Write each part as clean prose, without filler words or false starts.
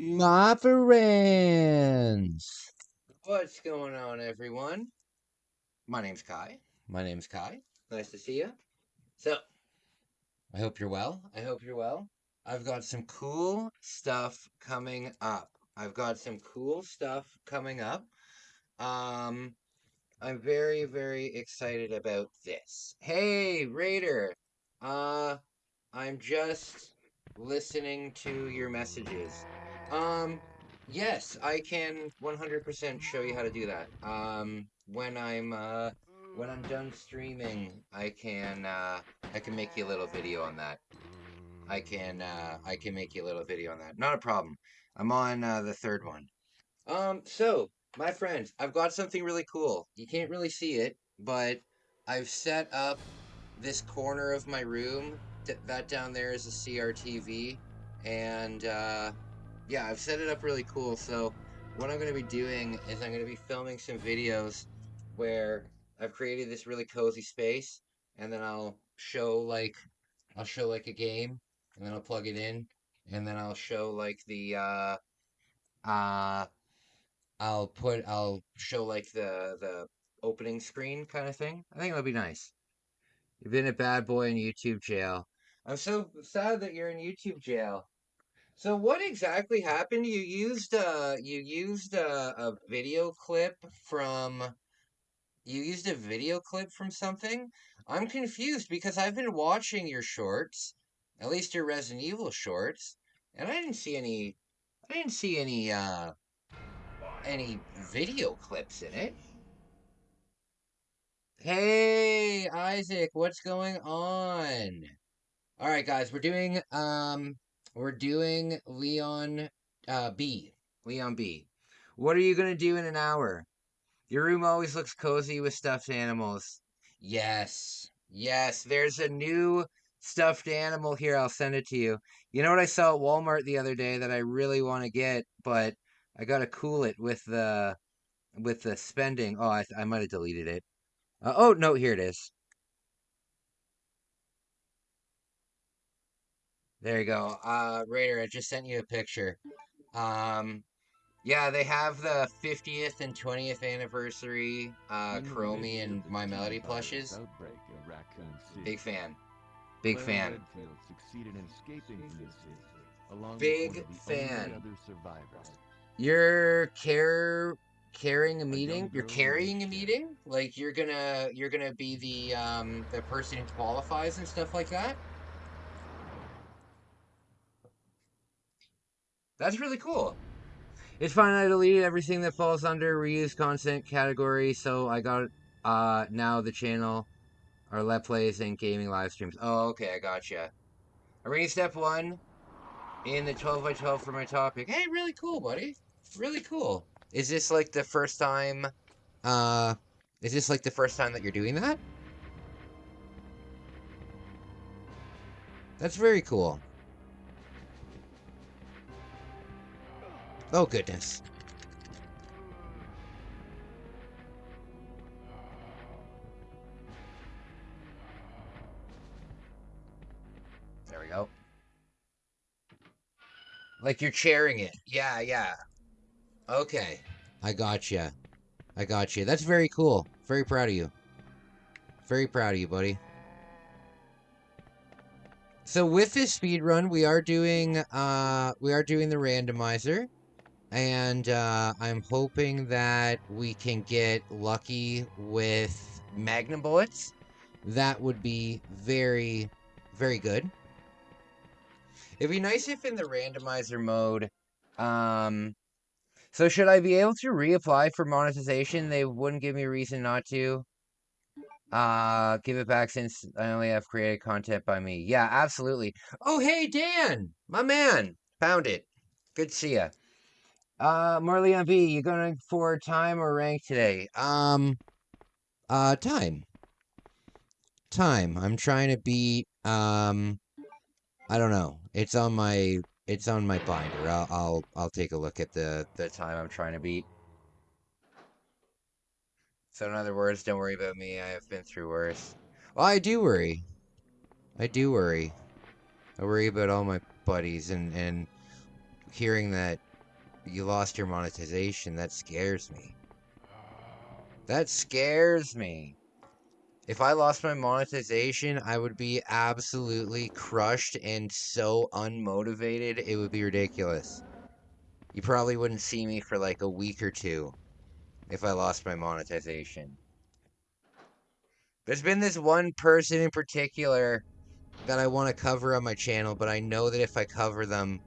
My friends! What's going on, everyone? My name's Kai. Nice to see you. So, I hope you're well. I've got some cool stuff coming up. Um, I'm very, very excited about this. Hey, Raider! Uh, I'm just listening to your messages. Um, yes, I can 100% show you how to do that. When I'm done streaming, I can make you a little video on that. I can make you a little video on that. Not a problem. I'm on the third one. So, my friends, I've got something really cool. You can't really see it, but I've set up this corner of my room. That down there is a CRTV, and yeah, I've set it up really cool. So, what I'm going to be doing is I'm going to be filming some videos where I've created this really cozy space, and then I'll show like a game, and then I'll plug it in, and then I'll show like the uh I'll show like the opening screen kind of thing. I think that'll be nice. You've been a bad boy in YouTube jail. I'm so sad that you're in YouTube jail. So what exactly happened? You used a video clip from something? I'm confused because I've been watching your shorts, at least your Resident Evil shorts, and I didn't see any video clips in it. Hey, Isaac, what's going on? All right, guys, we're doing Leon B. What are you gonna do in an hour? Your room always looks cozy with stuffed animals. Yes. Yes, there's a new stuffed animal here. I'll send it to you. You know what I saw at Walmart the other day that I really want to get, but I gotta cool it with the spending. Oh, I might have deleted it. Oh no, here it is. There you go. Raider, I just sent you a picture. Um, yeah, they have the 50th and 20th anniversary Chromie and My Melody plushes. Big fan. Big fan. Big fan. You're carrying a meeting? You're carrying a meeting? Like you're gonna be the person who qualifies and stuff like that? That's really cool. It's fine. I deleted everything that falls under reused content category, so I got now the channel are let plays and gaming live streams. Oh, okay, I gotcha. I'm reading step one in the 12 by 12 for my topic. Hey, really cool, buddy. Really cool. Is this like the first time? Uh, is this like the first time that you're doing that? That's very cool. Oh goodness. There we go. Like you're chairing it. Yeah, yeah. Okay. I gotcha. I gotcha. That's very cool. Very proud of you. Very proud of you, buddy. So with this speed run, we are doing the randomizer, and I'm hoping that we can get lucky with magnum bullets. That would be very, very good. It'd be nice if in the randomizer mode, so should I be able to reapply for monetization? They wouldn't give me a reason not to. Give it back since I only have created content by me. Yeah, absolutely. Oh, hey, Dan! My man! Found it. Good to see ya. Marleon B, you going for time or rank today? Time. Time. I'm trying to beat, I don't know. It's on my binder. I'll take a look at the time I'm trying to beat. So in other words, don't worry about me. I have been through worse. Well, I do worry. I do worry. I worry about all my buddies and hearing that You lost your monetization. That scares me. That scares me. If I lost my monetization, I would be absolutely crushed and so unmotivated, it would be ridiculous. You probably wouldn't see me for like a week or two if I lost my monetization. There's been this one person in particular that I want to cover on my channel, but I know that if I cover them,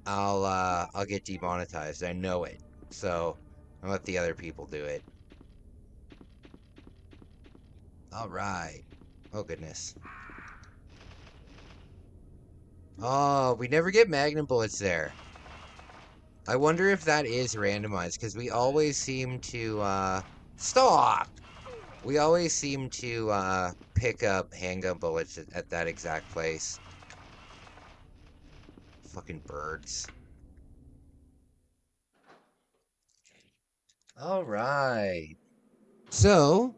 I'll get demonetized. I know it. So I'll let the other people do it. All right. Oh goodness. Oh, we never get magnum bullets there. I wonder if that is randomized, because we always seem to, stop! We always seem to, pick up handgun bullets at that exact place. Fucking birds. Alright. So,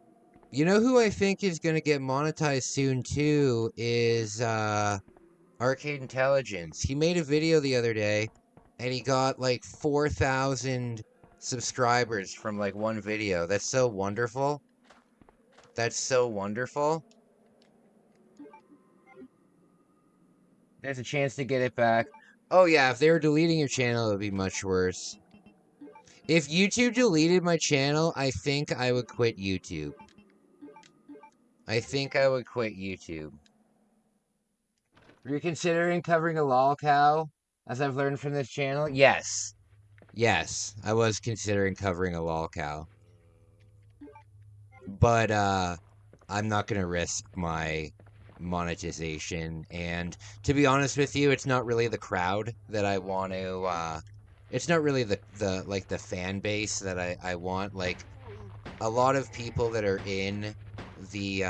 you know who I think is gonna get monetized soon, too, is, Arcade Intelligence. He made a video the other day, and he got like 4,000 subscribers from like one video. That's so wonderful. That's so wonderful. There's a chance to get it back. Oh yeah, if they were deleting your channel, it would be much worse. If YouTube deleted my channel, I think I would quit YouTube. I think I would quit YouTube. Are you considering covering a lol cow, as I've learned from this channel? Yes. Yes, I was considering covering a lol cow. But, I'm not gonna risk my monetization, and to be honest with you, it's not really the crowd that I want to, it's not really the fan base that I want. Like, a lot of people that are in the,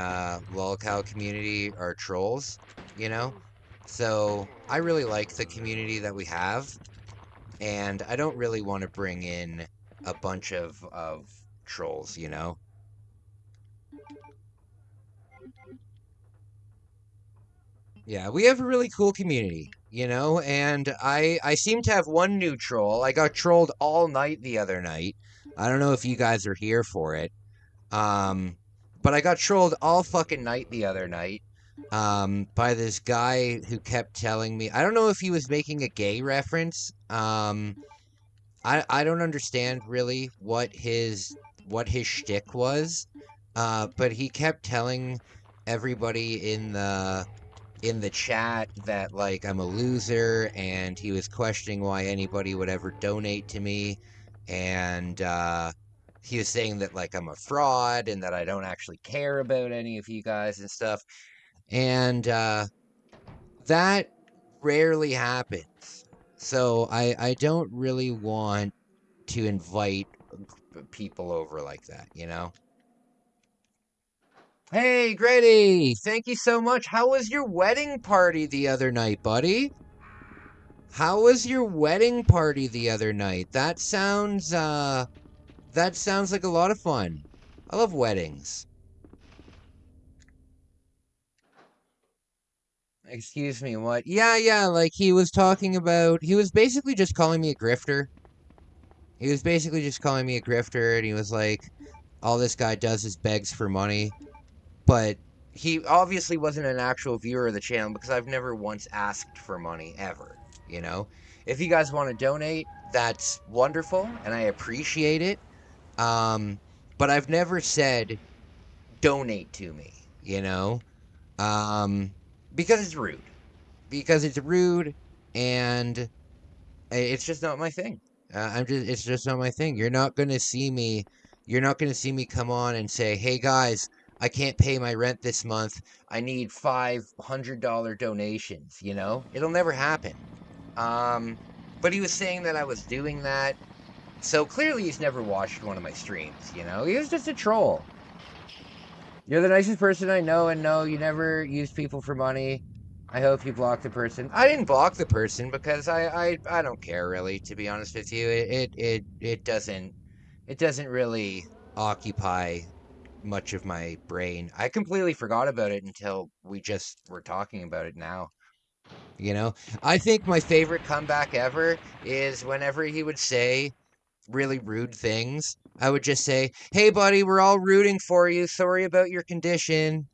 lolcow community are trolls, you know? So, I really like the community that we have, and I don't really want to bring in a bunch of trolls, you know? Yeah, we have a really cool community, you know, and I seem to have one new troll. I got trolled all night the other night. I don't know if you guys are here for it. Um, but I got trolled all fucking night the other night. By this guy who kept telling me, I don't know if he was making a gay reference. I don't understand really what his shtick was. But he kept telling everybody in the chat that like I'm a loser, and he was questioning why anybody would ever donate to me, and he was saying that like I'm a fraud and that I don't actually care about any of you guys and stuff, and that rarely happens. So I don't really want to invite people over like that, you know? Hey, Grady! Thank you so much. How was your wedding party the other night, buddy? How was your wedding party the other night? That sounds like a lot of fun. I love weddings. Excuse me, what? Yeah, like he was basically just calling me a grifter. He was basically just calling me a grifter, and he was like, all this guy does is begs for money. But he obviously wasn't an actual viewer of the channel, because I've never once asked for money, ever, you know? If you guys want to donate, that's wonderful, and I appreciate it. But I've never said, donate to me, you know? Because it's rude. Because it's rude, and it's just not my thing. It's just not my thing. You're not gonna see me come on and say, hey guys, I can't pay my rent this month. I need $500 donations, you know? It'll never happen. But he was saying that I was doing that. So clearly he's never watched one of my streams, you know? He was just a troll. You're the nicest person I know, and no, you never use people for money. I hope you blocked the person. I didn't block the person because I don't care really, to be honest with you. It doesn't really occupy much of my brain. I completely forgot about it until we just were talking about it now. You know, I think my favorite comeback ever is whenever he would say really rude things. I would just say, "Hey, buddy, we're all rooting for you. Sorry about your condition.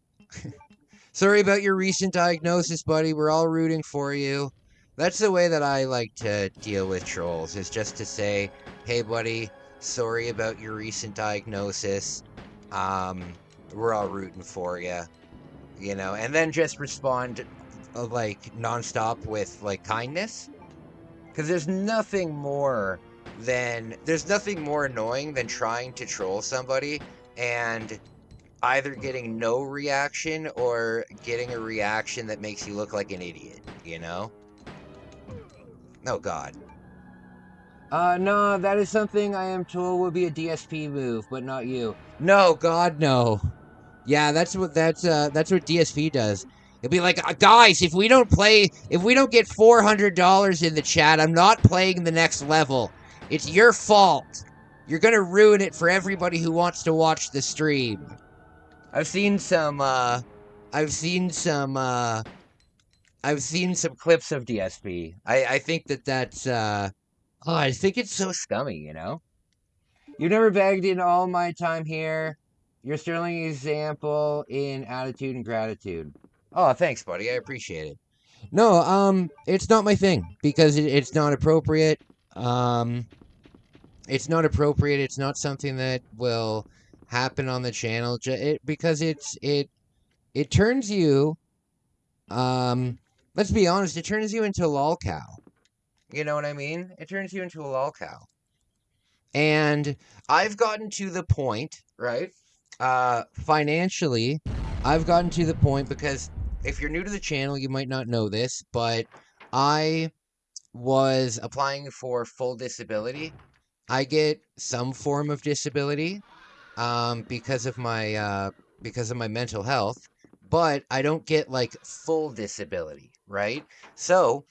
Sorry about your recent diagnosis, buddy. We're all rooting for you." That's the way that I like to deal with trolls, is just to say, "Hey, buddy, sorry about your recent diagnosis. Um, we're all rooting for you." You know, and then just respond like nonstop with like kindness, because there's nothing more annoying than trying to troll somebody and either getting no reaction or getting a reaction that makes you look like an idiot, you know? Oh god. No, that is something I am told would be a DSP move, but not you. No, god no. Yeah, that's what DSP does. It'll be like, guys, if we don't get $400 in the chat, I'm not playing the next level. It's your fault. You're gonna ruin it for everybody who wants to watch the stream. I've seen some, I've seen some, I've seen some clips of DSP. I think oh, I think it's so scummy, you know? You've never begged in all my time here. You're a sterling example in attitude and gratitude. Oh, thanks, buddy. I appreciate it. No, it's not my thing because it's not appropriate. Um, it's not appropriate. It's not something that will happen on the channel. Because it turns you. Let's be honest. It turns you into a lol cow. You know what I mean? It turns you into a lol cow. And I've gotten to the point, right? Financially, I've gotten to the point because if you're new to the channel, you might not know this, but I was applying for full disability. I get some form of disability, because of my mental health, but I don't get like full disability, right? So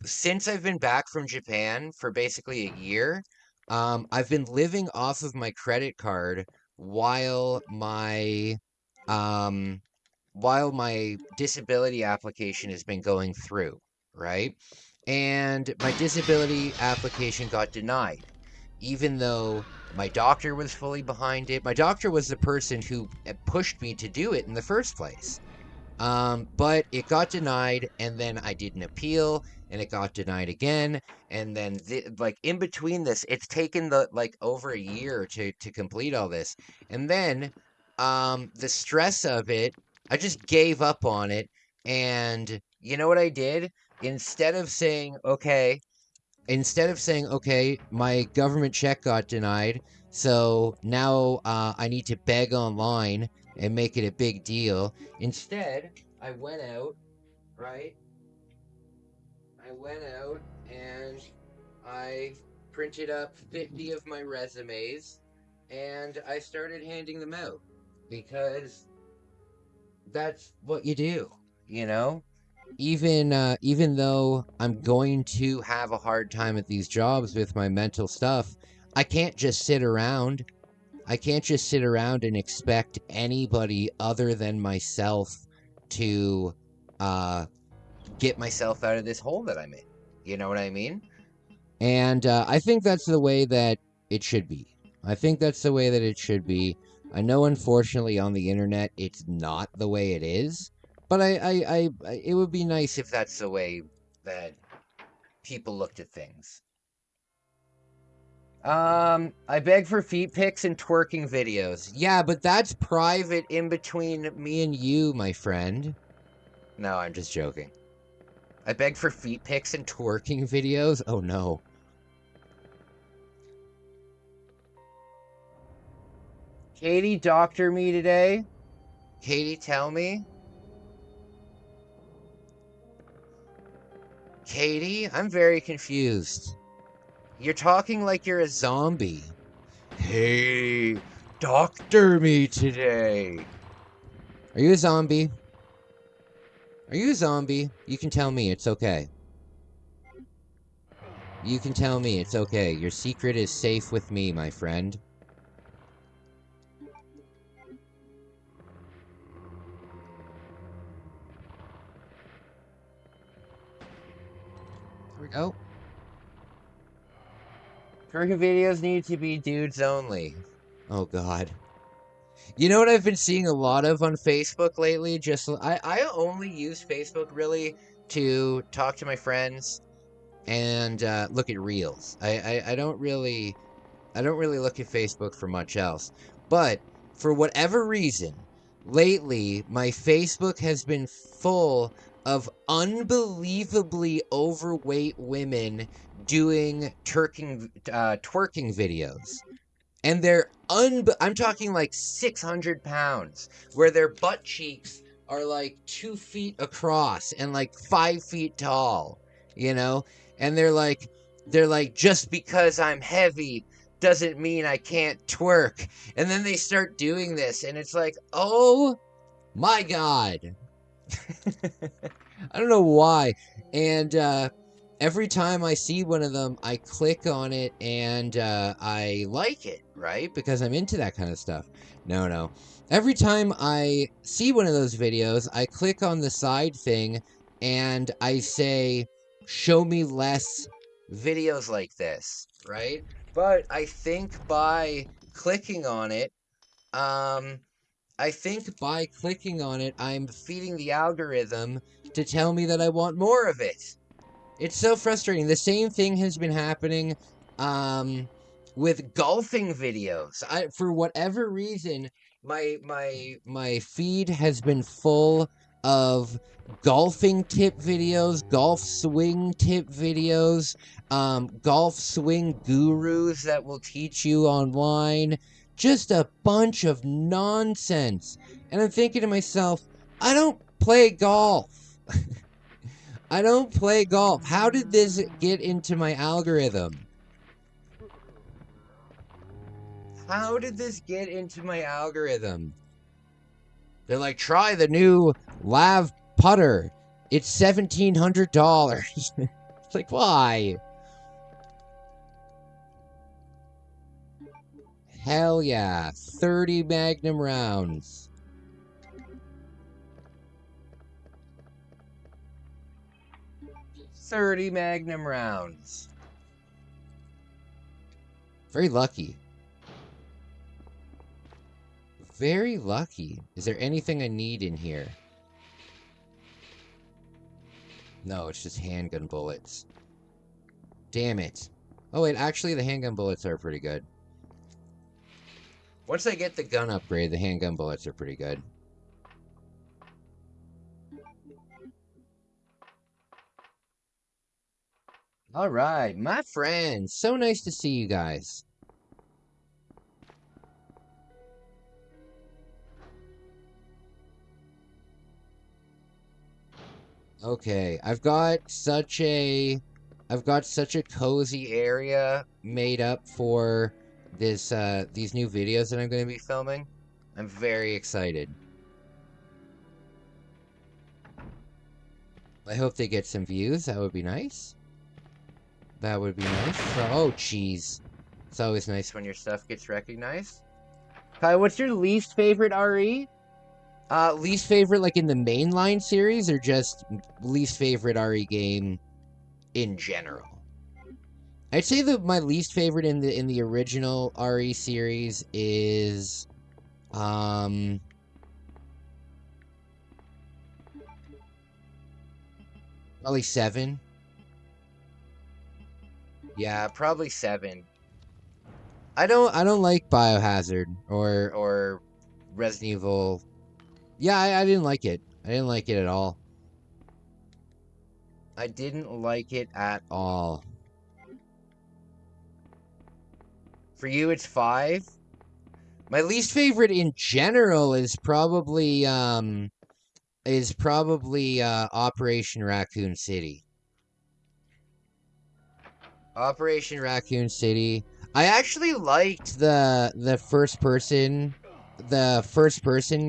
since I've been back from Japan for basically a year, I've been living off of my credit card while my um, while my disability application has been going through, right? And my disability application got denied, even though my doctor was fully behind it. My doctor was the person who pushed me to do it in the first place. But it got denied, and then I did an appeal, and it got denied again, and then like in between this, it's taken like over a year to complete all this, and then the stress of it, I just gave up on it, and you know what I did? Instead of saying okay, my government check got denied, so now I need to beg online and make it a big deal. Instead, I went out, right? I went out and I printed up 50 of my resumes and I started handing them out because that's what you do, you know? Even though I'm going to have a hard time at these jobs with my mental stuff, I can't just sit around. I can't just sit around and expect anybody other than myself to uh, get myself out of this hole that I'm in. You know what I mean? And I think that's the way that it should be. I think that's the way that it should be. I know, unfortunately, on the internet, it's not the way it is. But it would be nice if that's the way that people looked at things. I beg for feet pics and twerking videos. Yeah, but that's private in between me and you, my friend. No, I'm just joking. I beg for feet pics and twerking videos? Oh no. Katie, doctor me today. Katie, tell me. Katie, I'm very confused. You're talking like you're a zombie. Hey, doctor me today. Are you a zombie? Are you a zombie? You can tell me, it's okay. You can tell me, it's okay. Your secret is safe with me, my friend. Twerking videos need to be dudes only. Oh God. You know what I've been seeing a lot of on Facebook lately? Just I only use Facebook really to talk to my friends and look at reels. I don't really look at Facebook for much else. But for whatever reason, lately my Facebook has been full of unbelievably overweight women doing twerking videos. And they're I'm talking like 600 pounds, where their butt cheeks are like 2 feet across and like 5 feet tall, you know? And they're like, just because I'm heavy doesn't mean I can't twerk. And then they start doing this, and it's like, oh my God. I don't know why. And every time I see one of them, I click on it and I like it, right? Because I'm into that kind of stuff. No. Every time I see one of those videos, I click on the side thing and I say, show me less videos like this, right? But I think by clicking on it, I'm feeding the algorithm to tell me that I want more of it. It's so frustrating. The same thing has been happening with golfing videos. For whatever reason, my feed has been full of golfing tip videos, golf swing tip videos, golf swing gurus that will teach you online. Just a bunch of nonsense. And I'm thinking to myself, I don't play golf. I don't play golf. How did this get into my algorithm? How did this get into my algorithm? They're like, try the new Lav putter. It's $1,700. It's like, why? Hell yeah. 30 Magnum rounds. $30 Magnum rounds. Very lucky. Very lucky. Is there anything I need in here? No, it's just handgun bullets. Damn it. Oh wait, actually the handgun bullets are pretty good. Once I get the gun upgrade, the handgun bullets are pretty good. All right, my friends. So nice to see you guys. Okay, I've got such a cozy area made up for this these new videos that I'm going to be filming. I'm very excited. I hope they get some views. That would be nice. That would be nice. Oh, jeez. It's always nice when your stuff gets recognized. Kai, what's your least favorite RE? Least favorite, like in the mainline series, or just least favorite RE game in general? I'd say that my least favorite in the original RE series is probably 7. Yeah, probably 7. I don't like Biohazard or Resident Evil. Yeah, I didn't like it. I didn't like it at all. I didn't like it at all. For you, it's 5? My least favorite in general is probably Operation Raccoon City. Operation Raccoon City. I actually liked the first person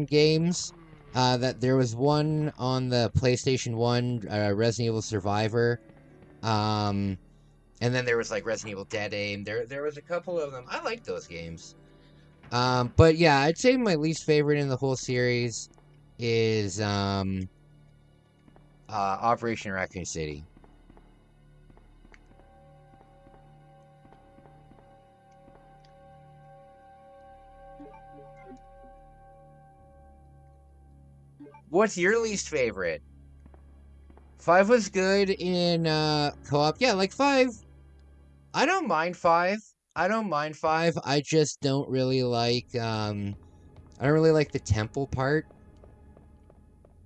games. That there was one on the PlayStation 1, Resident Evil Survivor. And then there was like Resident Evil Dead Aim. There was a couple of them. I liked those games. But yeah, I'd say my least favorite in the whole series is Operation Raccoon City. What's your least favorite? 5 was good in co-op. Yeah, like 5. I don't mind 5. I don't mind 5. I just don't really like I don't really like the temple part.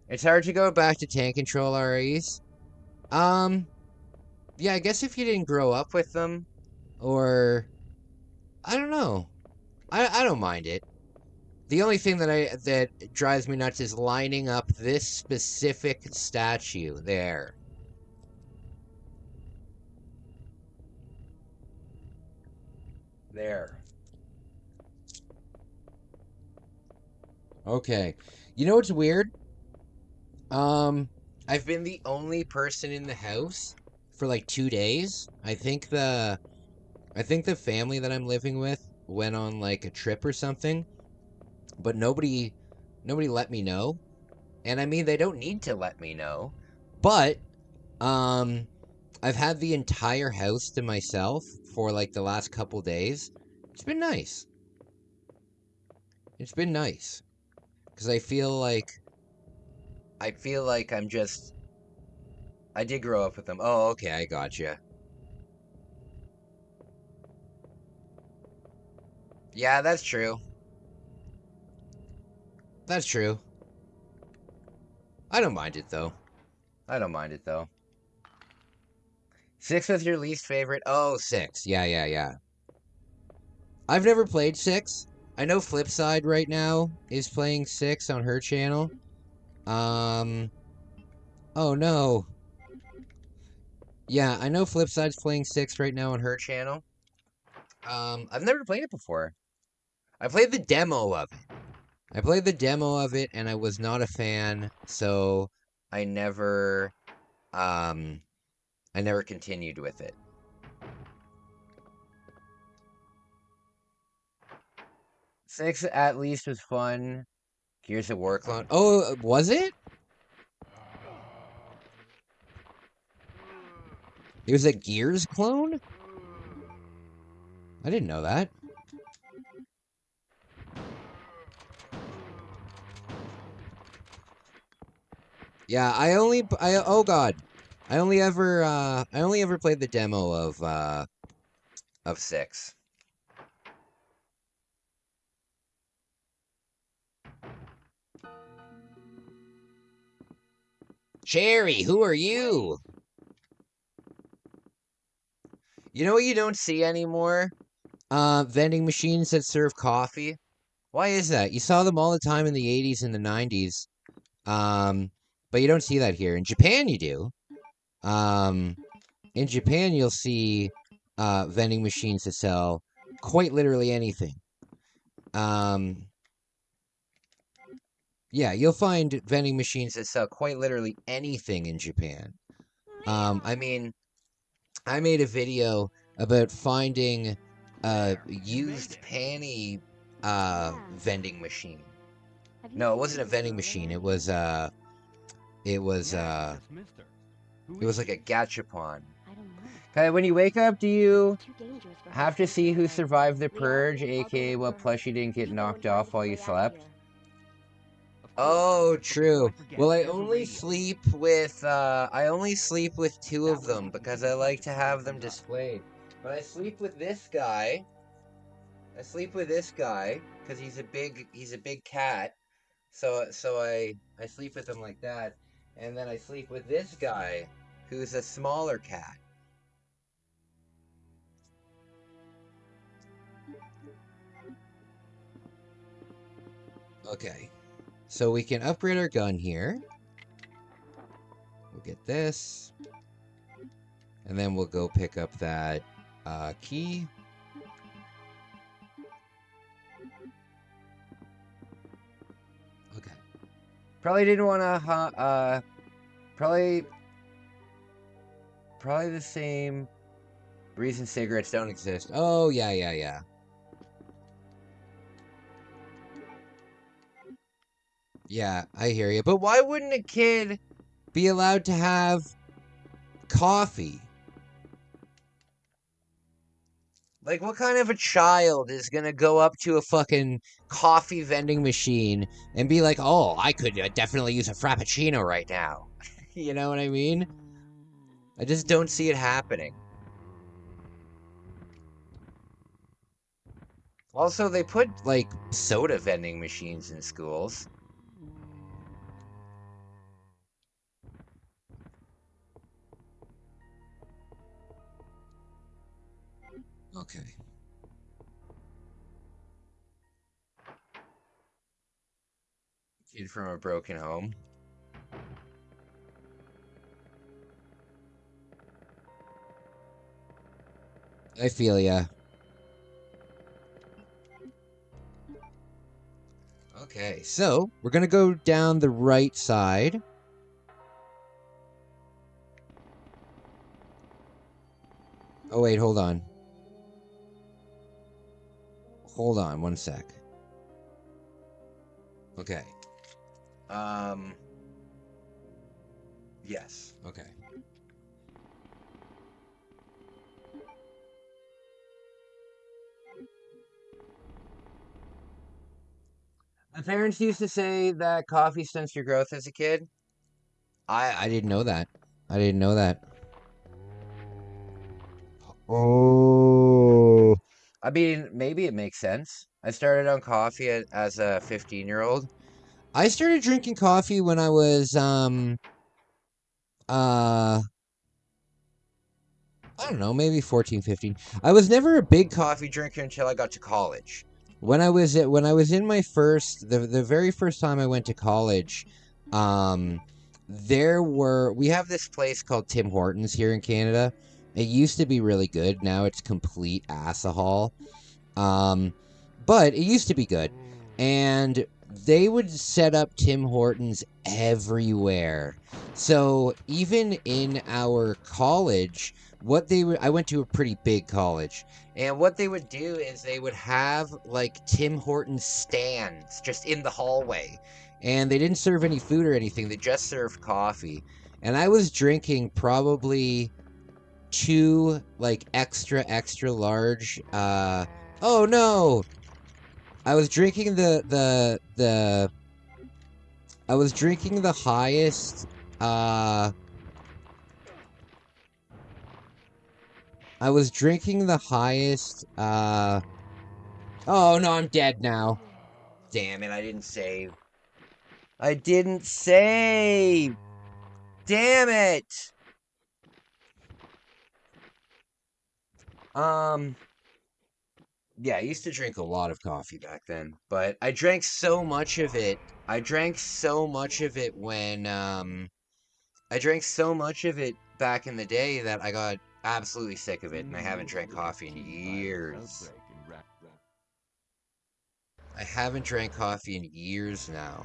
It's hard to go back to tank control REs. Yeah, I guess if you didn't grow up with them, or I don't know. I don't mind it. The only thing that drives me nuts is lining up this specific statue there. There. Okay. You know what's weird? I've been the only person in the house for like 2 days. I think the family that I'm living with went on like a trip or something, but nobody let me know. And I mean, they don't need to let me know. But I've had the entire house to myself for like the last couple days. It's been nice. It's been nice. Cuz I feel like I'm just I did grow up with them. Oh, okay, I gotcha. Yeah, that's true. That's true. I don't mind it though. I don't mind it though. 6 was your least favorite? Oh, 6. Yeah. I've never played 6. I know Flipside right now is playing 6 on her channel. Oh no. Yeah, I know Flipside's playing 6 right now on her channel. I've never played it before. I played the demo of it. And I was not a fan, so I never continued with it. 6 at least was fun. Gears of War clone. Oh, was it? It was a Gears clone? I didn't know that. Yeah, oh god. I only ever played the demo of 6. Cherry, who are you? You know what you don't see anymore? Vending machines that serve coffee. Why is that? You saw them all the time in the 80s and the 90s. But you don't see that here. In Japan, you do. In Japan, you'll see vending machines that sell quite literally anything. Yeah, you'll find vending machines that sell quite literally anything in Japan. I mean, I made a video about finding a used panty vending machine. No, it wasn't a vending machine. It was like a gachapon. Okay, when you wake up, do you have to see who survived the purge, aka what plushie didn't get knocked off while you slept? Oh, true. Well, I only sleep with 2 of them because I like to have them displayed. But I sleep with this guy. Because he's a big cat. So I sleep with him like that. And then I sleep with this guy who's a smaller cat. Okay. So we can upgrade our gun here. We'll get this. And then we'll go pick up that key. Okay. Probably didn't want to, probably the same reason cigarettes don't exist. Oh, yeah. Yeah, I hear you. But why wouldn't a kid be allowed to have coffee? Like, what kind of a child is gonna go up to a fucking coffee vending machine and be like, oh, I could definitely use a Frappuccino right now? You know what I mean? I just don't see it happening. Also, they put, like, soda vending machines in schools. Okay. Kid from a broken home. I feel ya. Okay, so we're gonna go down the right side. Oh, wait, hold on. Hold on one sec. Okay. Yes. Okay. My parents used to say that coffee stunts your growth as a kid. I didn't know that. I didn't know that. Oh. I mean, maybe it makes sense. I started on coffee as a 15-year-old. I started drinking coffee when I was uh I don't know, maybe 14, 15. I was never a big coffee drinker until I got to college. When I was in my the very first time I went to college, um we have this place called Tim Hortons here in Canada. It used to be really good. Now it's complete ass-a-hole. Um but it used to be good. And they would set up Tim Hortons everywhere. So even in our college, I went to a pretty big college, and what they would do is they would have like Tim Hortons stands just in the hallway, and they didn't serve any food or anything. They just served coffee, and I was drinking probably two like extra large. Oh no! I was drinking I was drinking the highest. I was drinking the highest. Oh no, I'm dead now. Damn it! I didn't save. I didn't save. Damn it. Um. Yeah, I used to drink a lot of coffee back then, but I drank so much of it. I drank so much of it when I drank so much of it back in the day that I got absolutely sick of it, and I haven't drank coffee in years. I haven't drank coffee in years now.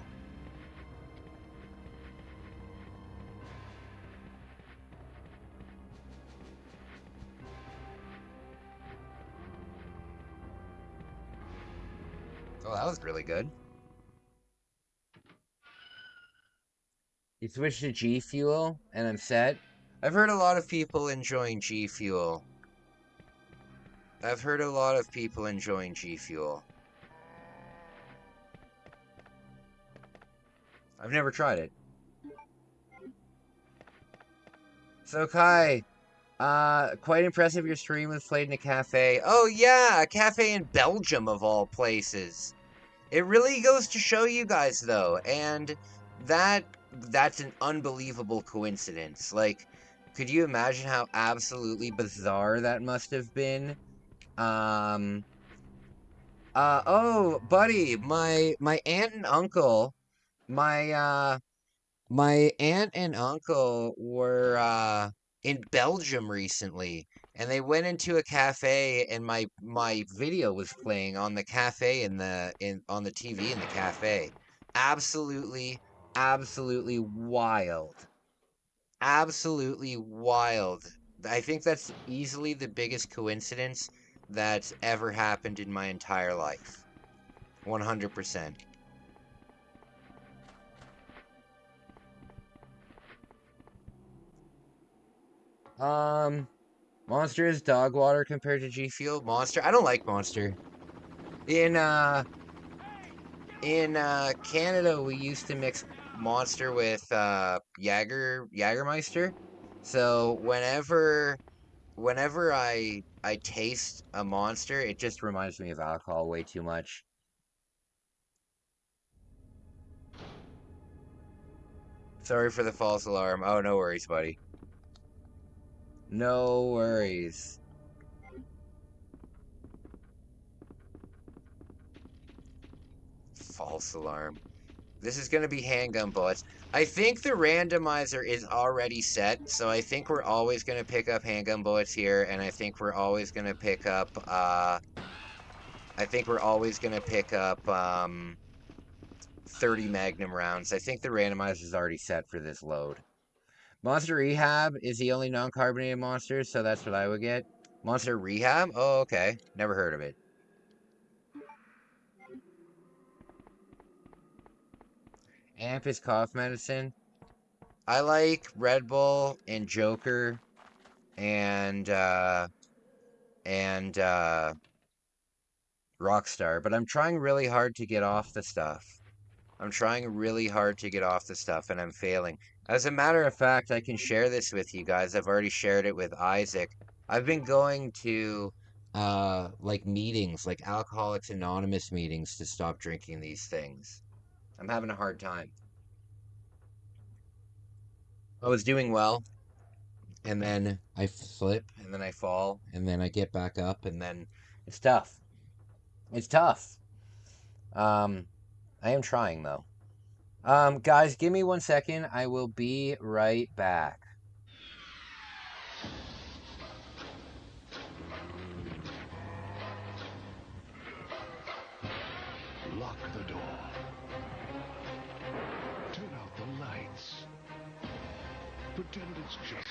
Oh, that was really good. You switched to G Fuel, and I'm set. I've heard a lot of people enjoying G Fuel. I've heard a lot of people enjoying G Fuel. I've never tried it. So Kai, quite impressive your stream was played in a cafe. Oh yeah, a cafe in Belgium of all places. It really goes to show you guys though, and that's an unbelievable coincidence. Like, could you imagine how absolutely bizarre that must have been? Um oh, buddy, my aunt and uncle, my my aunt and uncle were in Belgium recently, and they went into a cafe, and my video was playing on the cafe in on the TV in the cafe. Absolutely, absolutely wild. Absolutely wild. I think that's easily the biggest coincidence that's ever happened in my entire life. 100%. Um Monster is dog water compared to G Fuel. Monster? I don't like Monster. In Canada, we used to mix Monster with Jagermeister. So whenever I taste a Monster, it just reminds me of alcohol way too much. Sorry for the false alarm. Oh, no worries, buddy. No worries. False alarm. This is going to be handgun bullets. I think the randomizer is already set, so I think we're always going to pick up handgun bullets here, and I think we're always going to pick up, 30 Magnum rounds. I think the randomizer is already set for this load. Monster Rehab is the only non-carbonated monster, so that's what I would get. Monster Rehab? Oh, okay. Never heard of it. Amp is cough medicine. I like Red Bull and Joker and Rockstar, but I'm trying really hard to get off the stuff. I'm trying really hard to get off the stuff, and I'm failing. As a matter of fact, I can share this with you guys. I've already shared it with Isaac. I've been going to like meetings, like Alcoholics Anonymous meetings to stop drinking these things. I'm having a hard time. I was doing well, and then I slip, and then I fall, and then I get back up, and then it's tough. It's tough. I am trying though. Guys, give me 1 second. I will be right back. Lock the door. Turn out the lights. Pretend it's just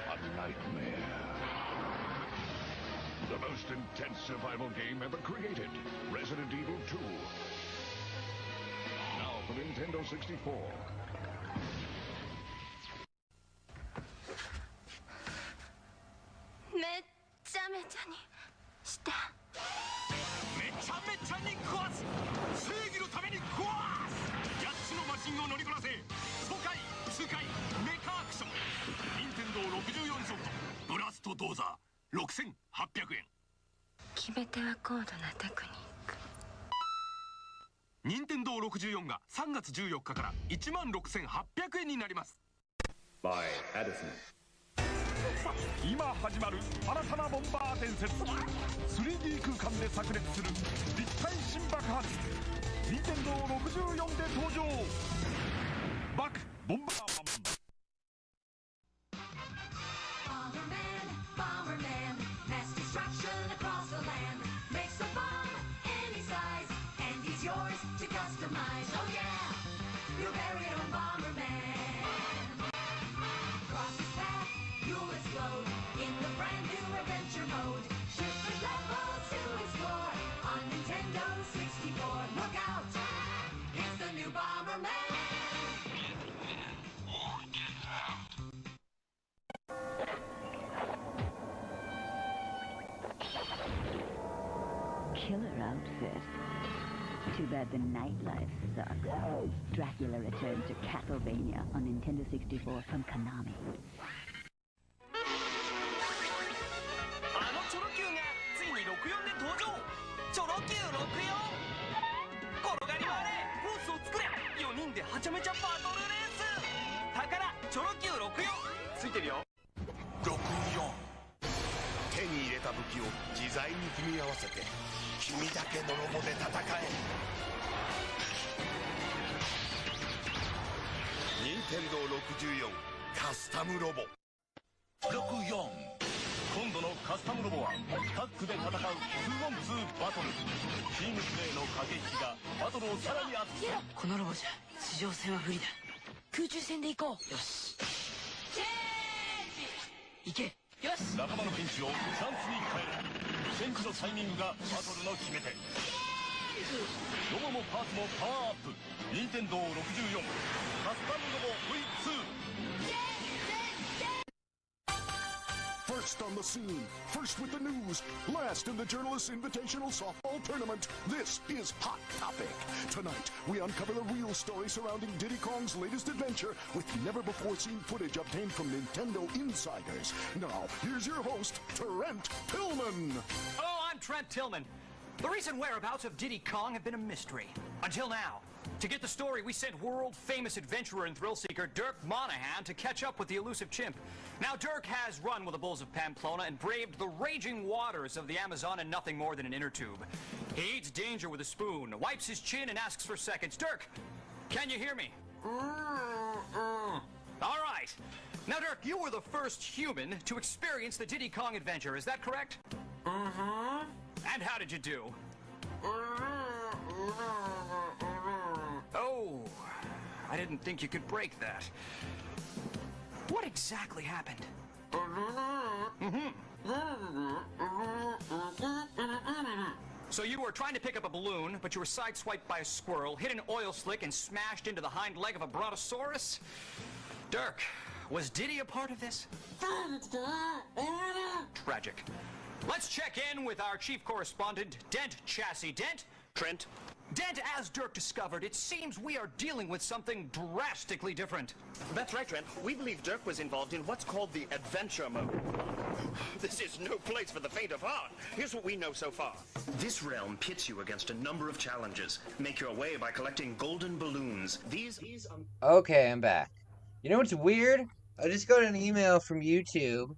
a nightmare. The most intense survival game ever created. Resident Evil 2. Now for Nintendo 64. Nintendo 64が3月14日から16,800円になります。by Addison。今始まる新たなボンバー伝説。 3D 空間で炸裂する立体新爆発。 Nintendo 64で登場。バクボンバーマン。Killer outfit. Too bad the nightlife sucks. Dracula returns to Castlevania on Nintendo 64 from Konami. あのチョロ Q がついに64で登場。チョロ Q 64。転がり回れ、コースを作れ。4人ではちゃめちゃバトルレース。宝チョロ Q 64ついてるよ。64。手に入れた武器を自在に組み合わせて君だけのロボで戦え。任天堂64カスタムロボ。64。今度のカスタムロボはタッグで戦う 2on2 バトル。チームプレーの駆け引きがバトルをさらに熱くする。このロボじゃ地上戦は不利だ。空中戦で行こう。よし。行け。よし。仲間のピンチをチャンスに変える。戦時のタイミングがバトルの決め手。ロボもパーツもパワーアップ。任天堂64カスタムロボ V2。 First First on the scene, first with the news, last in the Journalists Invitational Softball Tournament. This is Hot Topic. Tonight, we uncover the real story surrounding Diddy Kong's latest adventure with never-before-seen footage obtained from Nintendo insiders. Now, here's your host, Trent Tillman. Hello, I'm Trent Tillman. The recent whereabouts of Diddy Kong have been a mystery. Until now. To get the story, we sent world-famous adventurer and thrill-seeker Dirk Monahan to catch up with the elusive chimp. Now, Dirk has run with the bulls of Pamplona and braved the raging waters of the Amazon in nothing more than an inner tube. He eats danger with a spoon, wipes his chin, and asks for seconds. Dirk, can you hear me? All right. Now, Dirk, you were the first human to experience the Diddy Kong adventure. Is that correct? Mm-hmm. And how did you do? Oh, I didn't think you could break that. What exactly happened? So you were trying to pick up a balloon, but you were sideswiped by a squirrel, hit an oil slick, and smashed into the hind leg of a brontosaurus? Dirk, was Diddy a part of this? Tragic. Let's check in with our chief correspondent, Dent Chassis. Dent? Trent? Dent, as Dirk discovered, it seems we are dealing with something drastically different. That's right, Trent. We believe Dirk was involved in what's called the adventure mode. This is no place for the faint of heart. Here's what we know so far. This realm pits you against a number of challenges. Make your way by collecting golden balloons. Okay, I'm back. You know what's weird? I just got an email from YouTube,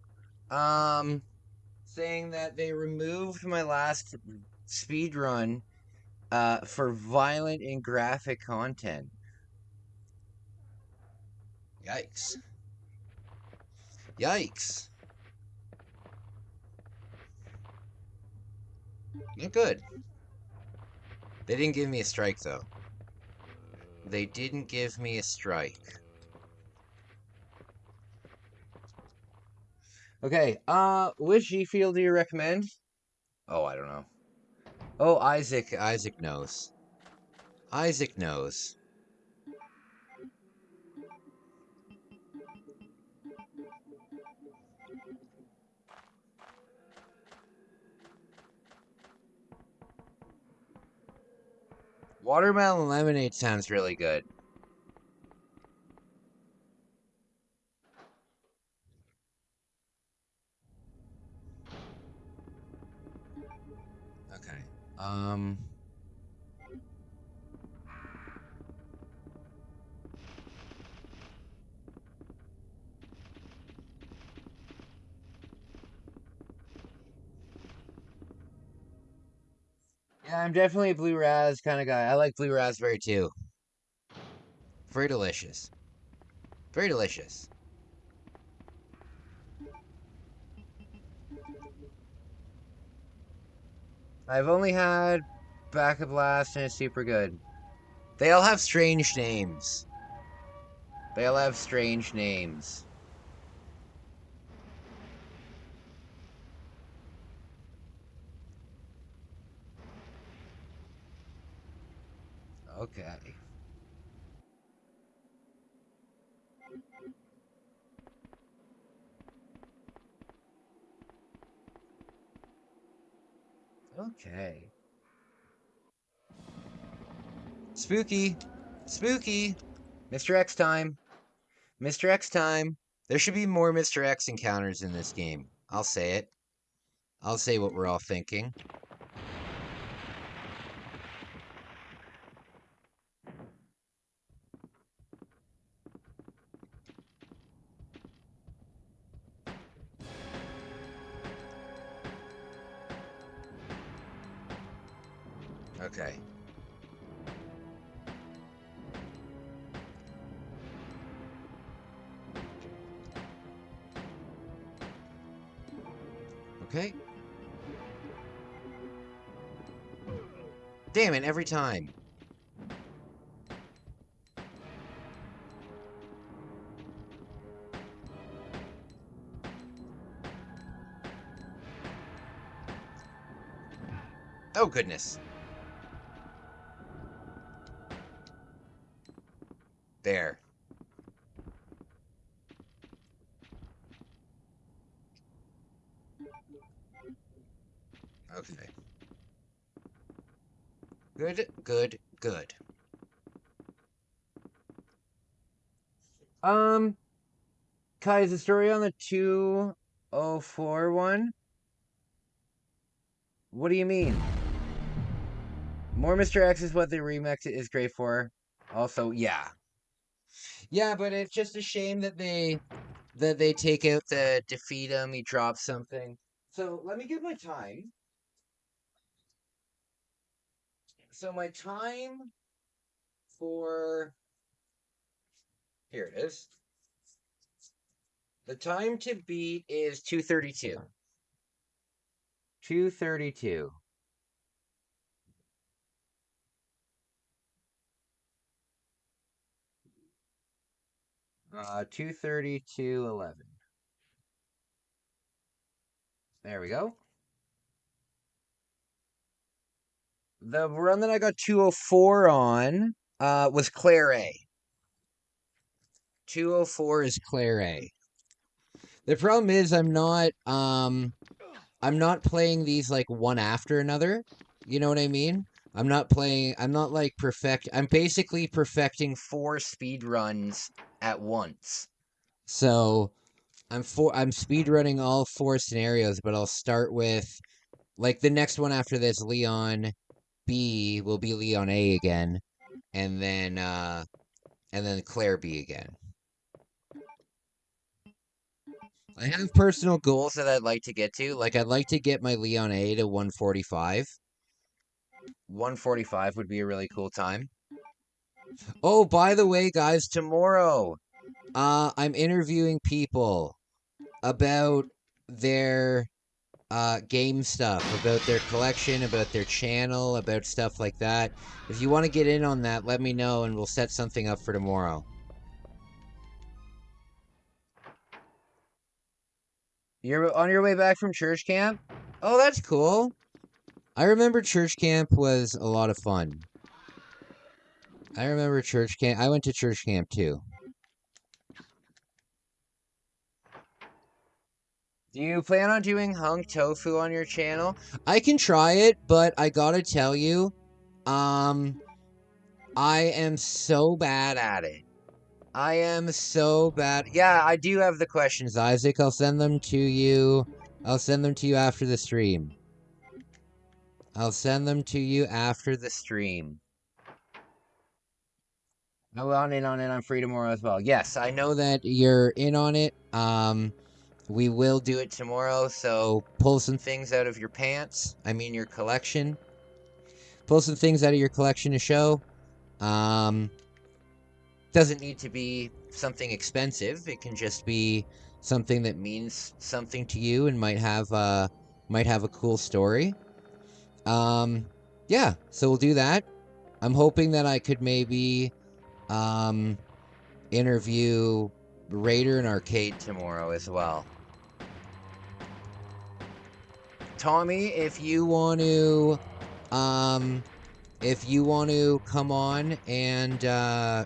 saying that they removed my last speed run for violent and graphic content. Yikes. Yikes. Not good. They didn't give me a strike, though. They didn't give me a strike. Okay, which G-Field do you recommend? Oh, I don't know. Oh, Isaac knows. Isaac knows. Watermelon lemonade sounds really good. Okay. Yeah, I'm definitely a blue raz kind of guy. I like blue raspberry too. Very delicious. Very delicious. I've only had Back-a-Blast and it's super good. They all have strange names. They all have strange names. Okay. Okay. Spooky. Spooky. Mr. X time. Mr. X time. There should be more Mr. X encounters in this game. I'll say it. I'll say what we're all thinking. Okay. Okay. Damn it, every time. Oh, goodness. There. Okay. Good, good, good. Kai, is the story on the 204 one? What do you mean? More Mr. X is what the remix is great for. Also, yeah. Yeah, but it's just a shame that they take out the defeat him, he drops something. So let me give my time. So my time for here it is. The time to beat is 2:32. 2:32. 2:32:11. There we go. The run that I got 204 on was Claire A. 204 is Claire A. The problem is I'm not playing these like one after another. You know what I mean? I'm not like I'm basically perfecting 4 speed runs at once. So I'm speed running all 4 scenarios, but I'll start with like the next one after this, Leon B will be Leon A again, and then Claire B again. I have personal goals that I'd like to get to. Like, I'd like to get my Leon A to 145. 145 would be a really cool time. Oh, by the way, guys, tomorrow, I'm interviewing people about their game stuff, about their collection, about their channel, about stuff like that. If you want to get in on that, let me know and we'll set something up for tomorrow. You're on your way back from church camp? Oh, that's cool. I remember church camp was a lot of fun. I remember church camp. I went to church camp too. Do you plan on doing hung tofu on your channel? I can try it, but I gotta tell you, I am so bad at it. I am so bad. Yeah, I do have the questions, Isaac. I'll send them to you. I'll send them to you after the stream. I'll send them to you after the stream. I'm in on it. I'm free tomorrow as well. Yes, I know that you're in on it. We will do it tomorrow, so pull some things out of your pants. I mean your collection. Pull some things out of your collection to show. Doesn't need to be something expensive. It can just be something that means something to you and might have a cool story. Yeah, so we'll do that. I'm hoping that I could maybe interview Raider and Arcade tomorrow as well. Tommy, if you want to come on and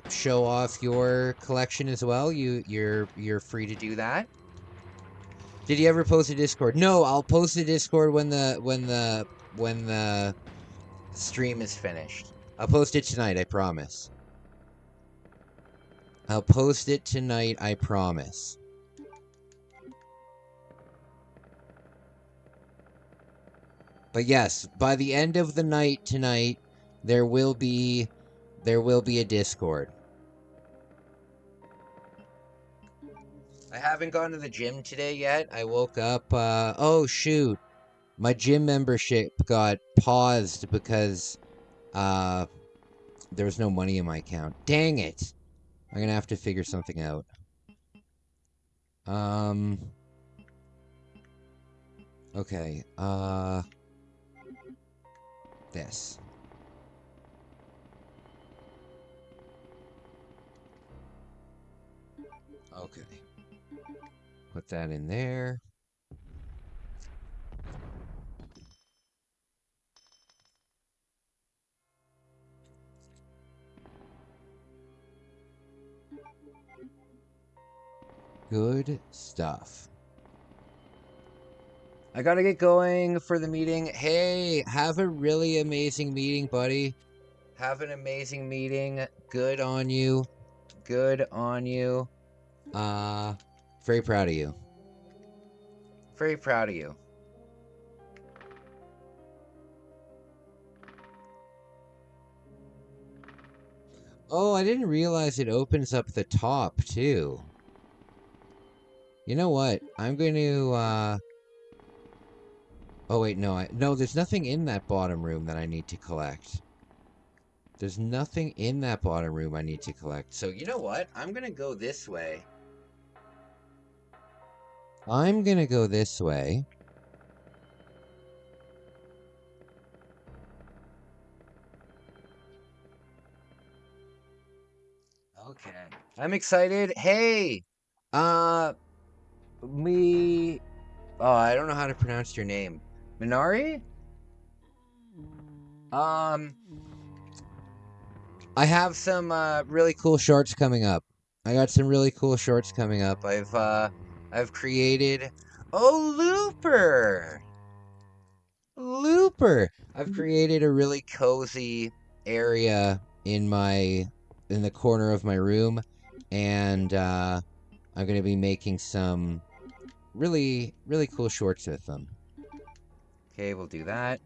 show off your collection as well, you're free to do that. Did you ever post a Discord? No, I'll post a Discord when the stream is finished. I'll post it tonight, I promise. I'll post it tonight, I promise. But yes, by the end of the night tonight, there will be a Discord. I haven't gone to the gym today yet. I woke up, oh shoot. My gym membership got paused because there was no money in my account. Dang it. I'm gonna have to figure something out. Okay, this. Okay. Put that in there. Good stuff. I gotta get going for the meeting. Hey, have a really amazing meeting, buddy. Have an amazing meeting. Good on you. Good on you. Very proud of you. Very proud of you. Oh, I didn't realize it opens up the top, too. You know what? I'm going to, Oh, wait, no. No, there's nothing in that bottom room that I need to collect. There's nothing in that bottom room I need to collect. So, you know what? I'm going to go this way. I'm going to go this way. Okay. I'm excited. Hey! Me... Oh, I don't know how to pronounce your name. Minari? I have some really cool shorts coming up. I got some really cool shorts coming up. I've created... Oh, Looper! Looper! I've created a really cozy area in the corner of my room, and I'm going to be making some really, really cool shorts with them. Okay, we'll do that.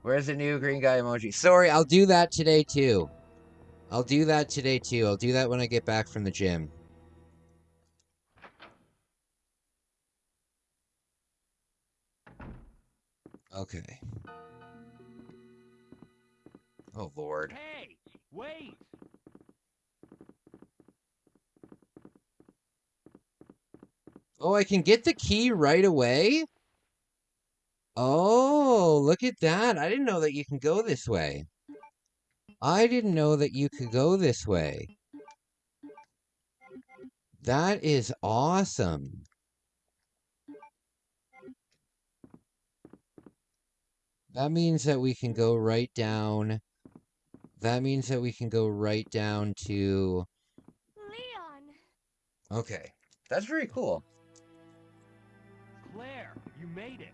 Where's the new green guy emoji? Sorry, I'll do that today too. I'll do that today too. I'll do that when I get back from the gym. Okay. Oh, Lord. Hey, wait! Oh, I can get the key right away? Oh, look at that. I didn't know that you can go this way. I didn't know that you could go this way. That is awesome. That means that we can go right down. That means that we can go right down to... Leon! Okay. That's very cool. Claire, you made it.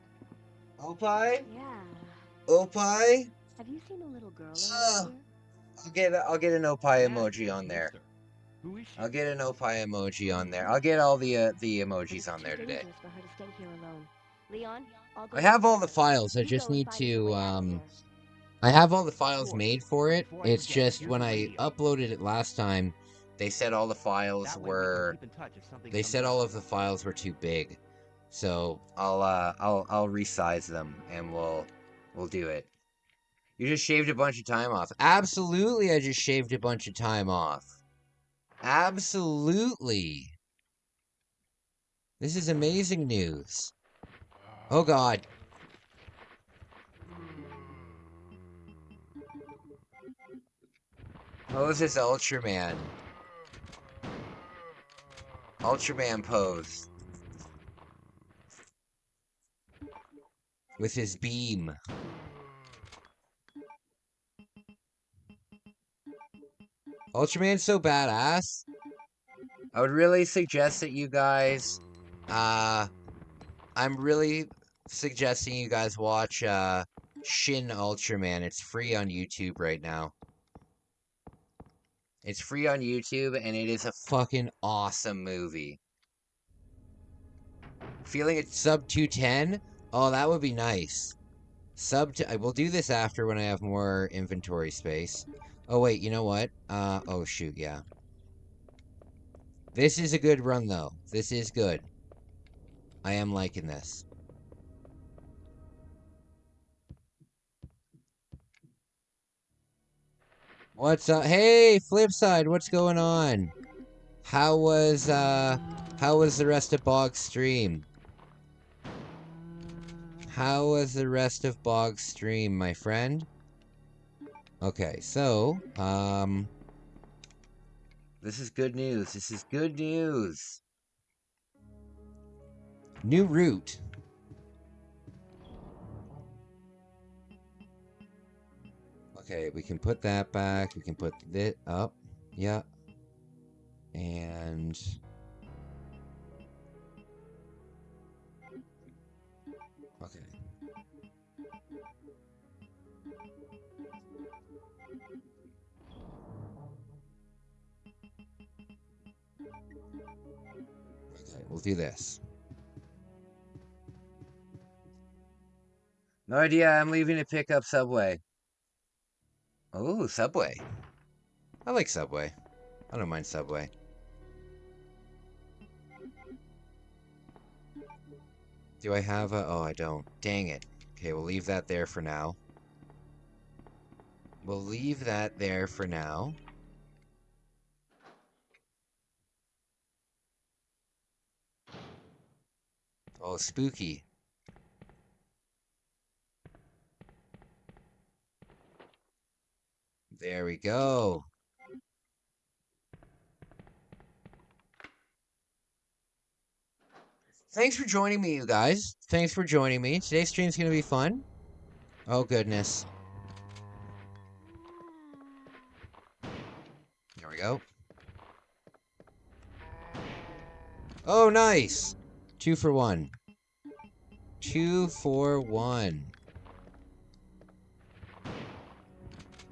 Opie? Yeah. Opie? Have you seen a little girl around here? I'll get an Opie emoji on there. Who is she? I'll get an Opie emoji on there. I'll get all the emojis on there today. For her to stay here alone. Leon, I'll go I have all the files. I just need to I have all the files made for it. It's just when I uploaded it last time, they said all the files were all of the files were too big. So I'll resize them and we'll do it. You just shaved a bunch of time off. Absolutely, I just shaved a bunch of time off. Absolutely. This is amazing news. Oh God. Pose is Ultraman. Ultraman pose. With his beam. Ultraman's so badass. I would really suggest that you guys, I'm really suggesting you guys watch, Shin Ultraman. It's free on YouTube right now. It's free on YouTube, and it is a fucking awesome movie. Feeling it's sub 210? Oh, that would be nice. I will do this after when I have more inventory space. Oh, wait, you know what? Oh, shoot, yeah. This is a good run, though. This is good. I am liking this. What's up? Hey, Flipside, what's going on? How was the rest of Bog's stream? How was the rest of Bog's stream, my friend? Okay, so, this is good news. This is good news. New route. Okay, we can put that back. We can put this up. Yeah. And... Okay. Okay, we'll do this. No idea. I'm leaving to pick up Subway. Oh, Subway. I like Subway. I don't mind Subway. Do I have a... Oh, I don't. Dang it. Okay, we'll leave that there for now. We'll leave that there for now. Oh, spooky. There we go. Thanks for joining me, you guys. Thanks for joining me. Today's stream's gonna be fun. Oh, goodness. There we go. Oh, nice. 2 for 1. 2 for 1.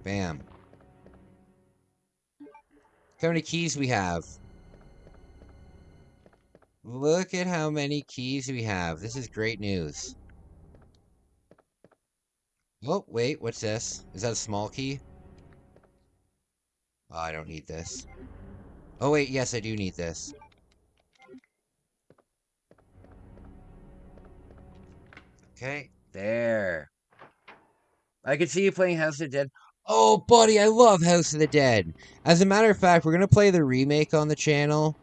Bam. Look how many keys we have. Look at how many keys we have. This is great news. Oh, wait, what's this? Is that a small key? Oh, I don't need this. Oh, wait, yes, I do need this. Okay, there. I can see you playing House of the Dead. Oh, buddy, I love House of the Dead. As a matter of fact, we're going to play the remake on the channel.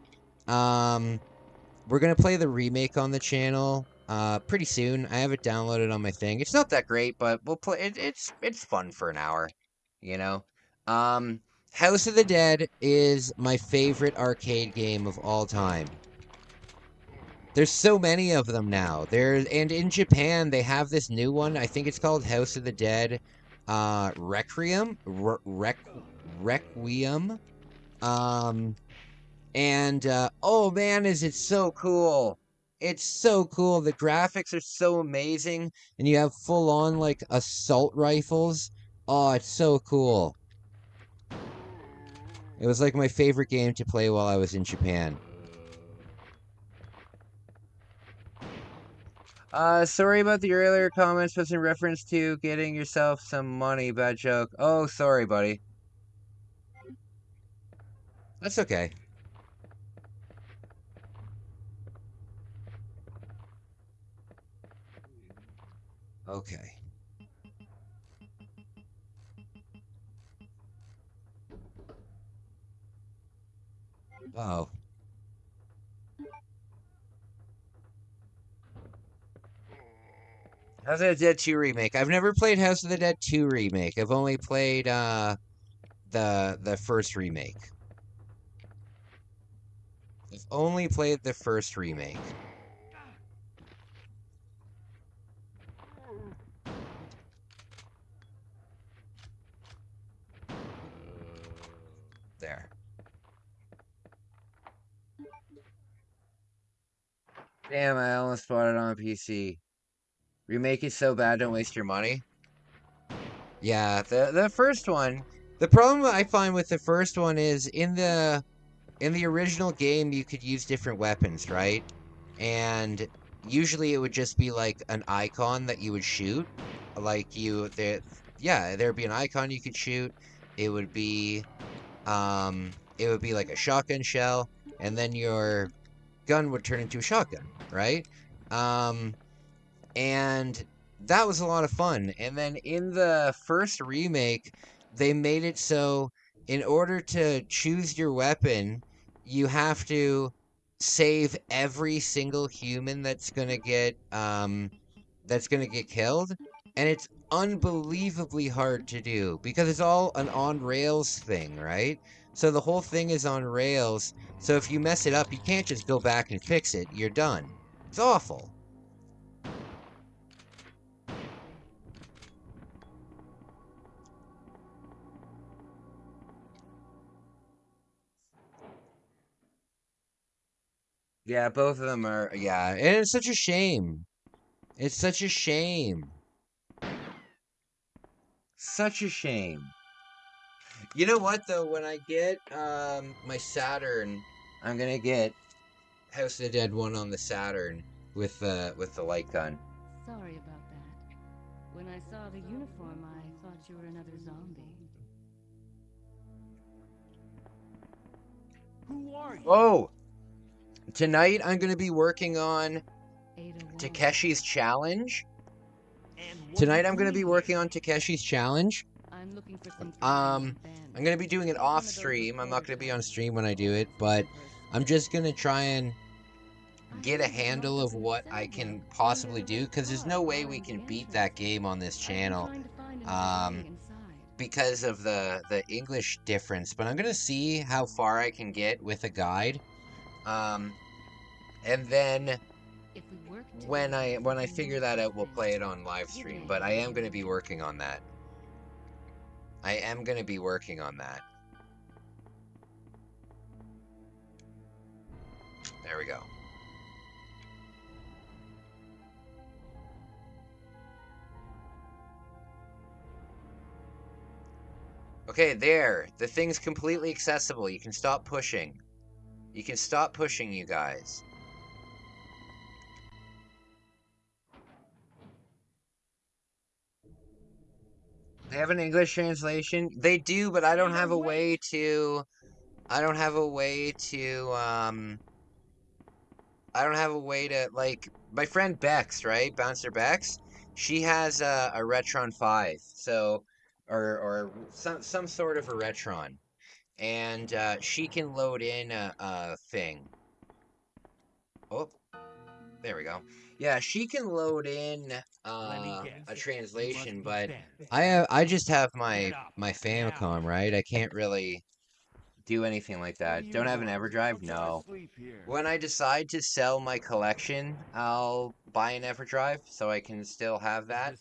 We're going to play the remake on the channel pretty soon. I have it downloaded on my thing. It's not that great, but we'll play it. It's fun for an hour, you know. House of the Dead is my favorite arcade game of all time. There's so many of them now. And in Japan they have this new one. I think it's called House of the Dead Requiem. Requiem. Oh man, is it so cool. It's so cool. The graphics are so amazing, and you have full on like assault rifles. Oh, it's so cool. It was like my favorite game to play while I was in Japan. Sorry about the earlier comments, was in reference to getting yourself some money. Bad joke. Oh, sorry, buddy. That's okay. Okay. Uh-oh. House of the Dead 2 remake. I've never played House of the Dead 2 remake. I've only played the first remake. I've only played the first remake. There. Damn, I almost bought it on PC. Remake is so bad, don't waste your money. Yeah, the first one. The problem I find with the first one is in the original game you could use different weapons, right? And usually it would just be like an icon that you would shoot. Like there'd be an icon you could shoot. It would be like a shotgun shell, and then your gun would turn into a shotgun, right? And that was a lot of fun. And then in the first remake, they made it so in order to choose your weapon, you have to save every single human that's gonna get killed, and it's unbelievably hard to do because it's all an on rails thing, right? So the whole thing is on rails. So if you mess it up, you can't just go back and fix it. You're done. It's awful. Yeah, both of them are, yeah, and it's such a shame. It's such a shame. Such a shame. You know what though? When I get my Saturn, I'm gonna get House of the Dead 1 on the Saturn with the light gun. Sorry about that. When I saw the uniform, I thought you were another zombie. Who are you? Oh, tonight I'm gonna be working on Takeshi's Challenge. Tonight I'm gonna be working on Takeshi's Challenge. I'm looking for some I'm gonna be doing it off stream. I'm not gonna be on stream when I do it, but I'm just gonna try and get a handle of what I can possibly do, because there's no way we can beat that game on this channel because of the English difference. But I'm gonna see how far I can get with a guide, and then when I figure that out, we'll play it on live stream. But I am gonna be working on that. I am gonna be working on that. There we go. Okay, there. The thing's completely accessible. You can stop pushing. You can stop pushing, you guys. They have an English translation? They do, but I don't have a way to... I don't have a way to, like, my friend Bex, right? Bouncer Bex? She has a Retron 5, so... Or some sort of a Retron. And she can load in a thing. Oh, there we go. Yeah, she can load in a translation, but I just have my Famicom, right? I can't really do anything like that. Don't have an EverDrive? No. When I decide to sell my collection, I'll buy an EverDrive so I can still have that.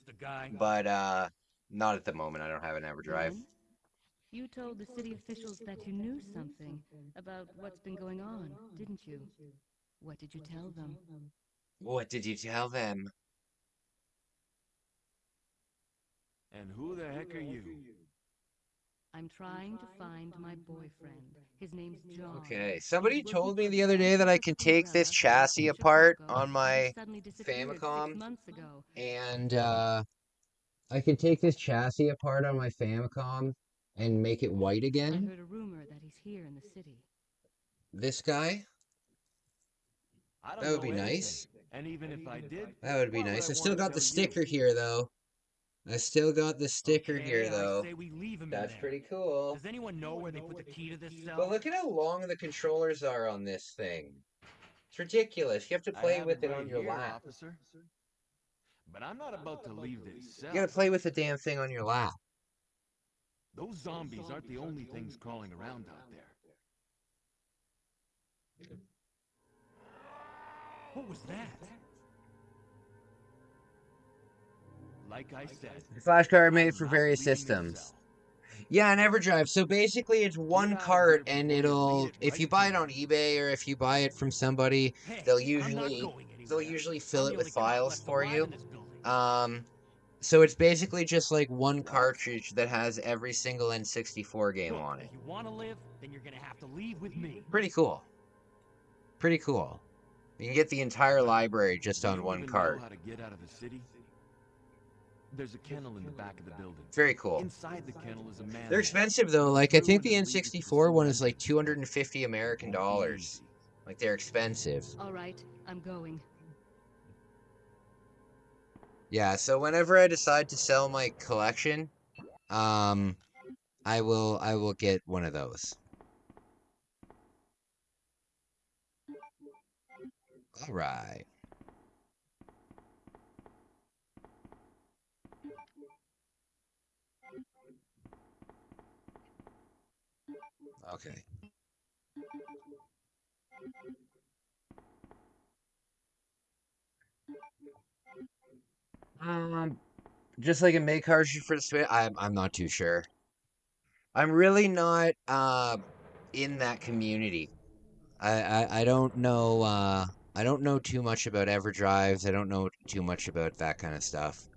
But not at the moment. I don't have an EverDrive. You told the city officials that you knew something about what's been going on, didn't you? What did you tell them? What did you tell them? And who the heck are you? I'm trying to find my boyfriend. His name's John. Okay, somebody told me the other day that I can take this chassis apart on my Famicom, and I can take this chassis apart on my Famicom and make it white again. I heard a rumor that he's here in the city. This guy? That would be nice. And even if I did, that would be nice. I still got the sticker here, though. I still got the sticker here, though. That's pretty cool. Does anyone know where they put the key to this cell? But look at how long the controllers are on this thing. It's ridiculous. You have to play with it on your lap. Officer. But I'm not about to leave this cell. You gotta play with the damn thing on your lap. Those zombies aren't the only things crawling around out there. What was that? Like I said, Flashcard made for various systems. Yeah, an EverDrive. So basically, it's one cart, and it'll, if you buy it on eBay or if you buy it from somebody, they'll usually fill it with files for you. So it's basically just like one cartridge that has every single N64 game on it. If you want to live, then you're gonna have to leave with me. Pretty cool. Pretty cool. You can get the entire library just on one cart. How to get out of the city? There's a kennel in the back of the building. Very cool. Inside the kennel is a man. They're expensive though. Like I think the N64 one is like 250 American dollars. Like they're expensive. All right, I'm going. Yeah, so whenever I decide to sell my collection, I will get one of those. All right. Okay. Just like a make cartridge for the Switch. I'm not too sure. I'm really not in that community. I don't know I don't know too much about EverDrives. I don't know too much about that kind of stuff.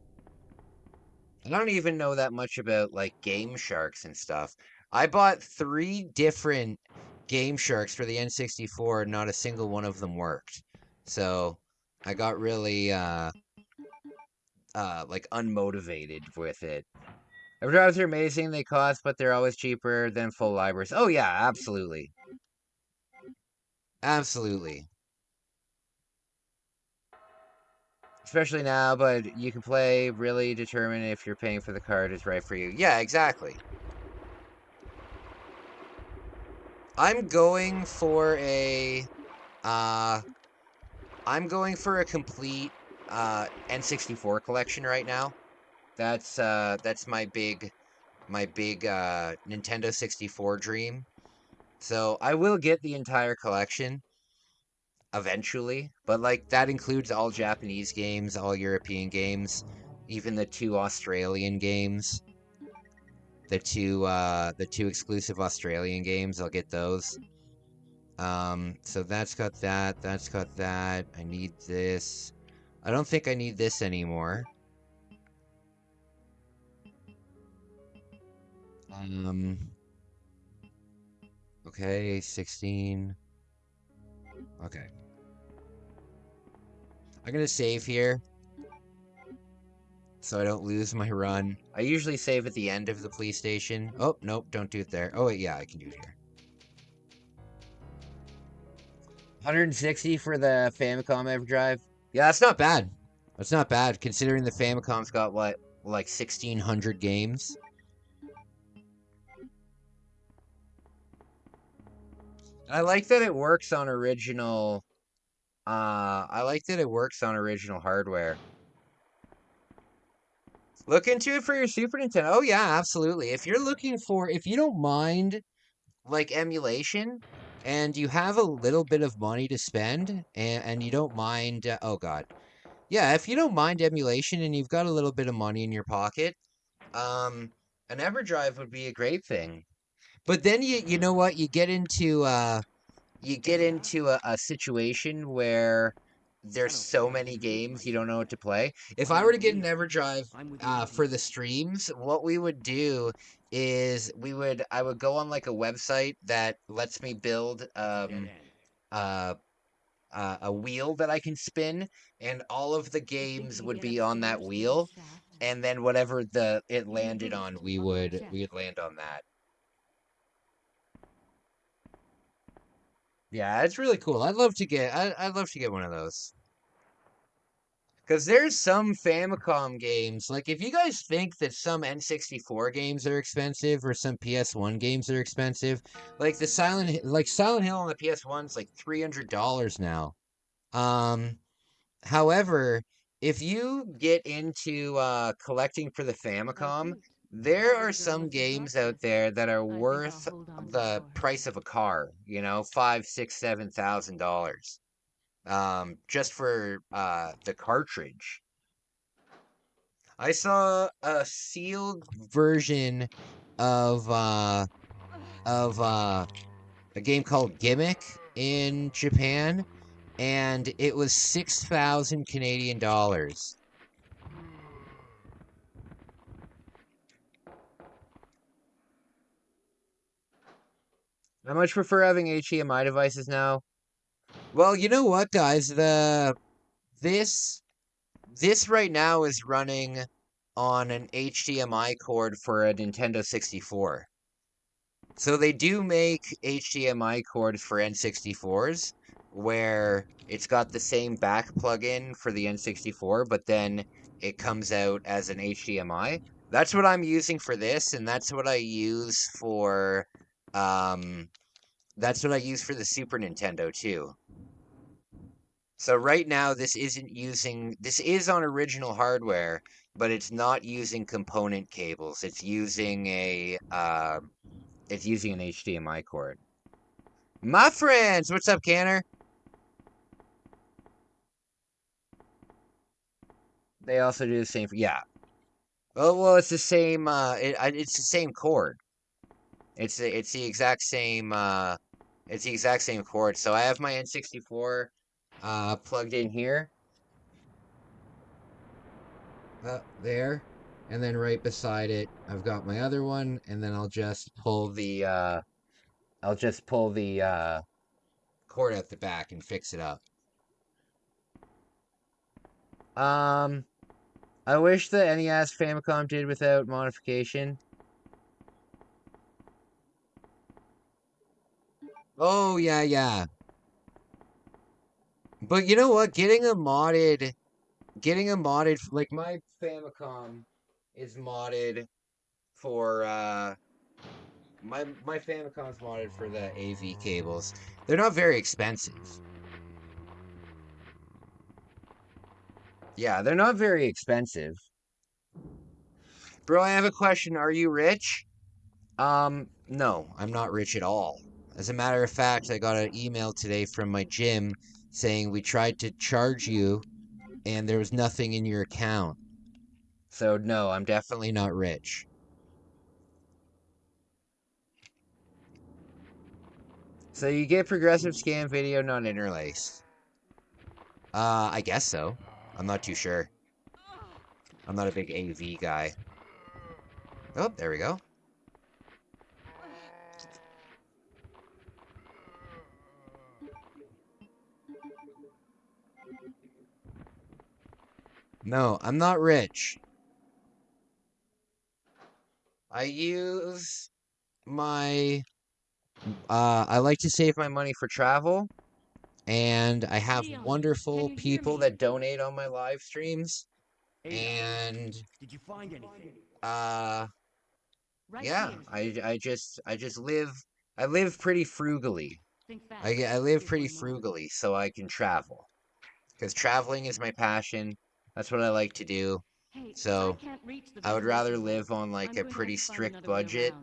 I don't even know that much about like Game Sharks and stuff. I bought 3 different Game Sharks for the N64, and not a single one of them worked. So I got really like unmotivated with it. EverDrives are amazing. They cost, but they're always cheaper than full libraries. Oh yeah, absolutely. Absolutely. Especially now, but you can play, really determine if you're paying for the card is right for you. Yeah, exactly. I'm going for a complete N64 collection right now. That's my big Nintendo 64 dream. So I will get the entire collection eventually, but like that includes all Japanese games, all European games, even the 2 Australian games. The two exclusive Australian games, I'll get those. So that's got that. I need this. I don't think I need this anymore. Okay, 16. Okay. I'm gonna save here so I don't lose my run. I usually save at the end of the police station. Oh, nope, don't do it there. Oh, wait, yeah, I can do it here. 160 for the Famicom EverDrive. Yeah, that's not bad. That's not bad, considering the Famicom's got, what, like 1,600 games? I like that it works on original... I like that it works on original hardware. Look into it for your Super Nintendo. Oh, yeah, absolutely. If you don't mind, like, emulation, and you have a little bit of money to spend, and you don't mind, oh, God. Yeah, if you don't mind emulation and you've got a little bit of money in your pocket, an EverDrive would be a great thing. But then you know what? You get into a situation where there's so many games you don't know what to play. If I were to get an EverDrive for the streams, what we would do is I would go on like a website that lets me build a wheel that I can spin, and all of the games would be on that wheel, and then whatever it landed on, we would land on that. Yeah, it's really cool. I'd love to get one of those. Because there's some Famicom games, like if you guys think that some N64 games are expensive or some PS1 games are expensive, like Silent Hill on the PS1 is like $300 now. However, if you get into collecting for the Famicom, there are some games out there that are worth the price of a car, $5,000, $6,000, $7,000. Just for the cartridge. I saw a sealed version of a game called Gimmick in Japan, and it was 6,000 Canadian dollars. I much prefer having HDMI devices now. Well, you know what, guys? This right now is running on an HDMI cord for a Nintendo 64. So they do make HDMI cords for N64s where it's got the same back plug-in for the N64, but then it comes out as an HDMI. That's what I'm using for this, and that's what I use for the Super Nintendo too. So right now this is on original hardware, but it's not using component cables. It's using an HDMI cord. My friends, what's up, Canner? They also do the same. Yeah. Oh well, it's the same. It's the same cord. It's the exact same. It's the exact same cord. So I have my N64. plugged in here. There. And then right beside it, I've got my other one, and then I'll just pull the cord at the back and fix it up. I wish the NES Famicom did without modification. Oh, yeah. But you know what? Getting a modded, like my Famicom is modded for, my Famicom's modded for the AV cables. They're not very expensive. Yeah, they're not very expensive. Bro, I have a question. Are you rich? No, I'm not rich at all. As a matter of fact, I got an email today from my gym saying we tried to charge you and there was nothing in your account. So no, I'm definitely not rich. So you get progressive scan video, not interlaced. I guess so. I'm not too sure. I'm not a big AV guy. Oh, there we go. No, I'm not rich. I use my... I like to save my money for travel. And I have wonderful people that donate on my live streams. And... Did you find anything? Yeah, I just live... I live pretty frugally. I live pretty frugally so I can travel. Because traveling is my passion. That's what I like to do. So I would rather live on like a pretty strict budget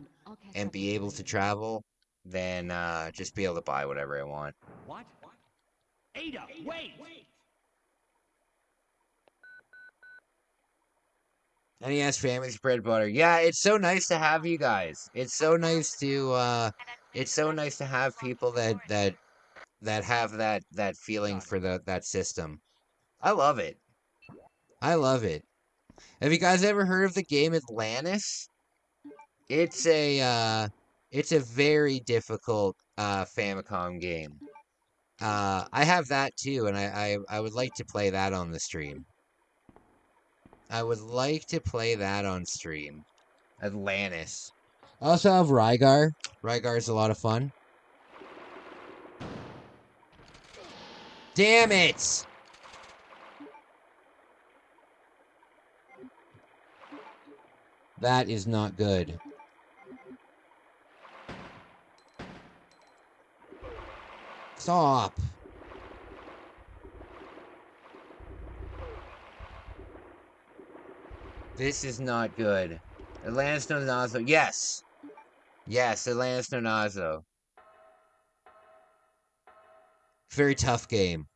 and be able to travel than just be able to buy whatever I want. What? Ada, wait! And he has family spread butter. Yeah, it's so nice to have you guys. It's so nice to have people that have that feeling for that system. I love it. I love it. Have you guys ever heard of the game Atlantis? It's a very difficult Famicom game. I have that too, and I would like to play that on the stream. I would like to play that on stream. Atlantis. I also have Rygar. Rygar's a lot of fun. Damn it! That is not good. Stop. This is not good. Atlantis no Nazo. Yes. Yes, Atlantis no Nazo. Very tough game.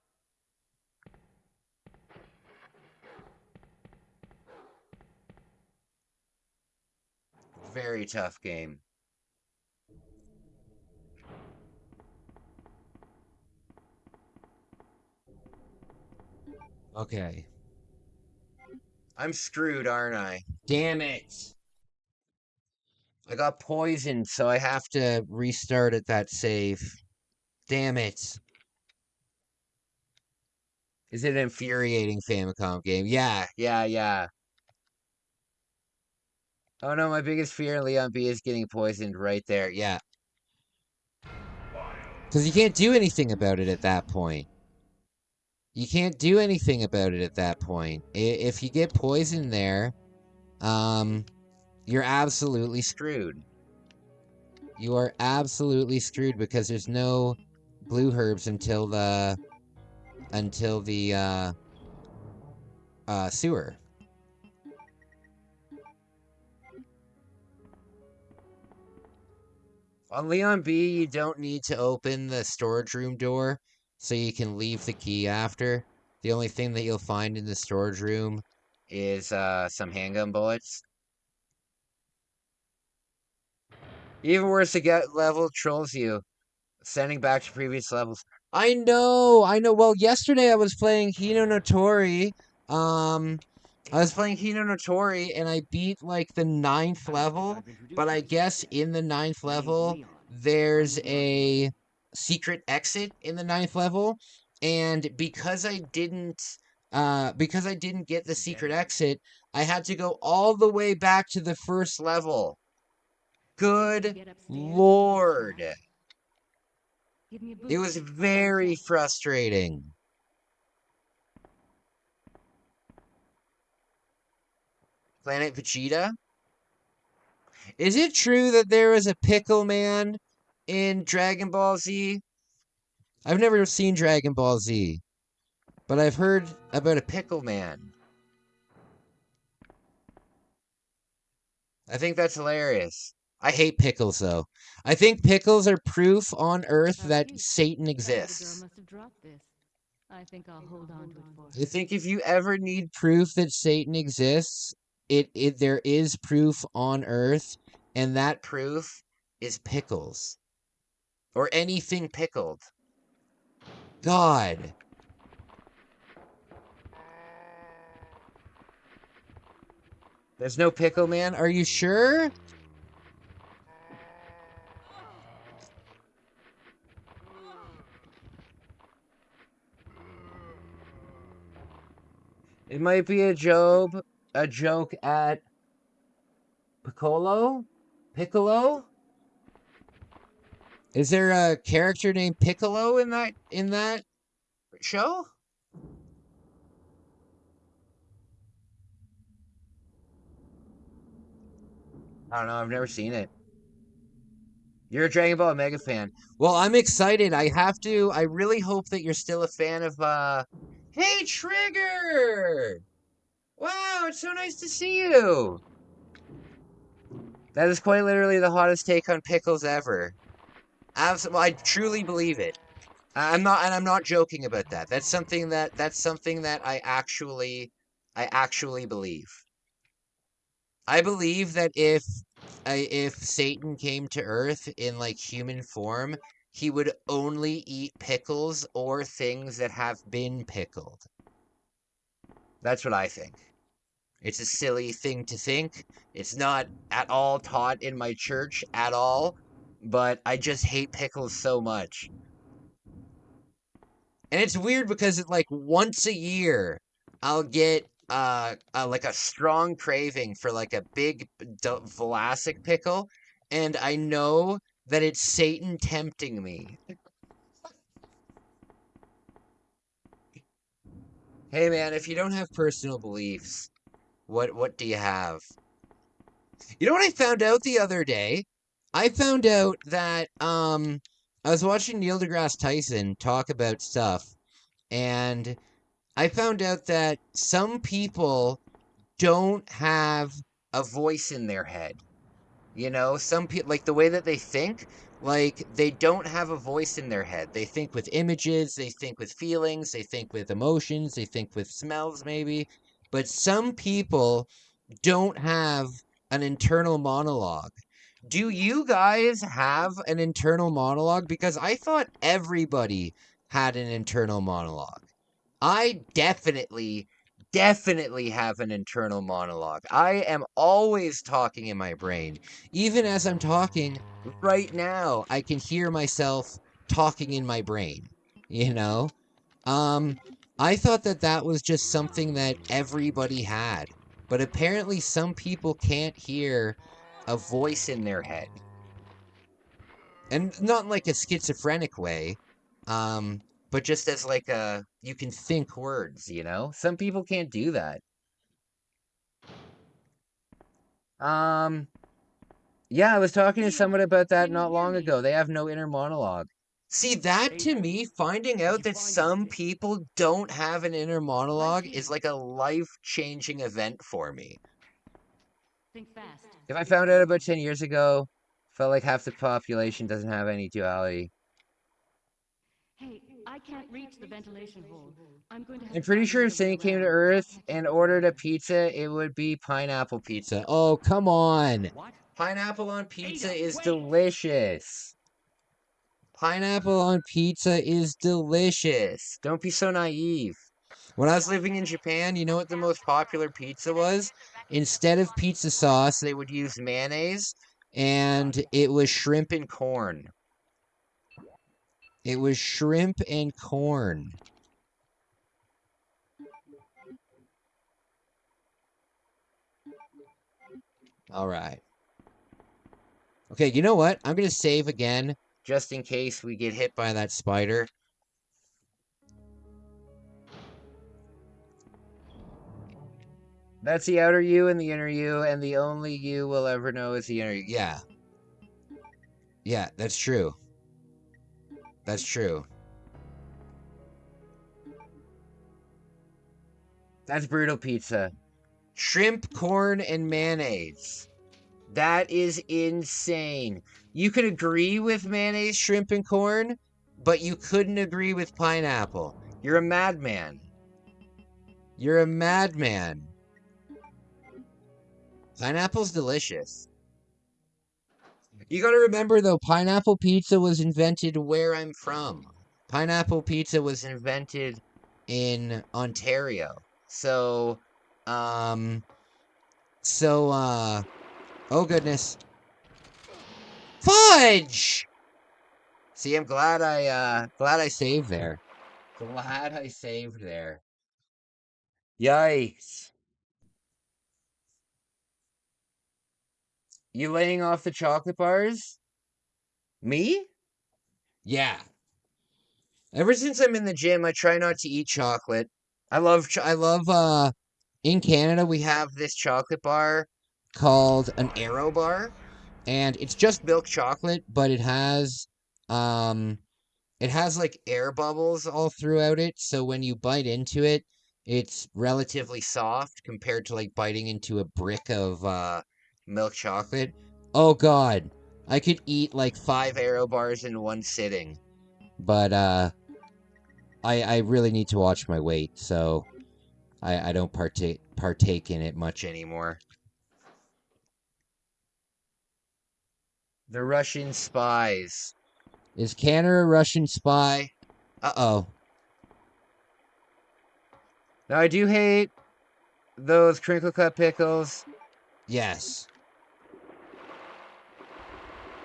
Very tough game. Okay. I'm screwed, aren't I? Damn it! I got poisoned, so I have to restart at that save. Damn it. Is it an infuriating Famicom game? Yeah. Oh no, my biggest fear in Leon B is getting poisoned right there. Yeah. Because you can't do anything about it at that point. You can't do anything about it at that point. If you get poisoned there, you're absolutely screwed. You are absolutely screwed because there's no blue herbs until the sewer. On Leon B, you don't need to open the storage room door, so you can leave the key after. The only thing that you'll find in the storage room is some handgun bullets. Even worse, the get level trolls you, sending back to previous levels. I know. Well, yesterday I was playing Hino no Tori. I was playing Hino no Tori, and I beat like the 9th level. But I guess in the 9th level, there's a secret exit in the 9th level, and because I didn't get the secret exit, I had to go all the way back to the first level. Good Lord. It was very frustrating. Planet Vegeta? Is it true that there is a Pickle Man in Dragon Ball Z? I've never seen Dragon Ball Z, but I've heard about a Pickle Man. I think that's hilarious. I hate pickles, though. I think pickles are proof on Earth that Satan exists. I think I'll hold on to it for I think if you ever need proof that Satan exists, there is proof on Earth, and that proof is pickles. Or anything pickled. God. There's no Pickle Man? Are you sure? It might be a joke at Piccolo? Piccolo? Is there a character named Piccolo in that show? I don't know, I've never seen it. You're a Dragon Ball Mega fan. Well, I'm excited. I really hope that you're still a fan of Hey Trigger! Wow, it's so nice to see you. That is quite literally the hottest take on pickles ever. Absolutely, I truly believe it. I'm not joking about that. That's something that I actually believe. I believe that if Satan came to Earth in like human form, he would only eat pickles or things that have been pickled. That's what I think. It's a silly thing to think. It's not at all taught in my church at all, but I just hate pickles so much. And it's weird because like once a year, I'll get like a strong craving for like a big Vlasic pickle, and I know that it's Satan tempting me. Hey man, if you don't have personal beliefs, what do you have? You know what I found out the other day? I found out that I was watching Neil deGrasse Tyson talk about stuff, and I found out that some people don't have a voice in their head. You know, some people, like the way that they think, like they don't have a voice in their head. They think with images, they think with feelings, they think with emotions, they think with smells, maybe. But some people don't have an internal monologue. Do you guys have an internal monologue? Because I thought everybody had an internal monologue. I definitely have an internal monologue. I am always talking in my brain. Even as I'm talking right now, I can hear myself talking in my brain, you know? I thought that was just something that everybody had, but apparently some people can't hear a voice in their head. And not in like a schizophrenic way, but just as like you can think words, you know? Some people can't do that. Yeah, I was talking to someone about that not long ago. They have no inner monologue. See, that to me, finding out that some people don't have an inner monologue is like a life-changing event for me. Think fast. If I found out about 10 years ago, felt like half the population doesn't have any duality. Hey, I can't reach the ventilation hole. I'm pretty sure if Satan came to Earth and ordered a pizza, it would be pineapple pizza. Oh, come on. Pineapple on pizza is delicious. Pineapple on pizza is delicious. Don't be so naive. When I was living in Japan, you know what the most popular pizza was? Instead of pizza sauce, they would use mayonnaise, and it was shrimp and corn. It was shrimp and corn. All right. Okay, you know what? I'm going to save again, just in case we get hit by that spider. That's the outer you and the inner you, and the only you will ever know is the inner you. Yeah. Yeah, that's true. That's true. That's brutal pizza. Shrimp, corn, and mayonnaise. That is insane. You could agree with mayonnaise, shrimp, and corn, but you couldn't agree with pineapple. You're a madman. You're a madman. Pineapple's delicious. You gotta remember, though, pineapple pizza was invented where I'm from. Pineapple pizza was invented in Ontario. So, oh goodness. Fudge! See, I'm glad I saved there. Glad I saved there. Yikes. You laying off the chocolate bars? Me? Yeah. Ever since I'm in the gym, I try not to eat chocolate. I love, in Canada, we have this chocolate bar called an Arrow bar, and it's just milk chocolate, but it has like air bubbles all throughout it, so when you bite into it, it's relatively soft compared to like biting into a brick of milk chocolate. Oh God, I could eat like 5 Arrow bars in one sitting, but I really need to watch my weight, so I don't partake in it much anymore. The Russian spies. Is Canada a Russian spy? Uh-oh. Now, I do hate those crinkle cut pickles. Yes.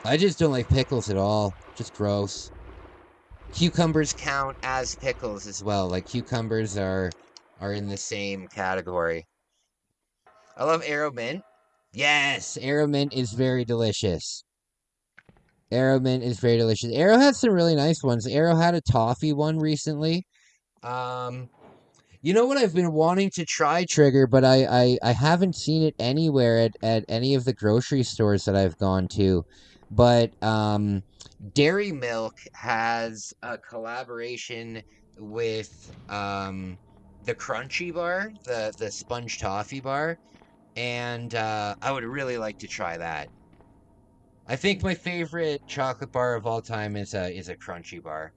I just don't like pickles at all. Just gross. Cucumbers count as pickles as well. Like, cucumbers are in the same category. I love Arrow Mint. Yes, Arrow Mint is very delicious. Arrow Mint is very delicious. Arrow had some really nice ones. Arrow had a toffee one recently. You know what I've been wanting to try, Trigger, but I haven't seen it anywhere at any of the grocery stores that I've gone to. But Dairy Milk has a collaboration with the Crunchy Bar, the sponge toffee bar, and I would really like to try that. I think my favorite chocolate bar of all time is a Crunchy Bar.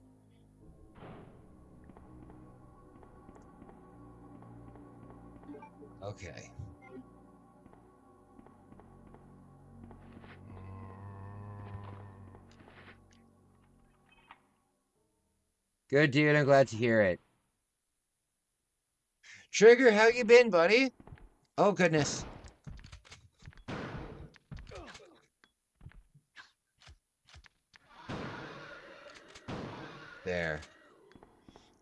Okay. Good, dude. I'm glad to hear it. Trigger, how you been, buddy? Oh, goodness. There.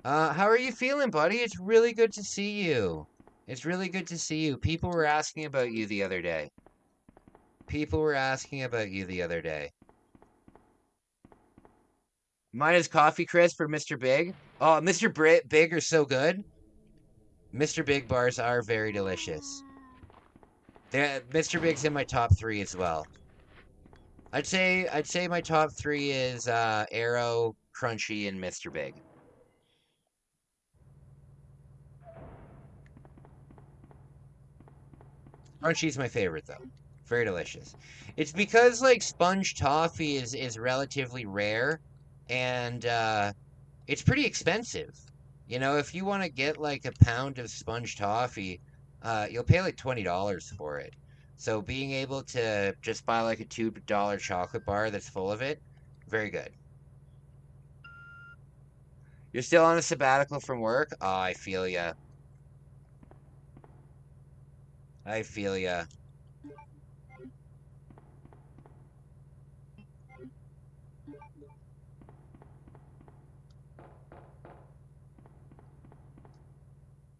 How are you feeling, buddy? It's really good to see you. It's really good to see you. People were asking about you the other day. People were asking about you the other day. Mine is Coffee Crisp for Mr. Big. Oh, Mr. Big are so good. Mr. Big bars are very delicious. Mr. Big's in my top 3 as well. I'd say my top 3 is Arrow, Crunchy, and Mr. Big. Crunchy's my favorite though. Very delicious. It's because like sponge toffee is relatively rare, and it's pretty expensive. You know, if you want to get like a pound of sponge toffee, you'll pay like $20 for it. So being able to just buy like a $2 chocolate bar that's full of it, very good. You're still on a sabbatical from work? Oh, I feel ya. I feel ya.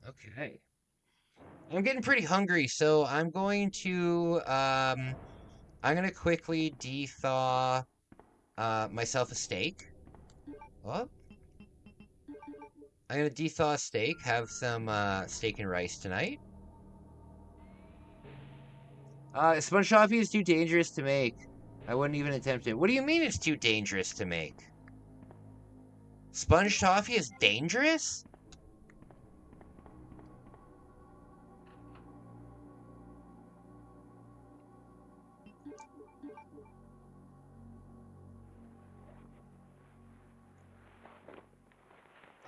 Okay. I'm getting pretty hungry, so I'm gonna quickly de-thaw myself a steak. Oh, I'm gonna de-thaw a steak, have some steak and rice tonight. Sponge toffee is too dangerous to make. I wouldn't even attempt it. What do you mean it's too dangerous to make? Sponge toffee is dangerous?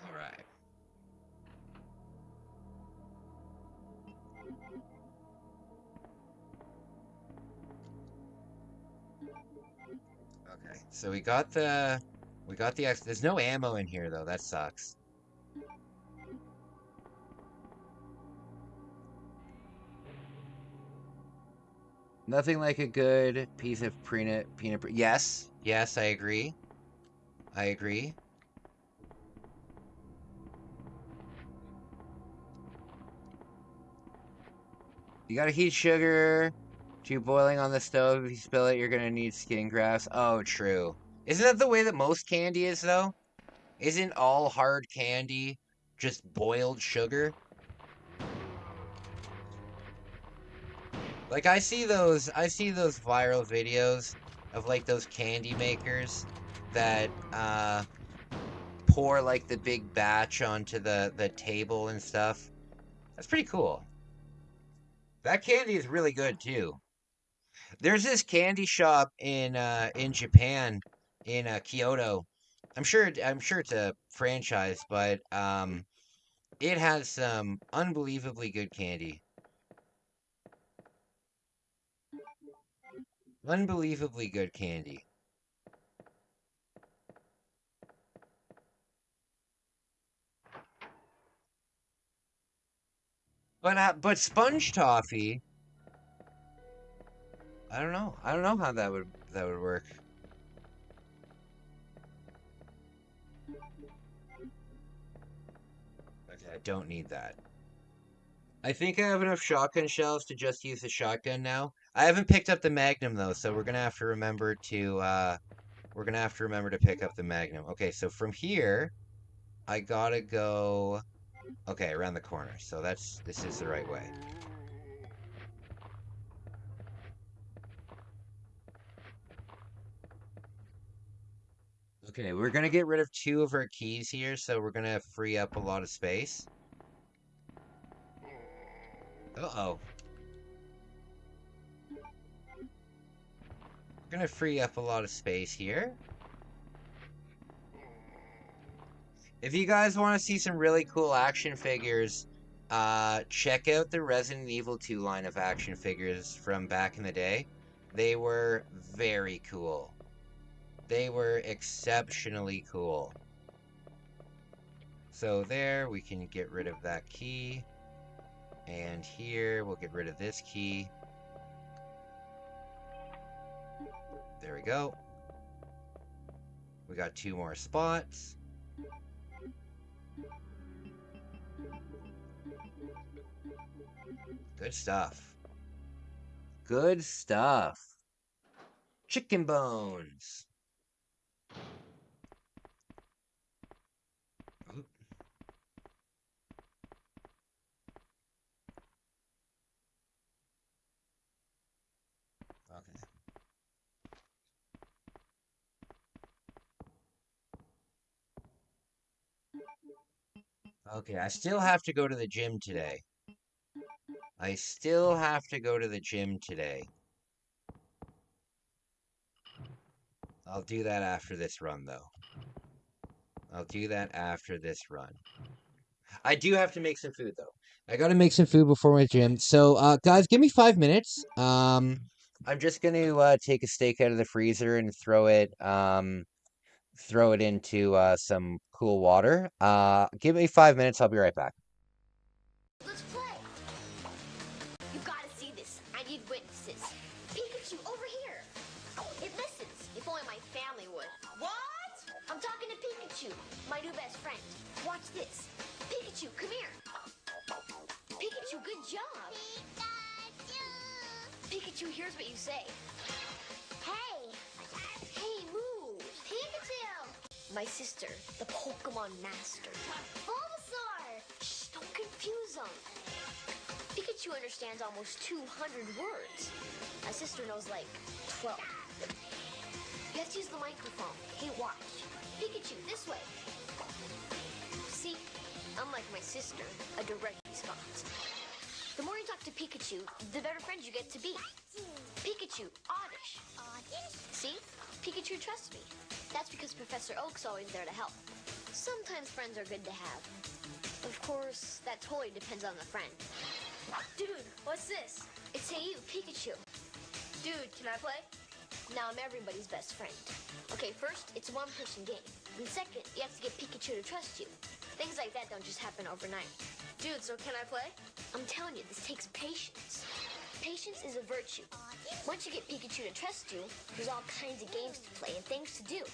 All right. Okay, so there's no ammo in here though, that sucks. Nothing like a good piece of peanut. Yes, yes, I agree. I agree. You gotta heat sugar to boiling on the stove. If you spill it, you're gonna need skin grafts. Oh, true. Isn't that the way that most candy is, though? Isn't all hard candy just boiled sugar? Like I see those viral videos of like those candy makers that pour like the big batch onto the table and stuff. That's pretty cool. That candy is really good too. There's this candy shop in Japan in Kyoto. I'm sure it's a franchise, but it has some unbelievably good candy. Unbelievably good candy. But sponge toffee, I don't know. I don't know how that would work. Okay, I don't need that. I think I have enough shotgun shells to just use the shotgun now. I haven't picked up the Magnum though, so we're gonna have to remember to pick up the Magnum. Okay, so from here, I gotta go okay, around the corner. So this is the right way. Okay, we're gonna get rid of 2 of our keys here, so we're gonna free up a lot of space. Uh-oh. We're gonna free up a lot of space here. If you guys want to see some really cool action figures, check out the Resident Evil 2 line of action figures from back in the day. They were very cool. They were exceptionally cool. So there, we can get rid of that key. And here, we'll get rid of this key. There we go. We got 2 more spots. Good stuff. Good stuff. Chicken bones. Oop. Okay. Okay, I still have to go to the gym today. I still have to go to the gym today. I'll do that after this run, though. I'll do that after this run. I do have to make some food, though. I gotta make some food before my gym. So, guys, give me 5 minutes. I'm just gonna take a steak out of the freezer and throw it into some cool water. Give me 5 minutes. I'll be right back. Let's play. You gotta see this. I need witnesses. Pikachu, over here. It listens. If only my family would. What? I'm talking to Pikachu, my new best friend. Watch this. Pikachu, come here. Pikachu, good job. Pikachu hears what you say. Hey. Hey, move. Pikachu. My sister, the Pokemon master. Bulbasaur. Shh, don't confuse them. Pikachu understands almost 200 words. My sister knows like 12. You have to use the microphone. Hey, watch. Pikachu, this way. See, unlike my sister, a direct response. The more you talk to Pikachu, the better friend you get to be. Pikachu, oddish. Oddish? See? Pikachu trusts me. That's because Professor Oak's always there to help. Sometimes friends are good to have. Of course, that totally depends on the friend. Dude, what's this? It's Hey You, Pikachu. Dude, can I play? Now I'm everybody's best friend. Okay, first, it's a one-person game. And second, you have to get Pikachu to trust you. Things like that don't just happen overnight. Dude, so can I play? I'm telling you, this takes patience. Patience is a virtue. Once you get Pikachu to trust you, there's all kinds of games to play and things to do.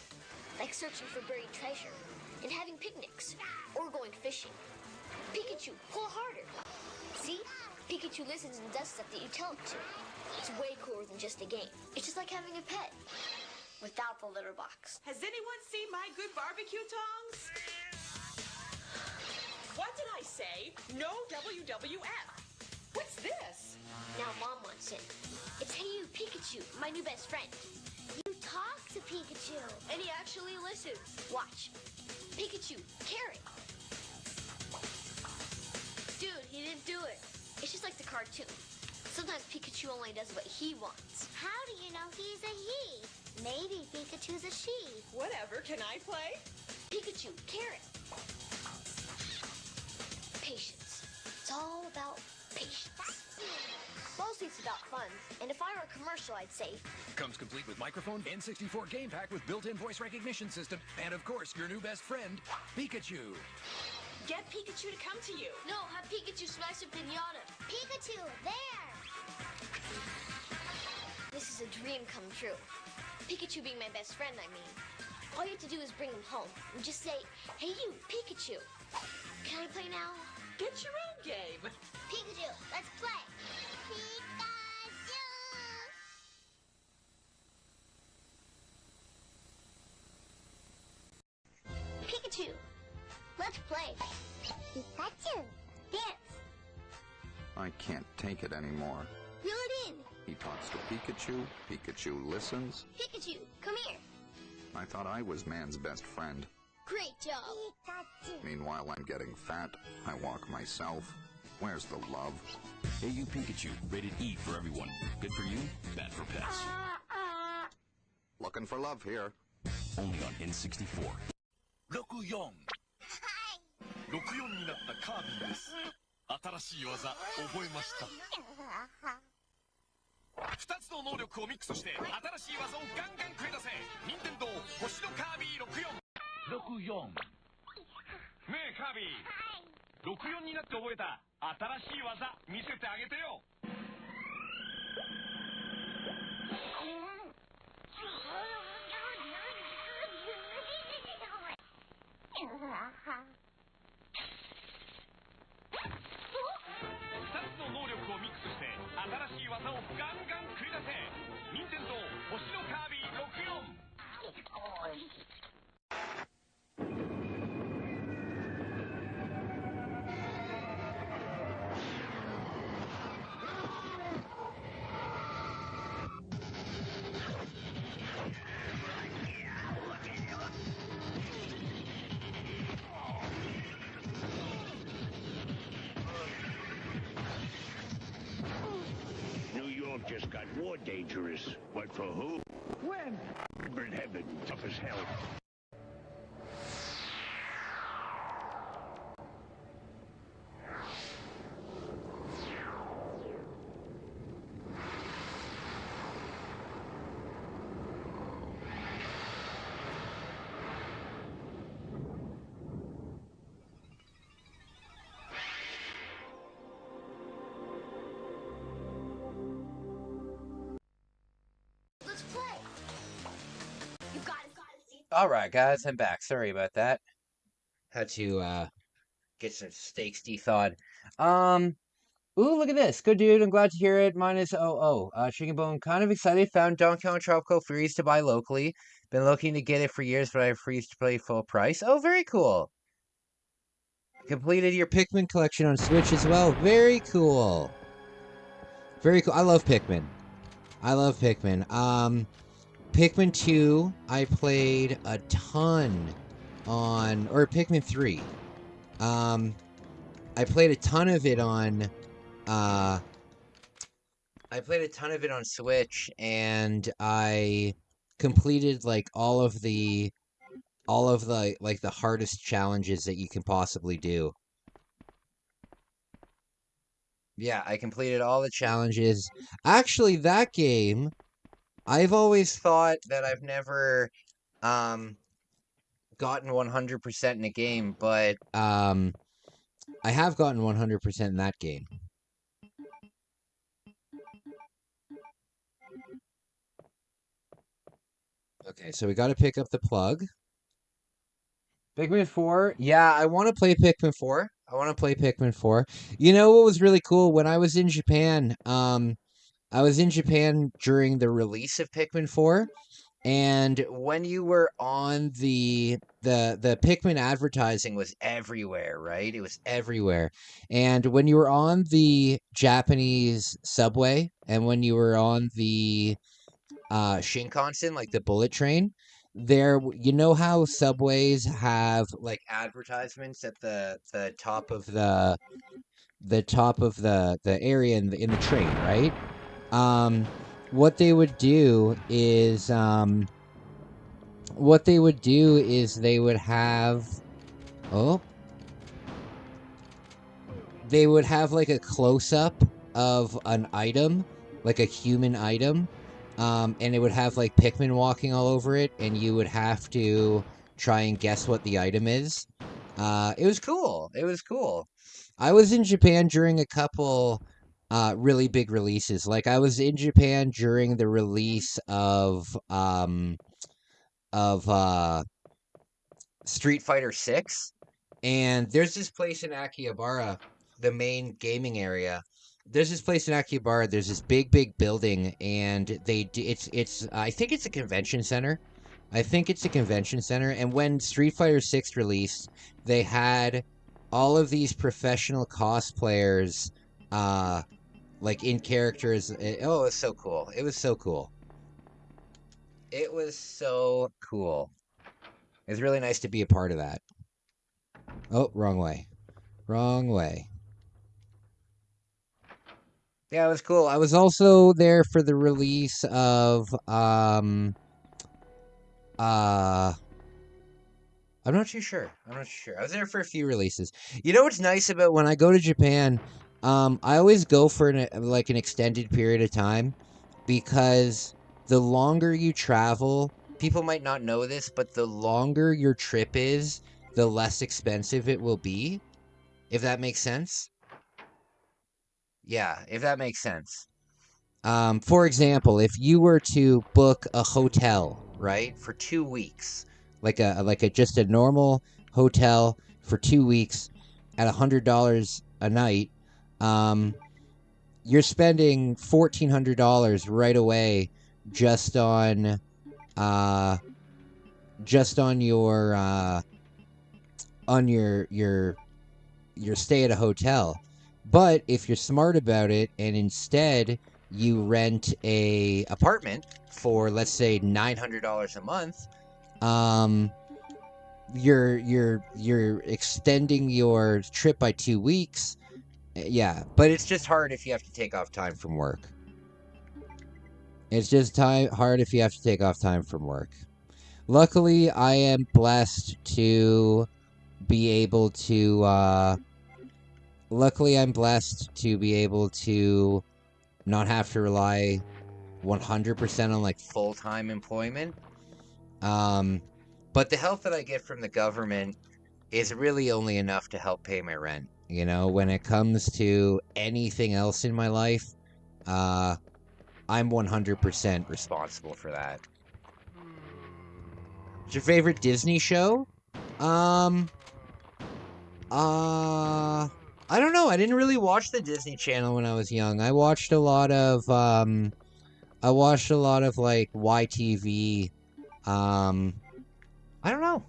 Like searching for buried treasure, and having picnics, or going fishing. Pikachu, pull harder. See? Pikachu listens and does stuff that you tell him to. It's way cooler than just a game. It's just like having a pet. Without the litter box. Has anyone seen my good barbecue tongs? What did I say? No WWF. What's this? Now Mom wants it. It's Hey You, Pikachu, my new best friend. You talk to Pikachu. And he actually listens. Watch. Pikachu, carrot. Dude, he didn't do it. It's just like the cartoon. Sometimes Pikachu only does what he wants. How do you know he's a he? Maybe Pikachu's a she. Whatever, can I play? Pikachu, carrot. Patience. It's all about patience. Mostly it's about fun. And if I were a commercial, I'd say... Comes complete with microphone, N64 game pack with built-in voice recognition system, and of course, your new best friend, Pikachu. Get Pikachu to come to you. No, have Pikachu smash a pinata. Pikachu, there! This is a dream come true. Pikachu being my best friend, I mean. All you have to do is bring him home and just say, Hey you, Pikachu. Can I play now? Get your own game. Pikachu, let's play. Pikachu. Pikachu, let's play. Pikachu, dance. I can't take it anymore. Reel it in. He talks to Pikachu, Pikachu listens. Pikachu, come here. I thought I was man's best friend. Great job. Pikachu. Meanwhile, I'm getting fat. I walk myself. Where's the love? Hey You, Pikachu, rated E for everyone. Good for you, bad for pets. Looking for love here. Only on N64. 64 64になったカービィです。新しい技覚えました。2つの能力をミックスして新しい技をガンガン繰り出せ。任天堂星のカービィ64。64。ねえカービィ。64になって覚えた新しい技見せてあげてよ。2つの能力をミックスして新しい技をガンガン繰り出せ。任天堂星のカービィ64。Just got more dangerous. But for who? When? In heaven, tough as hell. All right, guys, I'm back. Sorry about that. Had to get some steaks thawed. Ooh, look at this. Good dude. I'm glad to hear it. Minus Chicken Bone. Kind of excited. Found Donkey Kong Tropical Freeze to buy locally. Been looking to get it for years, but I refuse to pay full price. Oh, very cool. Completed your Pikmin collection on Switch as well. Very cool. Very cool. I love Pikmin. Pikmin 2, I played a ton on, or Pikmin 3. I played a ton of it on, Switch, and I completed like all of the like the hardest challenges that you can possibly do. Yeah, I completed all the challenges. Actually, that game, I've always thought that I've never gotten 100% in a game, but I have gotten 100% in that game. Okay, so we got to pick up the plug. Pikmin 4? Yeah, I want to play Pikmin 4. You know what was really cool? When I was in Japan, during the release of Pikmin 4, and when you were on the Pikmin advertising was everywhere, right? It was everywhere. And when you were on the Japanese subway, and when you were on the Shinkansen, like the bullet train, there, you know how subways have like advertisements at the top of the area in the train, right? What they would do is they would have like a close-up of an item, like a human item, and it would have like Pikmin walking all over it, and you would have to try and guess what the item is. It was cool. I was in Japan during a couple really big releases. Like I was in Japan during the release of Street Fighter 6, and there's this place in Akihabara, the main gaming area. There's this place in Akihabara. There's this big building, and it's I think it's a convention center. And when Street Fighter 6 released, they had all of these professional cosplayers like in characters. It was so cool. It's really nice to be a part of that. Oh, wrong way. Yeah, it was cool. I was also there for the release of I'm not too sure. I was there for a few releases. You know what's nice about when I go to Japan? I always go for an extended period of time, because the longer you travel, people might not know this, but the longer your trip is, the less expensive it will be, if that makes sense. Yeah, if that makes sense. For example, if you were to book a hotel, right, for 2 weeks, like a just a normal hotel for 2 weeks at $100 a night, you're spending $1,400 right away just on your stay at a hotel. But if you're smart about it, and instead you rent a apartment for, let's say, $900 a month, you're extending your trip by 2 weeks. Yeah, but it's just hard if you have to take off time from work. Luckily, I am blessed to be able to not have to rely 100% on like full-time employment. But the help that I get from the government is really only enough to help pay my rent. You know, when it comes to anything else in my life, I'm 100% responsible for that. What's your favorite Disney show? I don't know. I didn't really watch the Disney Channel when I was young. I watched a lot of like YTV. I don't know.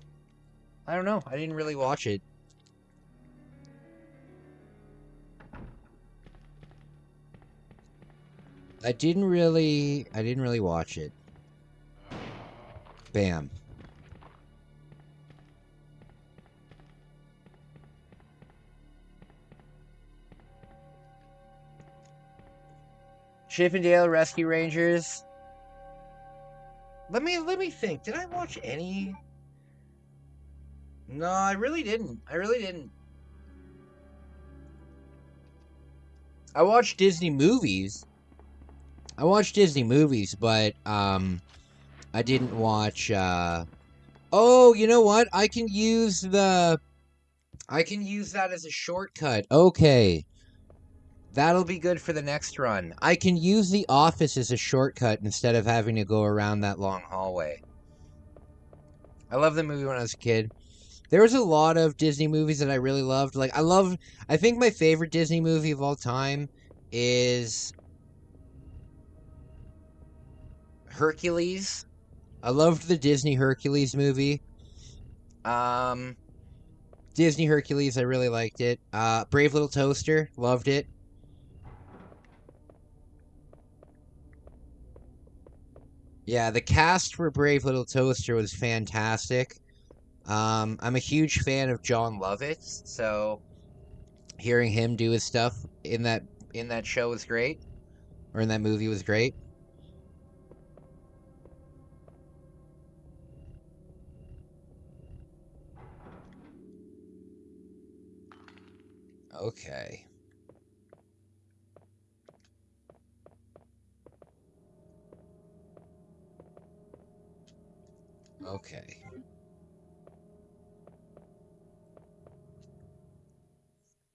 I didn't really watch it. I didn't really watch it. Bam. Chippendale Rescue Rangers. Let me think. Did I watch any? No, I really didn't. I watched Disney movies. But I didn't watch oh, you know what? I can use that as a shortcut. Okay. That'll be good for the next run. I can use The Office as a shortcut instead of having to go around that long hallway. I love the movie when I was a kid. There was a lot of Disney movies that I really loved. Like, I think my favorite Disney movie of all time is Hercules. I loved the Disney Hercules movie. Disney Hercules, I really liked it. Brave Little Toaster, loved it. Yeah, the cast for Brave Little Toaster was fantastic. I'm a huge fan of John Lovitz, so hearing him do his stuff in that show was great, or in that movie was great. Okay. Okay.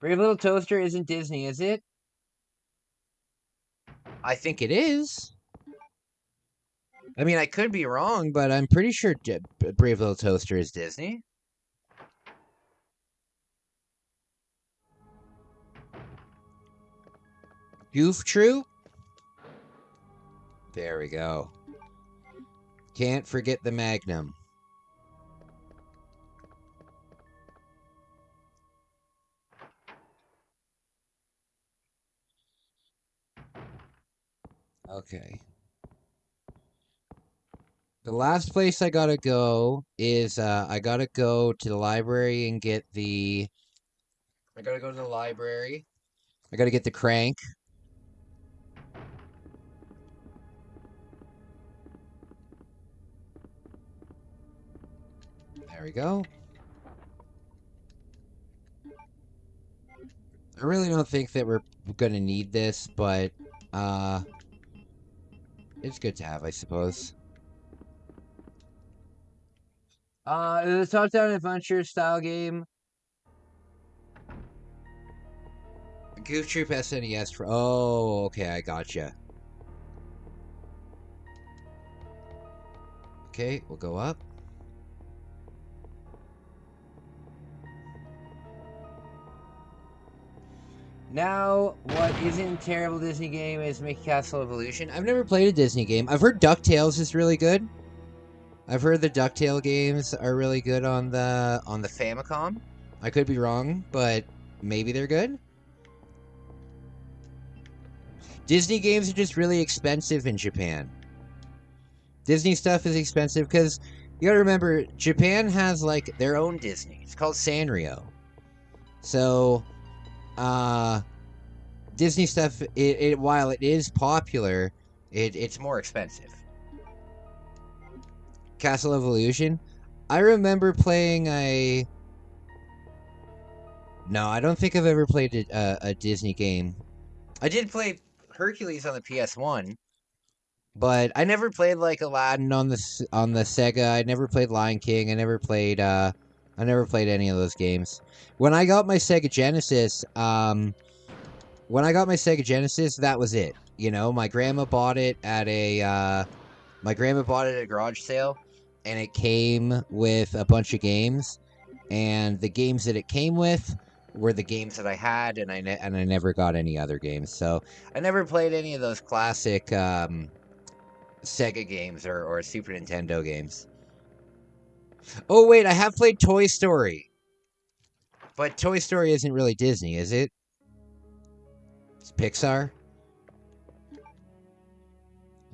Brave Little Toaster isn't Disney, is it? I think it is. I mean, I could be wrong, but I'm pretty sure Brave Little Toaster is Disney. Goof True? There we go. Can't forget the Magnum. Okay. The last place I gotta go is, I gotta go to the library and get the... I gotta go to the library. I gotta get the crank. There we go. I really don't think that we're gonna need this, but, it's good to have, I suppose. The top-down adventure style game. Goof Troop SNES for... Oh, okay, I gotcha. Okay, we'll go up. Now, what isn't a terrible Disney game is Mickey Castle Evolution. I've never played a Disney game. I've heard DuckTales is really good. I've heard the DuckTale games are really good on the Famicom. I could be wrong, but maybe they're good. Disney games are just really expensive in Japan. Disney stuff is expensive because you gotta remember, Japan has like their own Disney. It's called Sanrio. So, Disney stuff, while it is popular, it's more expensive. Castle Evolution. I remember playing a... No, I don't think I've ever played a Disney game. I did play Hercules on the PS1, but I never played like Aladdin on the Sega. I never played Lion King. I never played any of those games. When I got my Sega Genesis, that was it. You know, my grandma bought it at a garage sale. and it came with a bunch of games, and the games that it came with were the games that I had, and I never got any other games. So I never played any of those classic Sega games or Super Nintendo games. Oh wait, I have played Toy Story, but Toy Story isn't really Disney, is it? It's Pixar.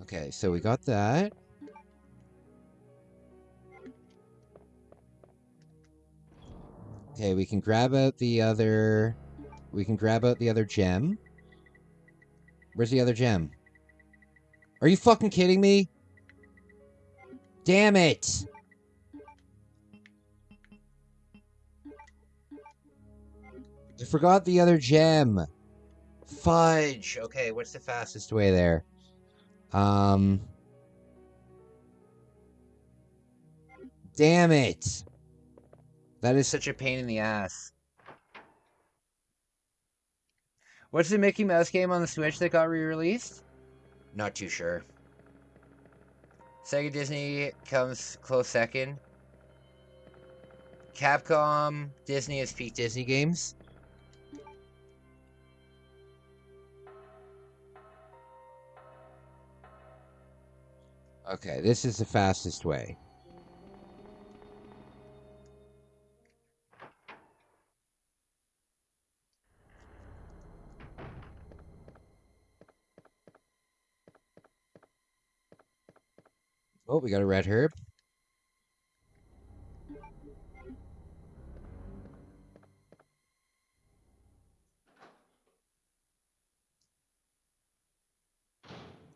Okay, so we got that. Okay, we can grab out the other... We can grab out the other gem. Where's the other gem? Are you fucking kidding me? Damn it! I forgot the other gem. Fudge! Okay, what's the fastest way there? Damn it! That is such a pain in the ass. What's the Mickey Mouse game on the Switch that got re-released? Not too sure. Sega Disney comes close second. Capcom Disney is peak Disney games. Okay, this is the fastest way. Oh, we got a red herb.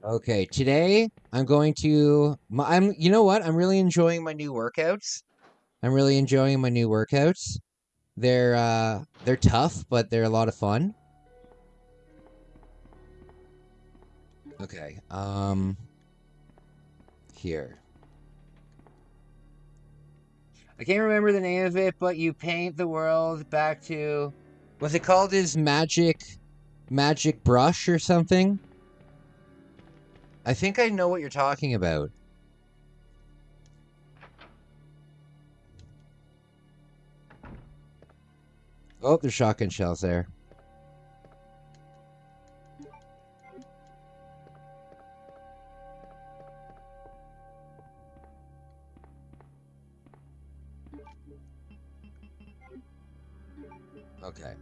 Okay, today I'm going to... you know what? I'm really enjoying my new workouts. They're tough, but they're a lot of fun. Okay, here. I can't remember the name of it, but you paint the world back to... Was it called his magic brush or something? I think I know what you're talking about. Oh, there's shotgun shells there. Okay.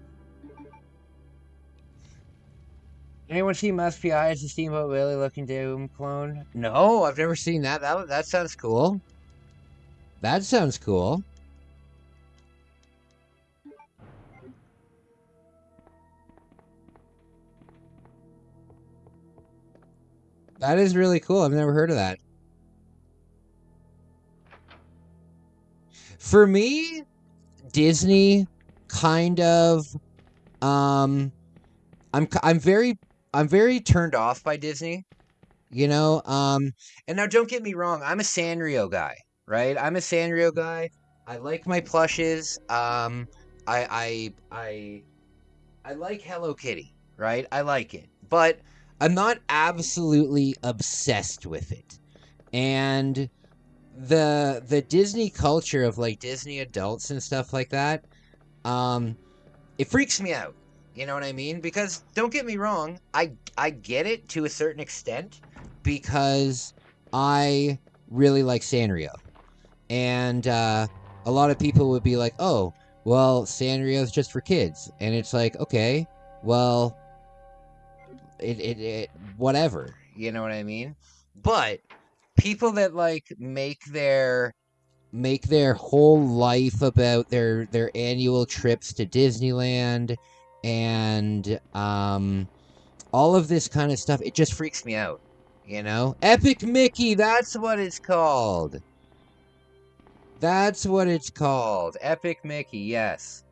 Anyone see Must Be Eyes, the Steamboat Willie looking Doom clone? No, I've never seen that. That sounds cool. That sounds cool. That is really cool. I've never heard of that. For me, Disney kind of I'm very turned off by Disney, you know. And now don't get me wrong, I'm a Sanrio guy, right? I'm a Sanrio guy. I like my plushes. I like Hello Kitty, right? I like it. But I'm not absolutely obsessed with it. And the Disney culture of like Disney adults and stuff like that, it freaks me out. You know what I mean? Because don't get me wrong, I get it to a certain extent because I really like Sanrio. And a lot of people would be like, "Oh, well, Sanrio's just for kids." And it's like, "Okay, well, it whatever." You know what I mean? But people that like make their whole life about their annual trips to Disneyland and all of this kind of stuff, it just freaks me out, you know? Epic Mickey, that's what it's called. That's what it's called. Epic Mickey, yes.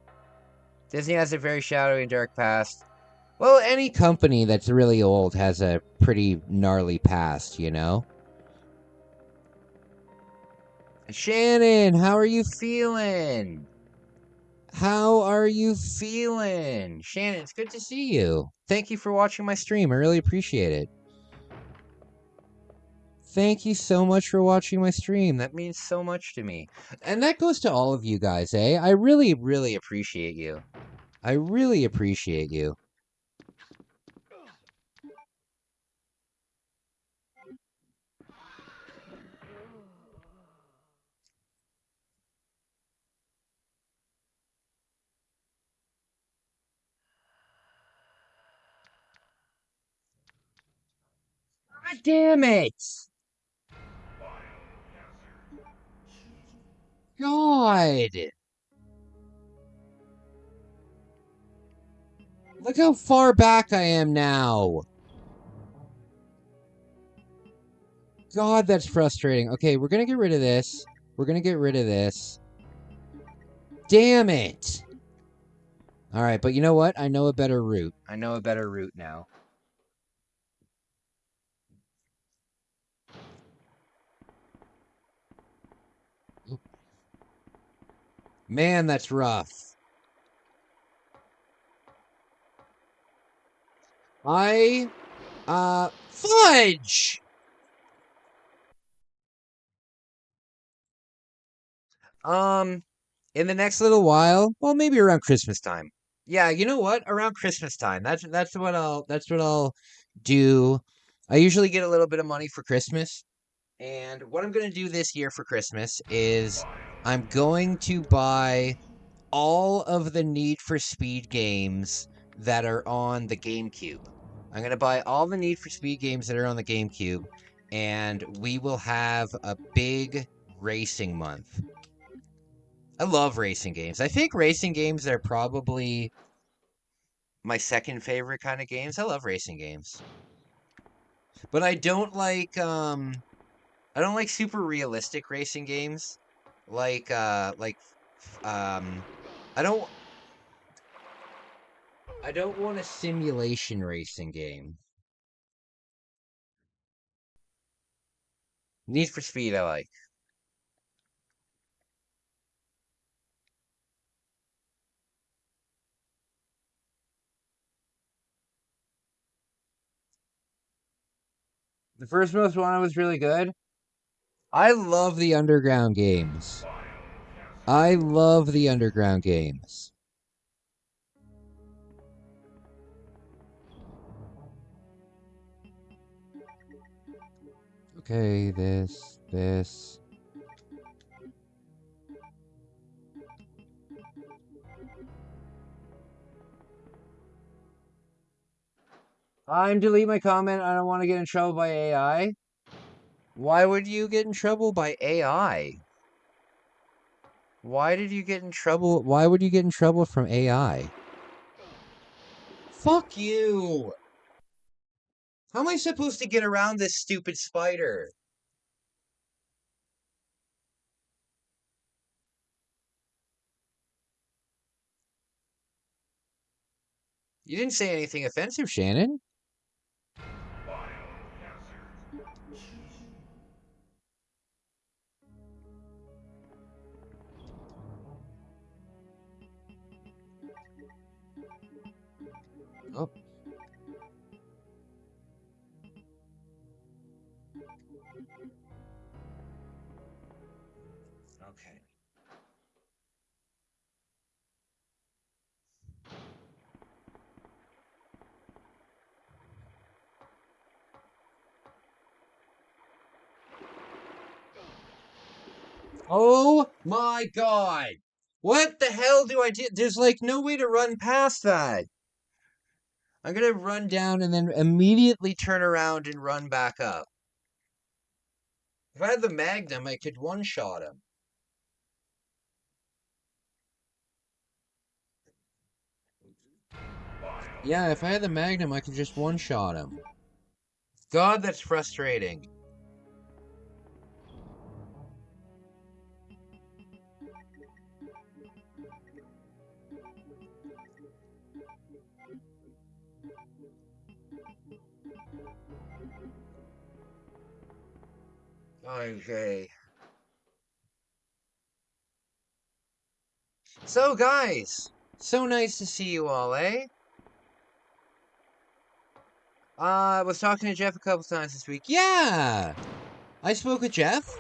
Disney has a very shadowy and dark past. Well, any company that's really old has a pretty gnarly past, you know? Shannon, how are you feeling? How are you feeling? Shannon, it's good to see you. Thank you for watching my stream. I really appreciate it. Thank you so much for watching my stream. That means so much to me. And that goes to all of you guys, eh? I really, really appreciate you. I really appreciate you. God damn it! God! Look how far back I am now! God, that's frustrating. Okay, we're gonna get rid of this. We're gonna get rid of this. Damn it! Alright, but you know what? I know a better route. I know a better route now. Man, that's rough. Fudge! In the next little while, well, maybe around Christmas time. Yeah, you know what? Around Christmas time. That's what I'll do. I usually get a little bit of money for Christmas. And what I'm going to do this year for Christmas is I'm going to buy all of the Need for Speed games that are on the GameCube. I'm going to buy all the Need for Speed games that are on the GameCube, and we will have a big racing month. I love racing games. I think racing games are probably my second favorite kind of games. I love racing games. But I don't like super realistic racing games. I don't want a simulation racing game. Need for Speed I like. The first Most Wanted was really good. I love the Underground games. I love the Underground games. Okay, this. I'm delete my comment. I don't want to get in trouble by AI. Why would you get in trouble by AI? Why did you get in trouble? Why would you get in trouble from AI? Fuck you! How am I supposed to get around this stupid spider? You didn't say anything offensive, Shannon. Oh. Okay. Oh my god! What the hell do I do? There's like no way to run past that. I'm gonna run down and then immediately turn around and run back up. If I had the Magnum, I could one-shot him. Yeah, if I had the Magnum, I could just one-shot him. God, that's frustrating. Okay. So, guys, so nice to see you all, eh? I was talking to Jeff a couple times this week. Yeah! I spoke with Jeff.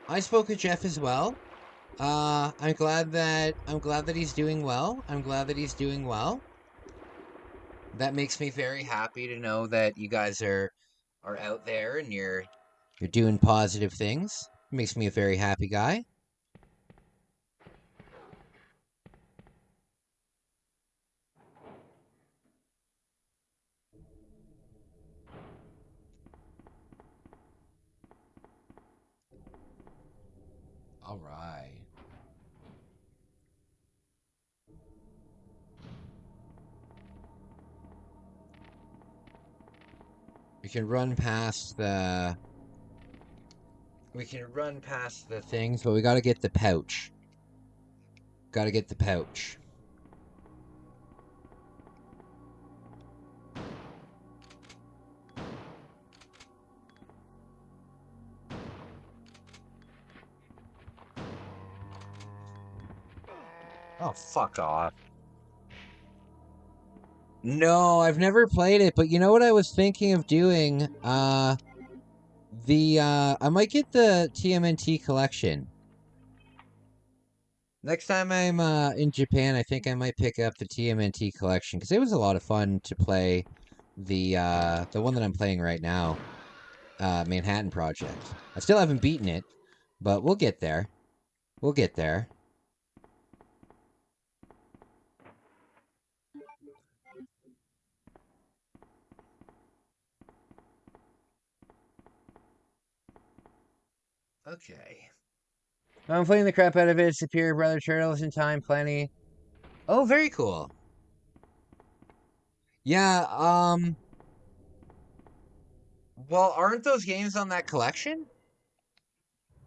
I spoke with Jeff as well. I'm glad that he's doing well. I'm glad that he's doing well. That makes me very happy to know that you guys are out there and you're doing positive things. It makes me a very happy guy. All right. We can run past the things, but we got to get the pouch. Got to get the pouch. Oh, fuck off. No, I've never played it, but you know what I was thinking of doing? I might get the TMNT collection. Next time I'm in Japan, I think I might pick up the TMNT collection because it was a lot of fun to play the one that I'm playing right now, Manhattan Project. I still haven't beaten it, but we'll get there. We'll get there. Okay. I'm playing the crap out of it. Superior Brother Turtles in time, plenty. Oh, very cool. Yeah, well, aren't those games on that collection?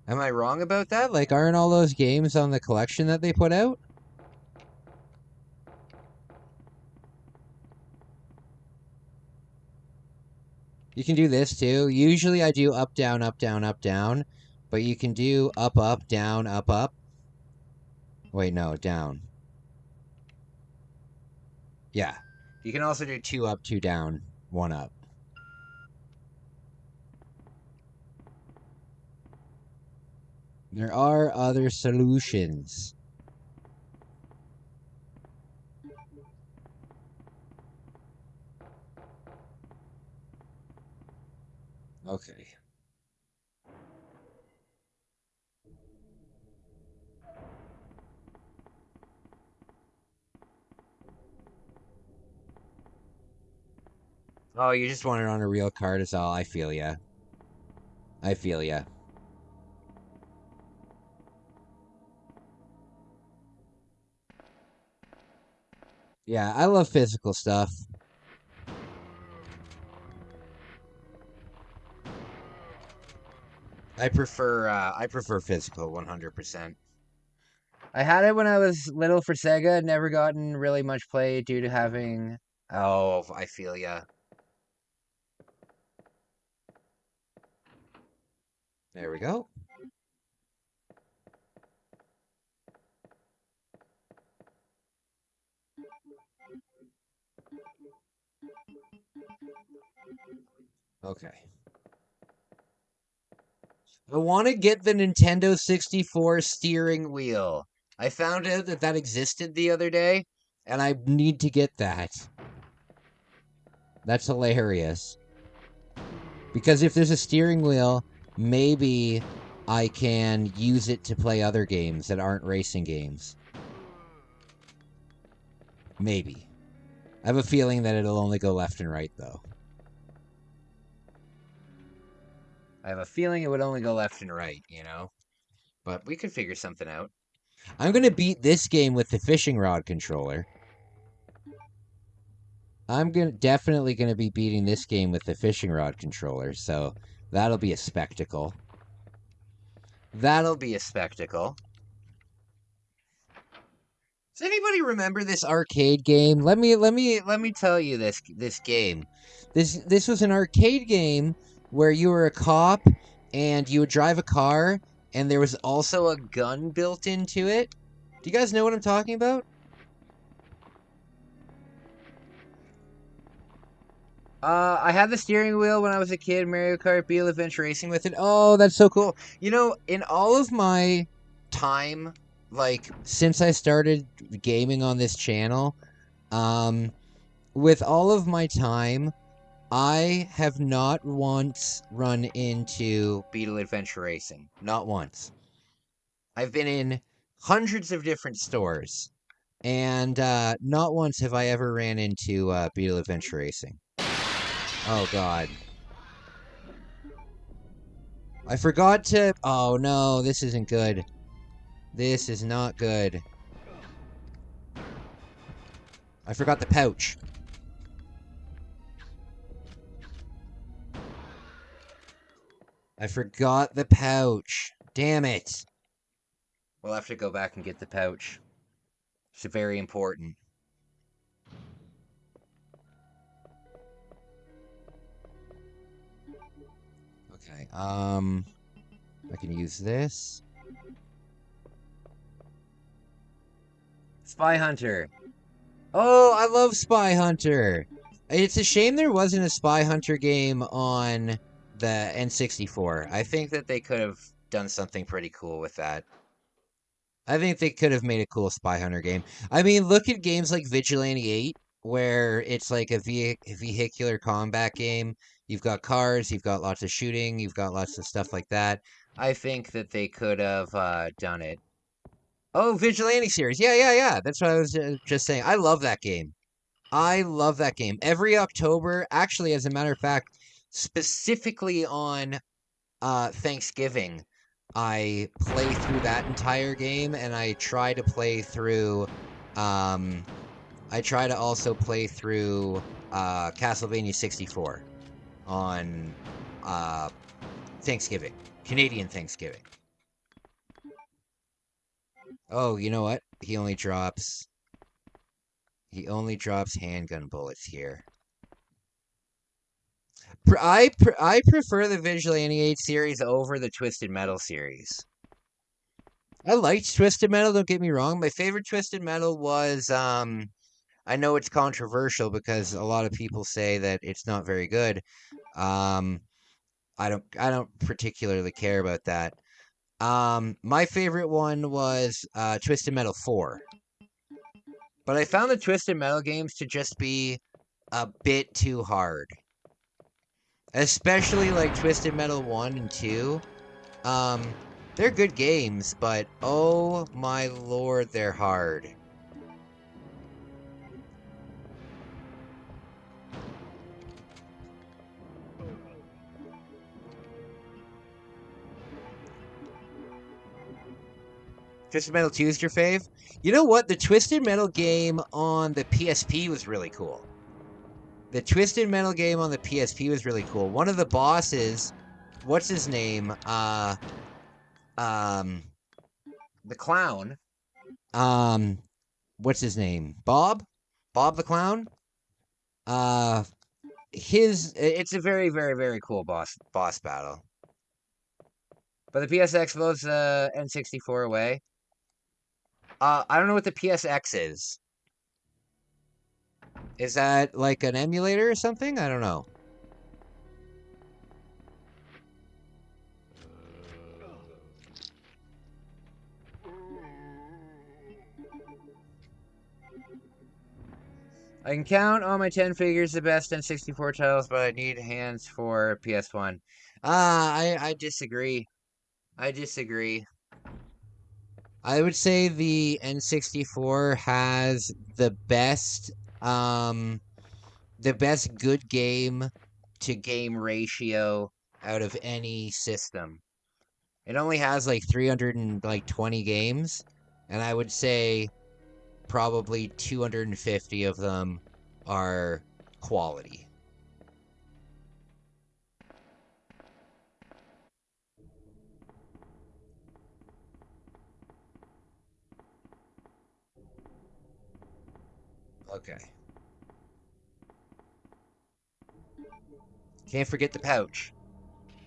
Am I wrong about that? Like, aren't all those games on the collection that they put out? You can do this too. Usually I do up, down, up, down, up, down. But you can do up, up, down, up, up. Wait, no, down. Yeah. You can also do 2 up, 2 down, 1 up. There are other solutions. Okay. Oh, you just want it on a real card is all. I feel ya. I feel ya. Yeah, I love physical stuff. I prefer physical 100%. I had it when I was little for Sega, never gotten really much play due to having... Oh, I feel ya. There we go. Okay. I want to get the Nintendo 64 steering wheel. I found out that that existed the other day, and I need to get that. That's hilarious. Because if there's a steering wheel, maybe I can use it to play other games that aren't racing games. Maybe. I have a feeling that it'll only go left and right, though. I have a feeling it would only go left and right, you know? But we could figure something out. I'm going to beat this game with the fishing rod controller. I'm definitely going to be beating this game with the fishing rod controller, so that'll be a spectacle. That'll be a spectacle. Does anybody remember this arcade game? Let me tell you this game. This was an arcade game where you were a cop and you would drive a car and there was also a gun built into it. Do you guys know what I'm talking about? I had the steering wheel when I was a kid, Mario Kart, Beetle Adventure Racing with it. Oh, that's so cool. You know, in all of my time, like, since I started gaming on this channel, with all of my time, I have not once run into Beetle Adventure Racing. Not once. I've been in hundreds of different stores, and not once have I ever ran into Beetle Adventure Racing. Oh, God. I forgot to... Oh, no, this isn't good. This is not good. I forgot the pouch. I forgot the pouch. Damn it. We'll have to go back and get the pouch. It's very important. Okay, I can use this. Spy Hunter. Oh, I love Spy Hunter. It's a shame there wasn't a Spy Hunter game on the N64. I think that they could have done something pretty cool with that. I think they could have made a cool Spy Hunter game. I mean, look at games like Vigilante 8, where it's like a vehicular combat game. You've got cars, you've got lots of shooting, you've got lots of stuff like that. I think that they could have done it. Oh, Vigilante series. Yeah. That's what I was just saying. I love that game. I love that game. Every October, actually, as a matter of fact, specifically on Thanksgiving, I play through that entire game, and I try to play through, I try to also play through Castlevania 64 on Thanksgiving, Canadian Thanksgiving. Oh, you know what? He only drops handgun bullets here. I prefer the Vigilante 8 series over the Twisted Metal series. I liked Twisted Metal, don't get me wrong. My favorite Twisted Metal was, I know it's controversial because a lot of people say that it's not very good. I don't particularly care about that. My favorite one was Twisted Metal 4. But I found the Twisted Metal games to just be a bit too hard. Especially like Twisted Metal 1 and 2. They're good games, but oh my lord, they're hard. Twisted Metal 2 is your fave? You know what? The Twisted Metal game on the PSP was really cool. The Twisted Metal game on the PSP was really cool. One of the bosses, what's his name? The clown. What's his name? Bob? Bob the Clown? It's a very, very, very cool boss battle. But the PSX blows the N64 away. I don't know what the PSX is. Is that like an emulator or something? I don't know. I can count on my 10 fingers the best N64 titles, but I need hands for PS1. I disagree. I disagree. I would say the N64 has the best good game to game ratio out of any system. It only has like 320 games, and I would say probably 250 of them are quality. Okay. Can't forget the pouch.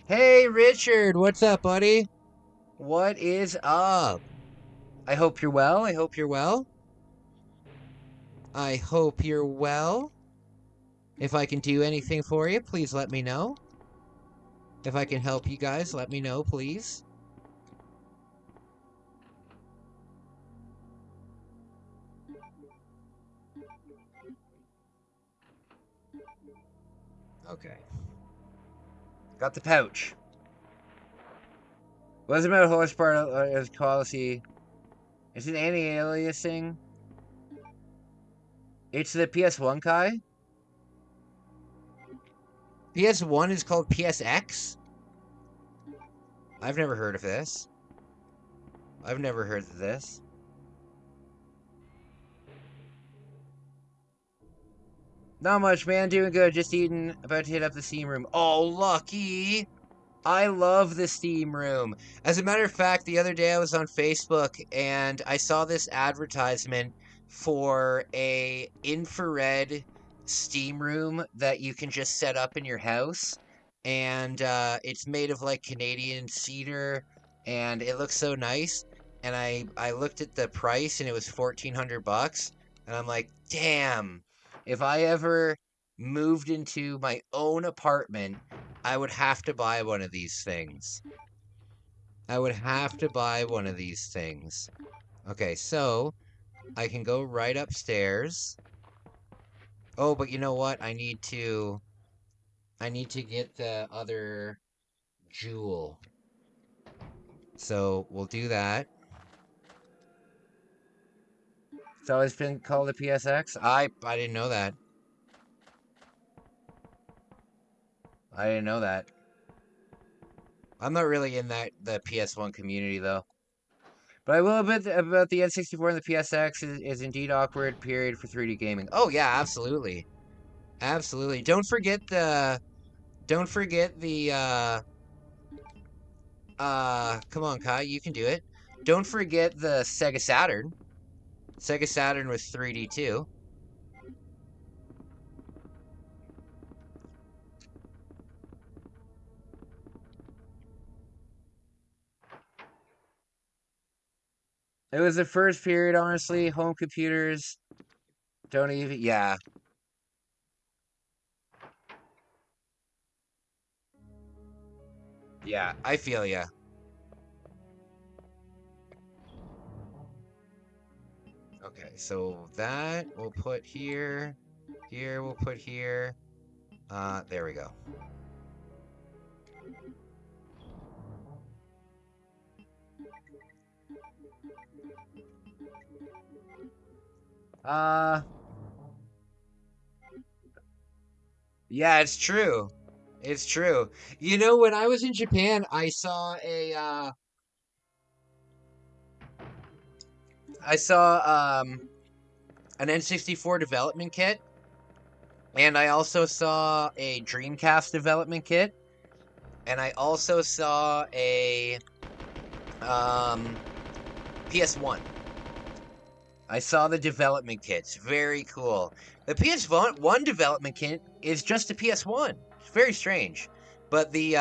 Hey, Richard, what's up, buddy? What is up? I hope you're well. I hope you're well. I hope you're well. If I can do anything for you, please let me know. If I can help you guys, let me know, please. Okay. Got the pouch. What's about horsepower as quality? It's an anti-aliasing. It's the PS1, Kai? PS1 is called PSX? I've never heard of this. I've never heard of this. Not much, man. Doing good. Just eating. About to hit up the steam room. Oh, lucky! I love the steam room. As a matter of fact, the other day I was on Facebook and I saw this advertisement for a infrared steam room that you can just set up in your house. And it's made of like Canadian cedar and it looks so nice. And I looked at the price and it was $1,400. And I'm like, damn, if I ever moved into my own apartment, I would have to buy one of these things. I would have to buy one of these things. Okay, so I can go right upstairs. Oh, but you know what? I need to get the other jewel. So we'll do that. It's always been called the PSX? I didn't know that. I didn't know that. I'm not really in the PS1 community though. But I will admit about the N64 and the PSX is indeed awkward period for 3D gaming. Oh yeah, absolutely. Absolutely. Don't forget the come on, Kai, you can do it. Don't forget the Sega Saturn. Sega Saturn was 3D too. It was the first period, honestly. Home computers don't even... Yeah. Yeah, I feel ya. Okay, so that we'll put here. Here we'll put here. There we go. Yeah, it's true. It's true. You know, when I was in Japan, I saw an N64 development kit, and I also saw a Dreamcast development kit, and I also saw a PS1. I saw the development kits. Very cool. The PS1 development kit is just a PS1. It's very strange. But the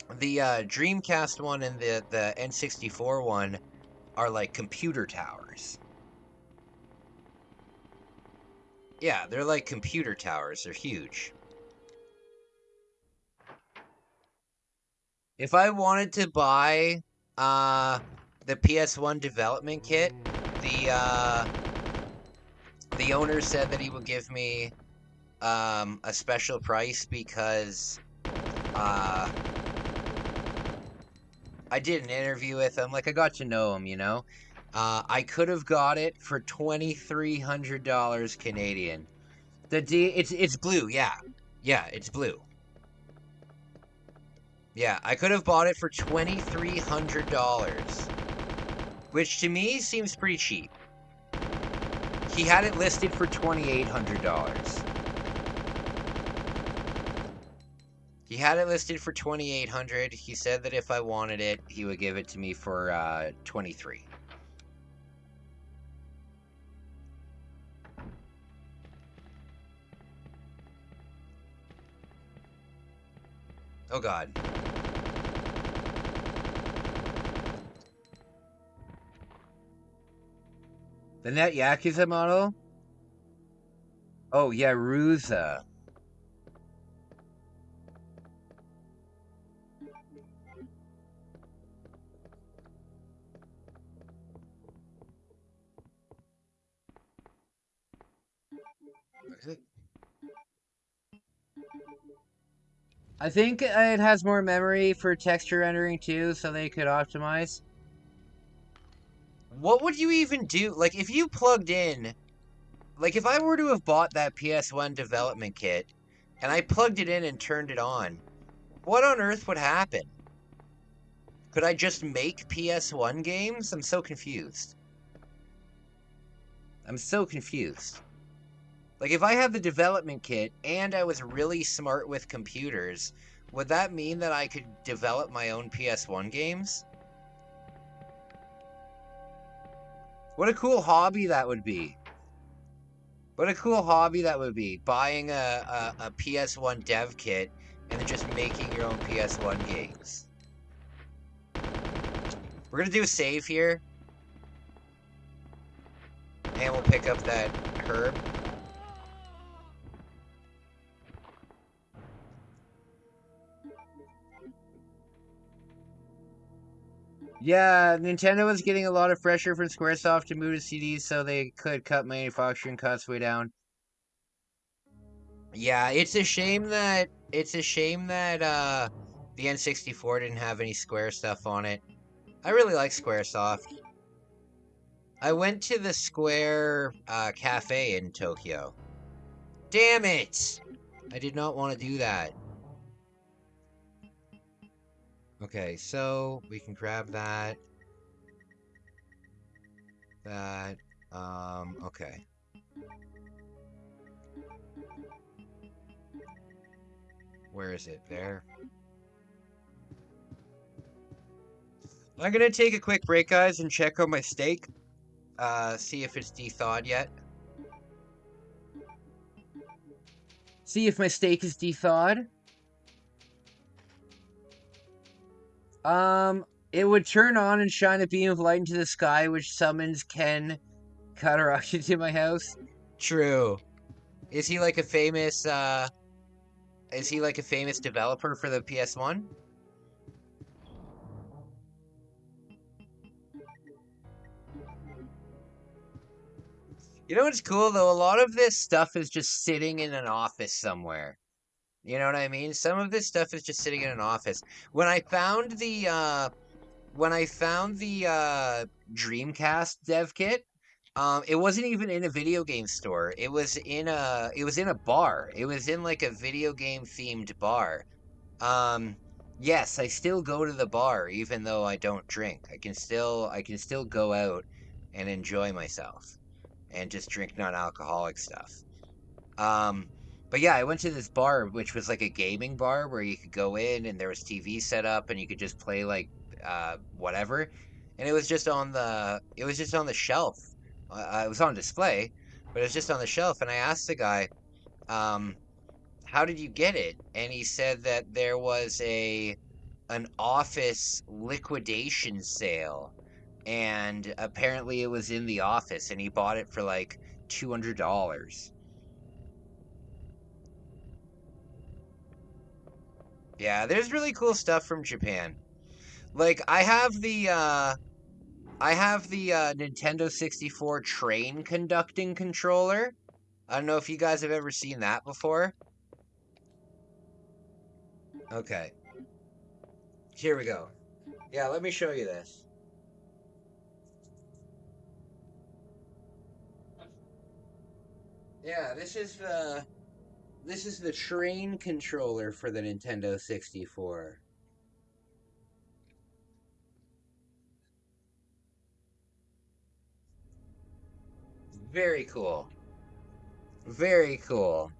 Dreamcast one and the N64 one are like computer towers. Yeah, they're like computer towers. They're huge. If I wanted to buy the PS1 development kit, the owner said that he would give me a special price because I did an interview with him. Like, I got to know him, you know. I could have got it for $2,300 Canadian. It's blue, yeah. Yeah, it's blue. Yeah, I could have bought it for $2,300, which to me seems pretty cheap. He had it listed for $2,800. He had it listed for $2,800. He said that if I wanted it, he would give it to me for $23. Oh God. The Net Yakuza model? Oh, yeah, Ruza. I think it has more memory for texture rendering too, so they could optimize. What would you even do? Like, if you plugged in... Like, if I were to have bought that PS1 development kit, and I plugged it in and turned it on, what on earth would happen? Could I just make PS1 games? I'm so confused. I'm so confused. Like, if I had the development kit, and I was really smart with computers, would that mean that I could develop my own PS1 games? What a cool hobby that would be. What a cool hobby that would be. Buying a PS1 dev kit and then just making your own PS1 games. We're gonna do a save here. And we'll pick up that herb. Yeah, Nintendo was getting a lot of pressure from Squaresoft to move to CDs so they could cut manufacturing costs way down. Yeah, it's a shame that the N64 didn't have any Square stuff on it. I really like Squaresoft. I went to the Square cafe in Tokyo. Damn it! I did not want to do that. Okay, so we can grab that. Okay. Where is it? There. I'm gonna take a quick break, guys, and check on my steak. See if it's de-thawed yet. See if my steak is de-thawed. It would turn on and shine a beam of light into the sky, which summons Ken Kataraki to my house. True. Is he like a famous, developer for the PS1? You know what's cool, though? A lot of this stuff is just sitting in an office somewhere. You know what I mean? Some of this stuff is just sitting in an office. When I found the Dreamcast dev kit, it wasn't even in a video game store. It was in a bar. It was in like a video game themed bar. Yes, I still go to the bar even though I don't drink. I can still go out and enjoy myself and just drink non-alcoholic stuff. But yeah, I went to this bar, which was like a gaming bar where you could go in and there was TV set up and you could just play like whatever, and it was just on the shelf. It was on display, but it was just on the shelf. And I asked the guy, "How did you get it?" And he said that there was an office liquidation sale, and apparently it was in the office, and he bought it for like $200. Yeah, there's really cool stuff from Japan. Like, I have the Nintendo 64 train conducting controller. I don't know if you guys have ever seen that before. Okay. Here we go. Yeah, let me show you this. Yeah, this is the train controller for the Nintendo 64. Very cool. Very cool.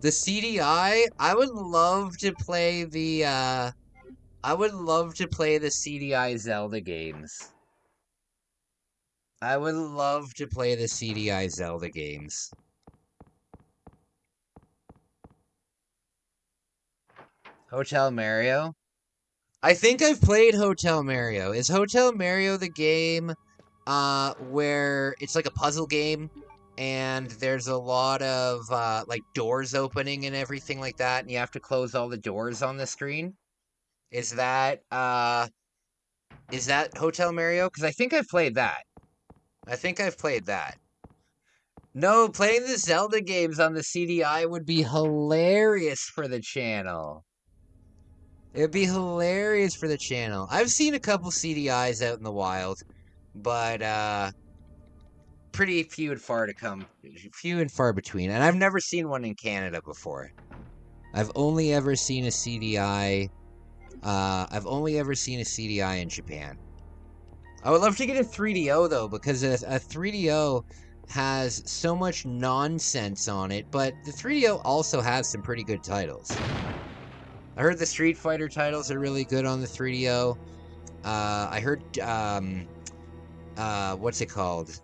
The CDI, I would love to play the CDI Zelda games. I would love to play the CDI Zelda games. Hotel Mario? I think I've played Hotel Mario. Is Hotel Mario the game where it's like a puzzle game and there's a lot of like doors opening and everything like that, and you have to close all the doors on the screen. Is that Hotel Mario? Because I think I've played that. No, playing the Zelda games on the CDI would be hilarious for the channel. It would be hilarious for the channel. I've seen a couple CDIs out in the wild, but pretty few and far between. And I've never seen one in Canada before. I've only ever seen a CDI. I've only ever seen a CDI in Japan. I would love to get a 3DO though, because a 3DO has so much nonsense on it, but the 3DO also has some pretty good titles. I heard the Street Fighter titles are really good on the 3DO. I heard, what's it called?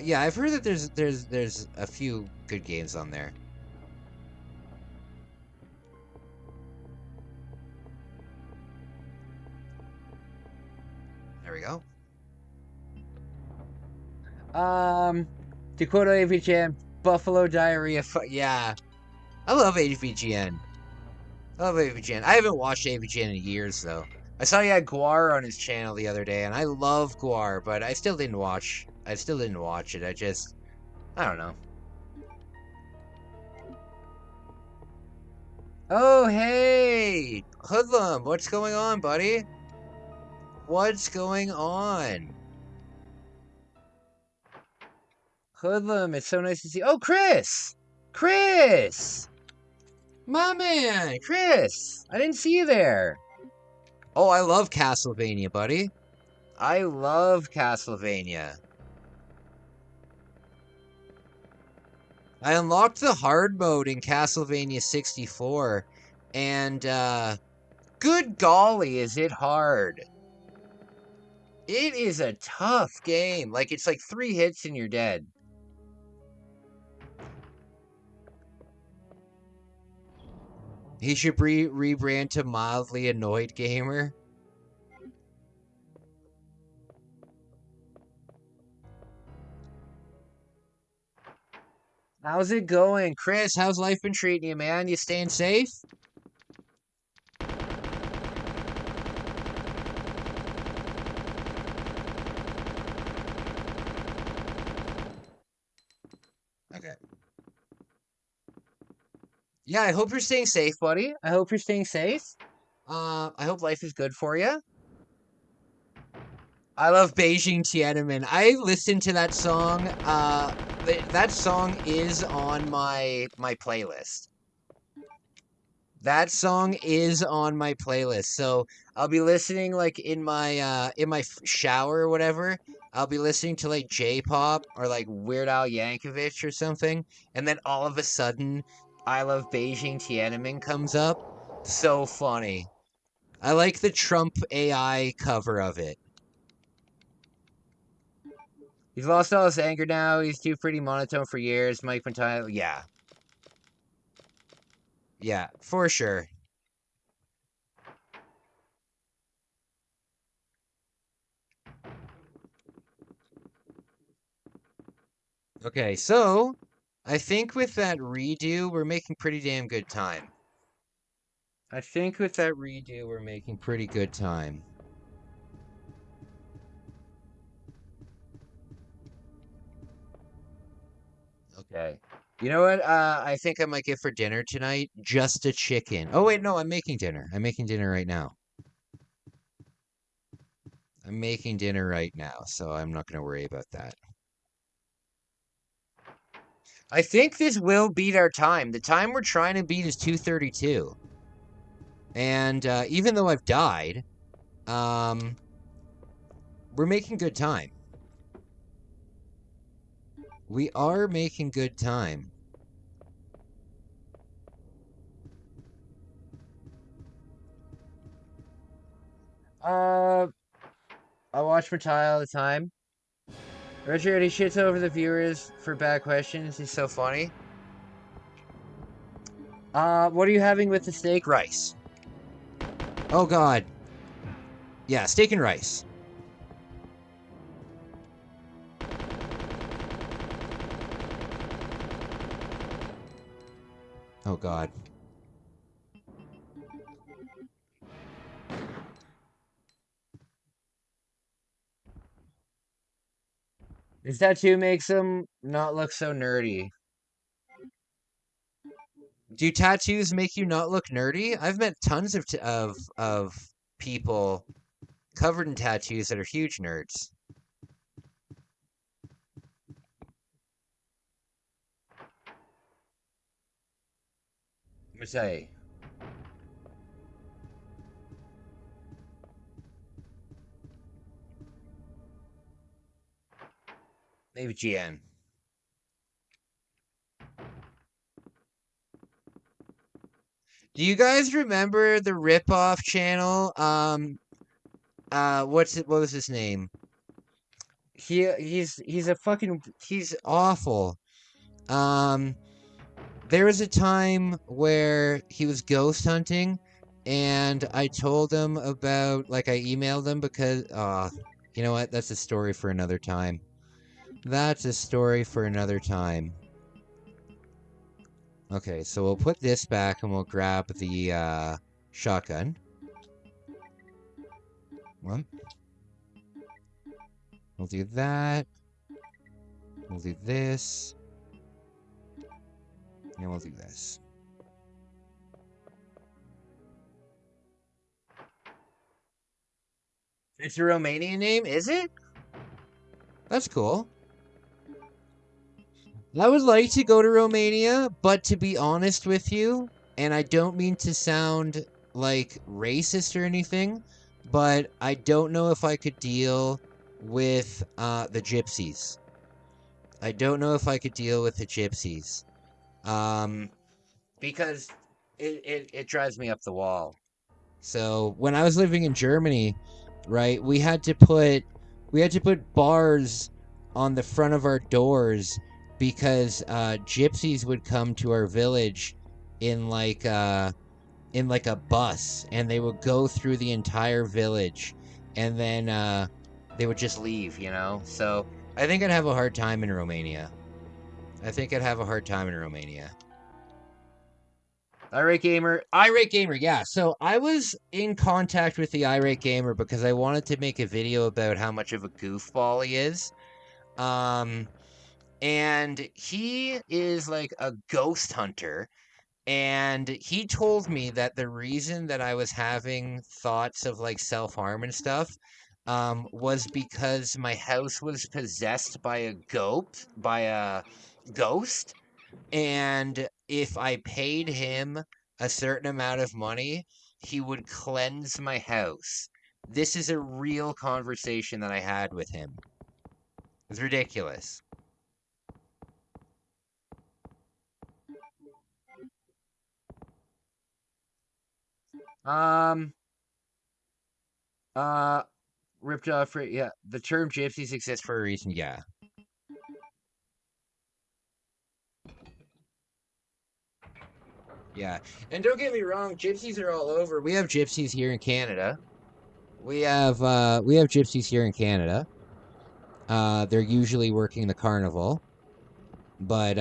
Yeah, I've heard that there's a few good games on there. There we go. Dakota AVGN, Buffalo Diarrhea. Yeah, I love AVGN. I haven't watched AVGN in years though. I saw he had Guar on his channel the other day, and I love Guar, but I still didn't watch it. I don't know. Oh, hey! Hoodlum, what's going on, buddy? What's going on? Hoodlum, it's so nice to see. Oh, Chris! Chris! My man, Chris! I didn't see you there. Oh, I love Castlevania, buddy. I love Castlevania. I unlocked the hard mode in Castlevania 64, and, good golly, is it hard. It is a tough game. Like, it's like 3 hits and you're dead. He should rebrand to Mildly Annoyed Gamer. How's it going? Chris, how's life been treating you, man? You staying safe? Okay. Yeah, I hope you're staying safe, buddy. I hope you're staying safe. I hope life is good for you. I love Beijing Tiananmen. I listened to that song. That song is on my playlist. That song is on my playlist. So I'll be listening like in my shower or whatever. I'll be listening to like J-pop or like Weird Al Yankovic or something, and then all of a sudden, I Love Beijing Tiananmen comes up. So funny. I like the Trump AI cover of it. He's lost all his anger now. He's too pretty monotone for years. Mike Montana, yeah. Yeah, for sure. Okay, so I think with that redo, we're making pretty damn good time. Okay. You know what? I think I might get for dinner tonight just a chicken. Oh wait, no, I'm making dinner. I'm making dinner right now. So I'm not going to worry about that. I think this will beat our time. The time we're trying to beat is 2:32. And even though I've died, we're making good time. We are making good time. I watch Matai all the time. Richard, he shits over the viewers for bad questions. He's so funny. What are you having with the steak? Rice. Oh, God. Yeah, steak and rice. Oh God. This tattoo makes him not look so nerdy. Do tattoos make you not look nerdy? I've met tons of people covered in tattoos that are huge nerds. Let me say. Maybe GN. Do you guys remember the ripoff channel? What was his name? He's awful. There was a time where he was ghost hunting, and I told him about, like, I emailed him because, you know what? That's a story for another time. That's a story for another time. Okay, so we'll put this back and we'll grab the shotgun. What? We'll do that. We'll do this. And we'll do this. It's a Romanian name, is it? That's cool. I would like to go to Romania, but to be honest with you, and I don't mean to sound like racist or anything, but I don't know if I could deal with the gypsies. I don't know if I could deal with the gypsies. Because it drives me up the wall. So when I was living in Germany, right, we had to put bars on the front of our doors because gypsies would come to our village in like a bus, and they would go through the entire village, and then they would just leave, you know? So I think I'd have a hard time in Romania. Irate Gamer, yeah. So I was in contact with the Irate Gamer because I wanted to make a video about how much of a goofball he is. And he is like a ghost hunter. And he told me that the reason that I was having thoughts of like self-harm and stuff was because my house was possessed by a ghost. And if I paid him a certain amount of money, he would cleanse my house. This is a real conversation that I had with him. It's ridiculous. Ripped off, yeah. The term gypsies exists for a reason, yeah. Yeah, and don't get me wrong, gypsies are all over. We have gypsies here in Canada. We have gypsies here in Canada. They're usually working the carnival, but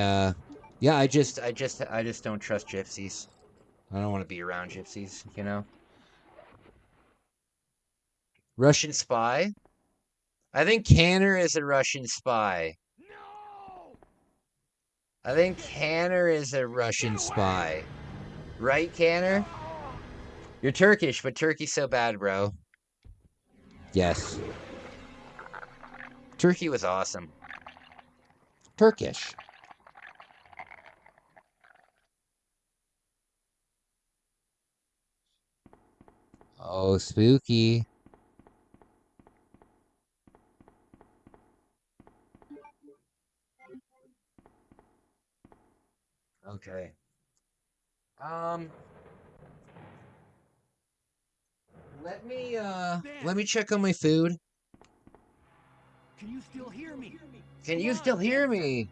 yeah, I just don't trust gypsies. I don't want to be around gypsies, you know. Russian spy? I think Canner is a Russian spy. I think Canner is a Russian spy. Right, Canner? You're Turkish, but Turkey's so bad, bro. Yes. Turkey was awesome. Turkish. Oh, spooky. Okay. Let me check on my food. Can you still hear me? Can you still hear me?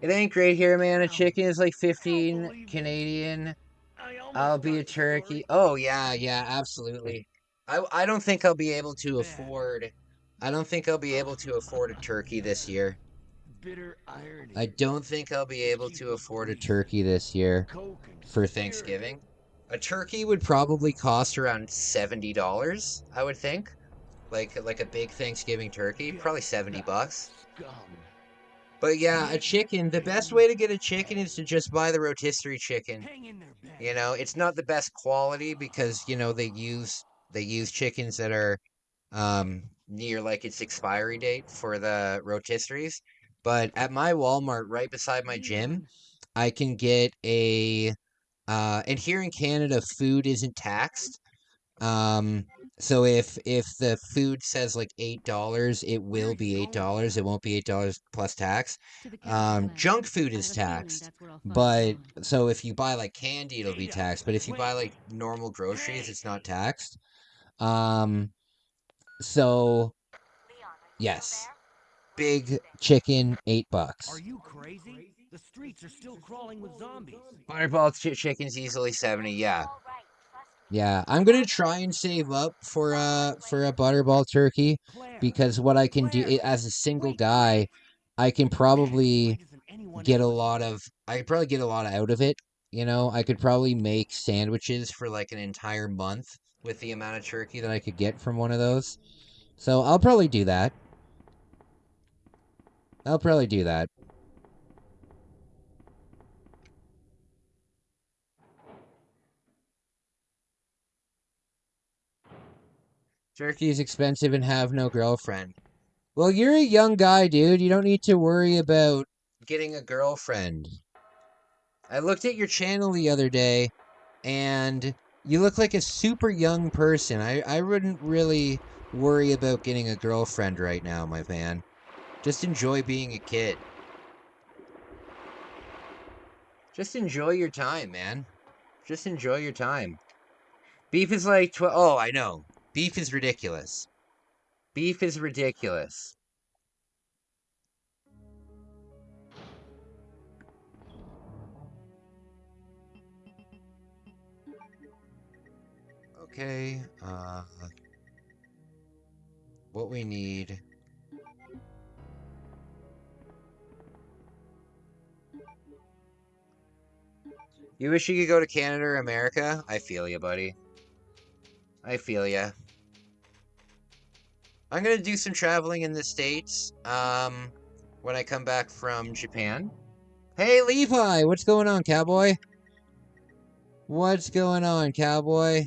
It ain't great here, man. A chicken is like 15 Canadian. I'll be a turkey. Oh yeah, yeah, absolutely. I don't think I'll be able to afford. I don't think I'll be able to afford a turkey this year. bitter irony. I don't think I'll be able to afford a turkey this year for Thanksgiving. A turkey would probably cost around $70, I would think. Like a big Thanksgiving turkey, probably $70. But yeah, a chicken, the best way to get a chicken is to just buy the rotisserie chicken. You know, it's not the best quality because, you know, they use chickens that are near like its expiry date for the rotisseries. But at my Walmart right beside my gym, I can get a and here in Canada food isn't taxed. So if the food says like $8, it will be $8. It won't be $8 plus tax. Junk food is taxed, but so if you buy like candy, it'll be taxed. But if you buy like normal groceries, it's not taxed. So yes, big chicken, $8. Are you crazy? The streets are still crawling with zombies. Butterball chicken's easily 70. Yeah. Yeah, I'm gonna try and save up for a butterball turkey because what I can do as a single guy, I can probably get a lot of I could probably get a lot out of it. You know, I could probably make sandwiches for like an entire month with the amount of turkey that I could get from one of those. So I'll probably do that. I'll probably do that. Turkey is expensive and have no girlfriend. Well, you're a young guy, dude. You don't need to worry about getting a girlfriend. I looked at your channel the other day, and you look like a super young person. I wouldn't really worry about getting a girlfriend right now, my man. Just enjoy being a kid. Just enjoy your time, man. Just enjoy your time. Beef is like oh, I know. Beef is ridiculous. Beef is ridiculous. Okay, what we need. You wish you could go to Canada or America? I feel ya, buddy. I feel ya. I'm gonna do some traveling in the States, when I come back from Japan. Hey, Levi! What's going on, cowboy? What's going on, cowboy?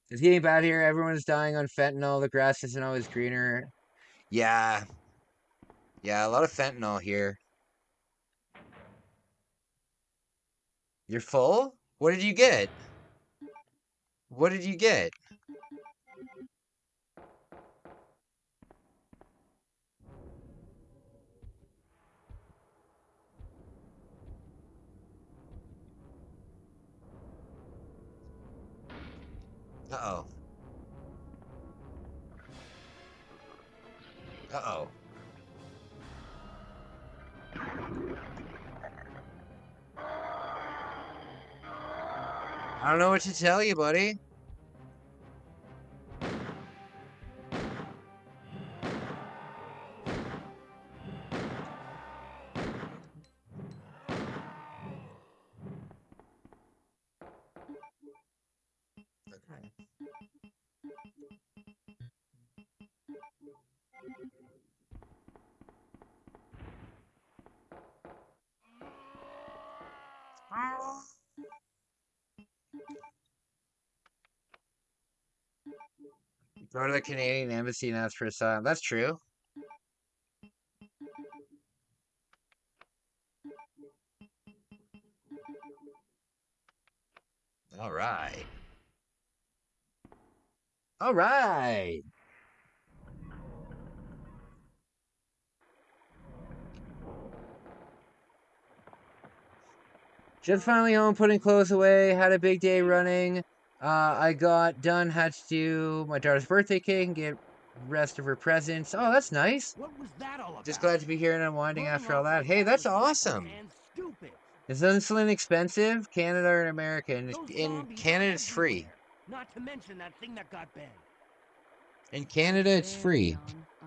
It's getting bad here. Everyone's dying on fentanyl. The grass isn't always greener. Yeah. Yeah, a lot of fentanyl here. You're full? What did you get? What did you get? Uh-oh. Uh-oh. I don't know what to tell you, buddy. Go to the Canadian Embassy and ask for asylum. That's true. All right. All right. Just finally home, putting clothes away. Had a big day running. I got done, had to do my daughter's birthday cake and get rest of her presents. Oh, that's nice. What was that all about? Just glad to be here and unwinding after all that. Hey, that's awesome. Is insulin expensive? Canada or America? In Canada, it's free. Not to mention that thing that got banned. In Canada, it's free. I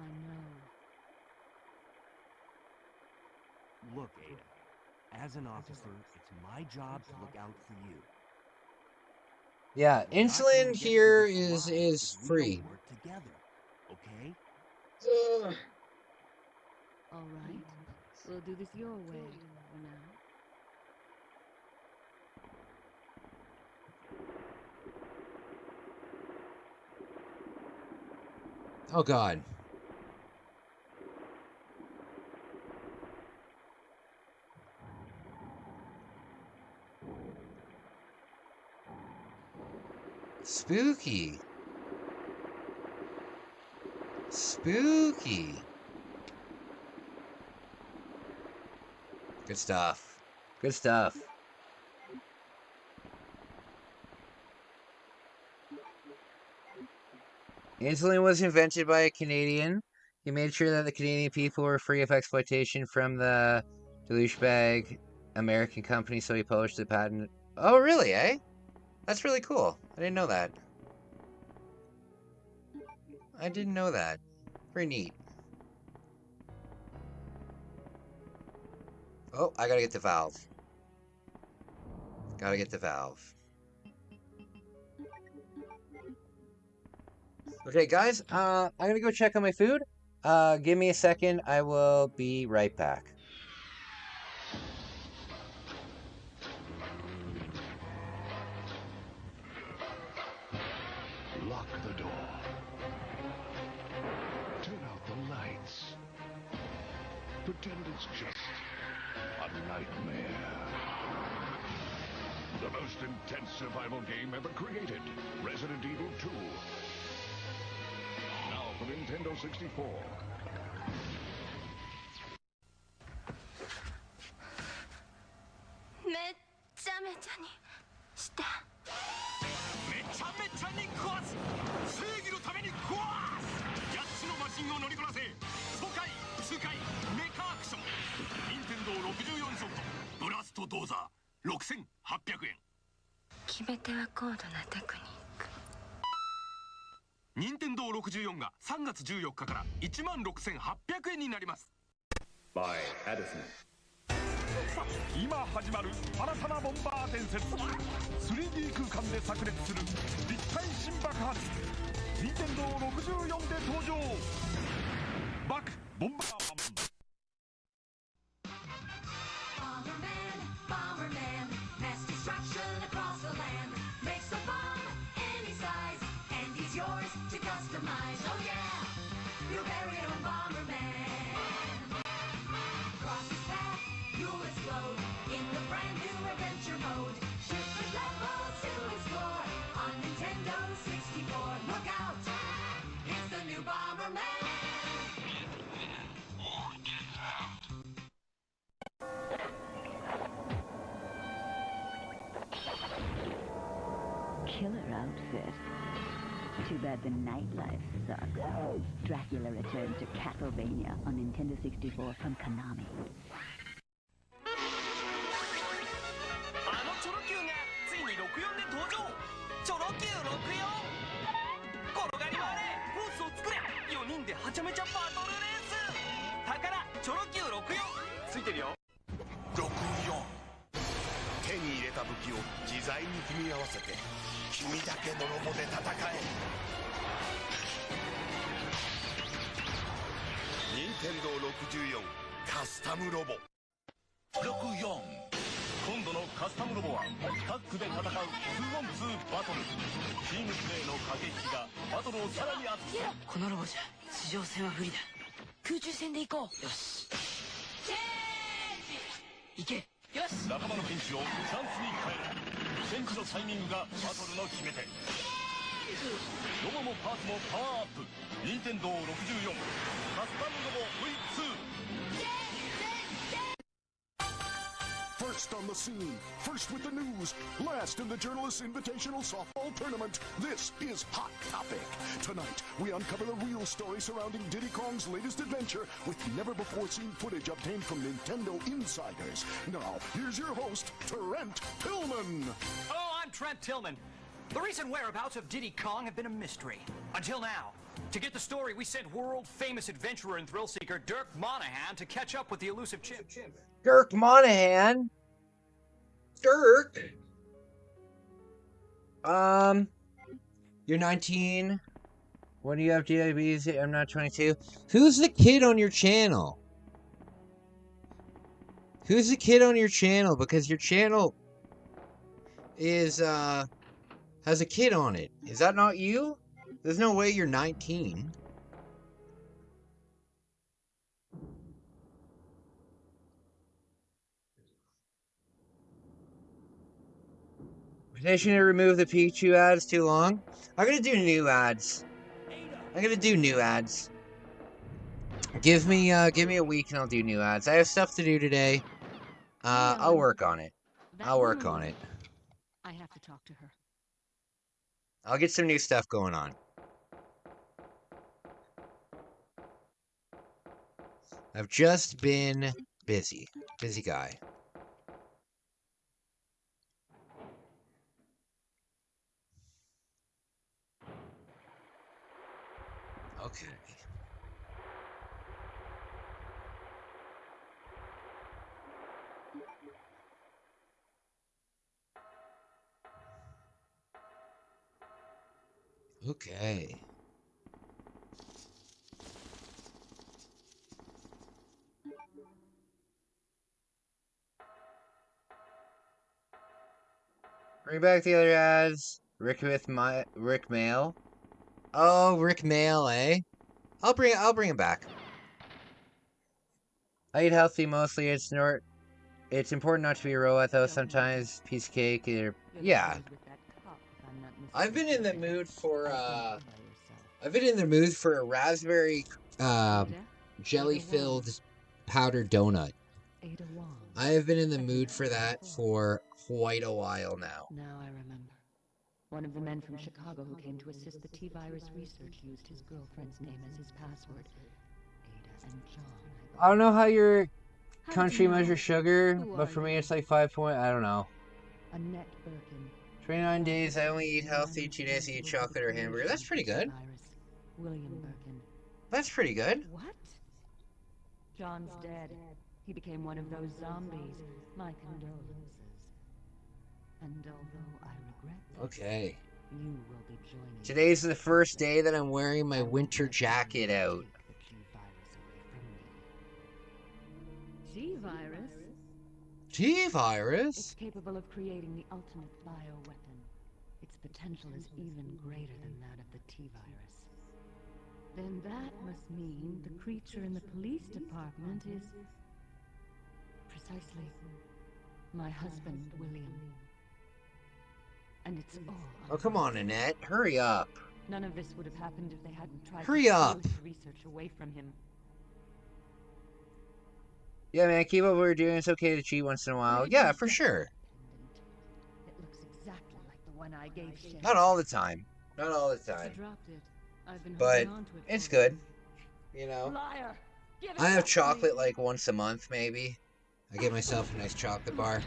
know. Look, Ada. As an officer, it's my job to look out for you. Yeah, insulin here is free. Work together, okay? All right. We'll do this your way for now. Oh God. Spooky. Spooky. Good stuff. Good stuff. Insulin was invented by a Canadian. He made sure that the Canadian people were free of exploitation from the douchebag American company, so he published the patent. Oh, really, eh? That's really cool. I didn't know that. I didn't know that. Pretty neat. Oh, I gotta get the valve. Gotta get the valve. Okay, guys, I'm gonna go check on my food. Give me a second. I will be right back. Lock the door. Turn out the lights. Pretend it's just a nightmare. The most intense survival game ever created. Resident Evil 2. Now for Nintendo 64. Nintendo 64が3月14日から16,800円になります。 by Addison. 今始まる新たなボンバー伝説。 3D 空間で炸裂する立体新爆発。 Nintendo 64で登場。バックボンバーマン。 Killer outfit. Too bad the nightlife sucks. Dracula returns to Castlevania on Nintendo 64 from Konami. あのチョロ Q がついに64で登場。チョロ Q 64。転がり回れ、コースを作れ。4人ではちゃめちゃバトルレース。宝チョロ Q 64ついてるよ。64。手に入れた武器を自在に組み合わせて。 君だけのロボで戦え。任天堂64カスタムロボ。64。今度のカスタムロボはタッグで戦う 2on2 バトル。チームプレーの駆け引きがバトルをさらに熱くする。このロボじゃ地上戦は不利だ。空中戦で行こう。よし。行け。よし。仲間のピンチをチャンスに変える。 戦時のタイミングがバトルの決め手。ロボもパーツもパワーアップ。任天堂64カスタムロボ V2。 First on the scene, first with the news, last in the Journalists Invitational Softball Tournament. This is Hot Topic. Tonight, we uncover the real story surrounding Diddy Kong's latest adventure with never-before-seen footage obtained from Nintendo insiders. Now, here's your host, Trent Tillman. Hello, I'm Trent Tillman. The recent whereabouts of Diddy Kong have been a mystery. Until now. To get the story, we sent world-famous adventurer and thrill-seeker Dirk Monahan to catch up with the elusive chimp. Dirk Monahan? Dirk? You're 19. When do you have diabetes? I'm not 22. Who's the kid on your channel? Who's the kid on your channel? Because your channel is, has a kid on it. Is that not you? There's no way you're 19. Petition to remove the Pikachu ads too long. I'm gonna do new ads. I'm gonna do new ads. Give me a week and I'll do new ads. I have stuff to do today. I'll work on it. I'll work on it. I have to talk to her. I'll get some new stuff going on. I've just been busy. Busy guy. Okay. Okay. Bring back the other ads. Rick Mail. Oh, Rick Mail, eh? I'll bring it back. I eat healthy mostly. It's important not to be a robot though. Sometimes piece of cake or yeah. I've been in the mood for a raspberry jelly-filled powdered donut. I have been in the mood for that for quite a while now. Now I remember. One of the men from Chicago who came to assist the T-virus research used his girlfriend's name as his password. Ada and John. I don't know how your country measures sugar, but for me it's like 5 point. I don't know. Annette Birkin. 29 days. I only eat healthy. 2 days I eat chocolate or hamburger. That's pretty good. William Birkin. That's pretty good. What? John's dead. He became one of those zombies. My condolences. And although I regret this, Okay. you will be joining. Today's the first day that I'm wearing my winter jacket out. T-virus? T-virus? It's capable of creating the ultimate bioweapon. Its potential is even greater than that of the T-virus. Then that must mean the creature in the police department is precisely my husband, William. And it's all. Oh, come on, Annette. Hurry up. None of this would have happened if they hadn't tried Hurry to up. steal his research away from him. Yeah, man, keep up what we're doing. It's okay to cheat once in a while. Yeah, for sure. It looks exactly like the one I gave Shay. Not all the time. Not all the time. I dropped it. I've been But holding on to it it's for good. You know? Liar! Give it I have back to chocolate me. like once a month, maybe. I get myself a nice chocolate bar.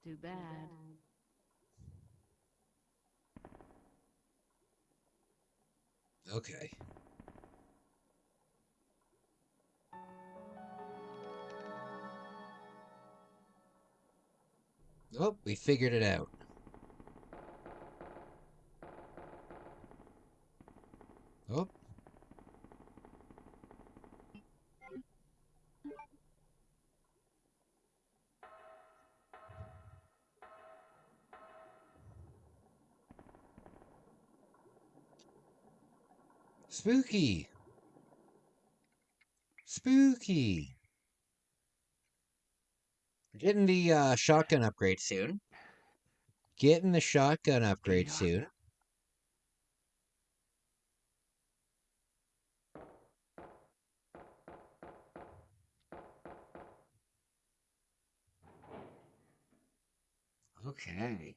Too bad. Okay. Oh, we figured it out. Oh. Spooky. Spooky. We're getting the shotgun upgrade soon. Getting the shotgun upgrade soon. Okay.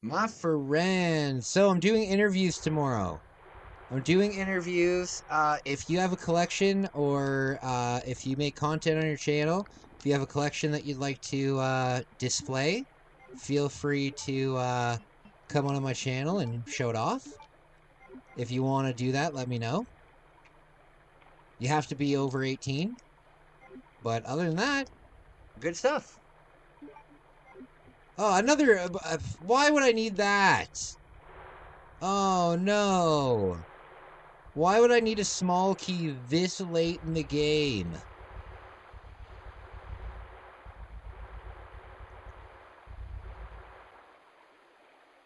My friend. So I'm doing interviews tomorrow. I'm doing interviews. If you have a collection or if you make content on your channel, if you have a collection that you'd like to display, feel free to come onto my channel and show it off. If you want to do that, let me know. You have to be over 18. But other than that, good stuff. Oh, another... why would I need that? Oh, no. Why would I need a small key this late in the game?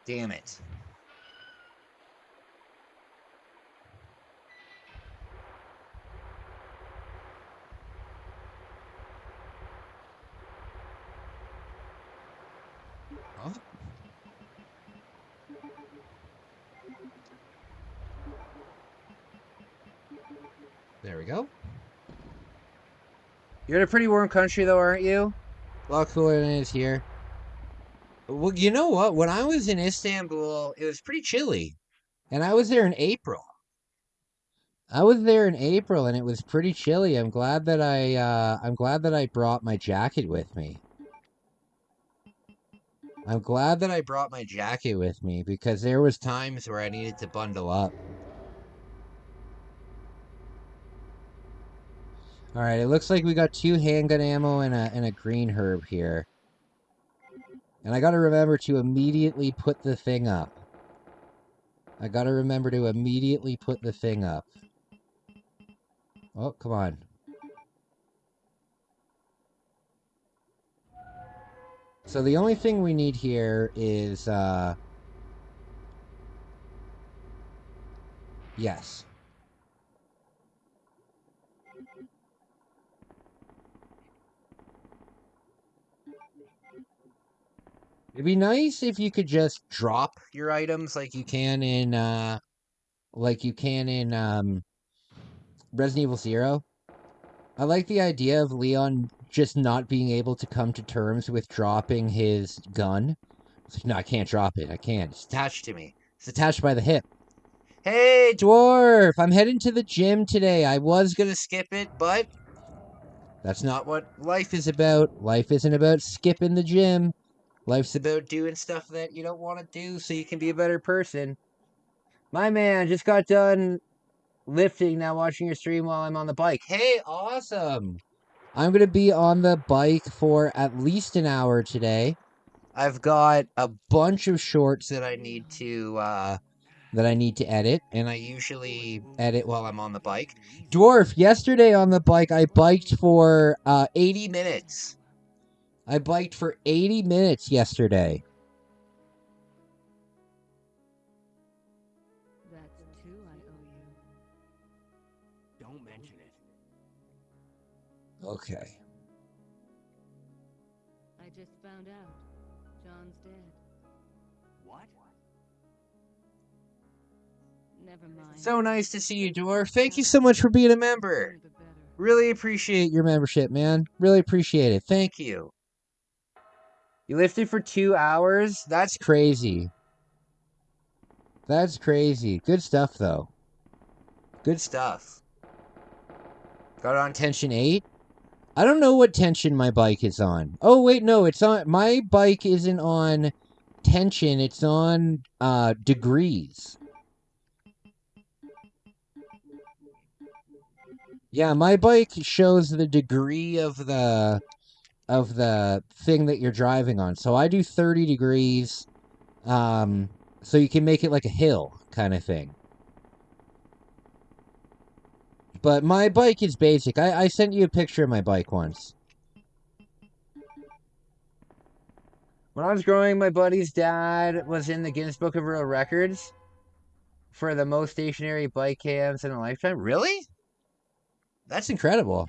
Damn it. Huh? There we go. You're in a pretty warm country, though, aren't you? A lot cooler than it is here. Well, you know what? When I was in Istanbul, it was pretty chilly. And I was there in April. And it was pretty chilly. I'm glad that I brought my jacket with me. Because there was times where I needed to bundle up. All right, it looks like we got 2 handgun ammo and a green herb here. And I got to remember to immediately put the thing up. Oh, come on. So the only thing we need here is, yes. It'd be nice if you could just drop your items like you can in Resident Evil 0. I like the idea of Leon just not being able to come to terms with dropping his gun. It's like, no, I can't drop it. I can't. It's attached to me. It's attached by the hip. Hey, Dwarf! I'm heading to the gym today. I was gonna skip it, but that's not what life is about. Life isn't about skipping the gym. Life's about doing stuff that you don't want to do so you can be a better person. My man, just got done lifting, now watching your stream while I'm on the bike. Hey, awesome! I'm going to be on the bike for at least an hour today. I've got a bunch of shorts that I need to edit, and I usually edit while I'm on the bike. Dwarf, yesterday on the bike, I biked for 80 minutes. I biked for 80 minutes yesterday. That's 2 I owe you. Don't mention it. Okay. I just found out. John's dead. What? Never mind. So nice to see you, Dwarf. Thank you so much for being a member. Really appreciate your membership, man. Really appreciate it. Thank you. You lifted for 2 hours? That's crazy. That's crazy. Good stuff, though. Good stuff. Got it on tension 8? I don't know what tension my bike is on. Oh, wait, no, it's on... My bike isn't on tension. It's on degrees. Yeah, my bike shows the degree of the thing that you're driving on. So I do 30 degrees, so you can make it like a hill kind of thing. But my bike is basic. I sent you a picture of my bike once. When I was growing, my buddy's dad was in the Guinness Book of World Records for the most stationary bike cams in a lifetime. Really? That's incredible.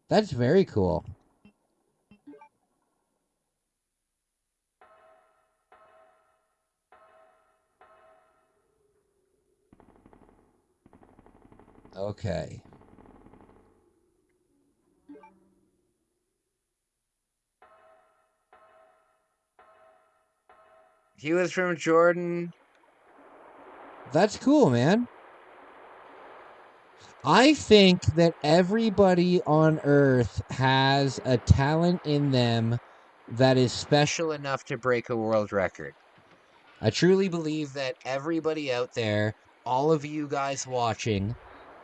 That's very cool. Okay. He was from Jordan. That's cool, man. I think that everybody on Earth has a talent in them that is special enough to break a world record. I truly believe that everybody out there, all of you guys watching,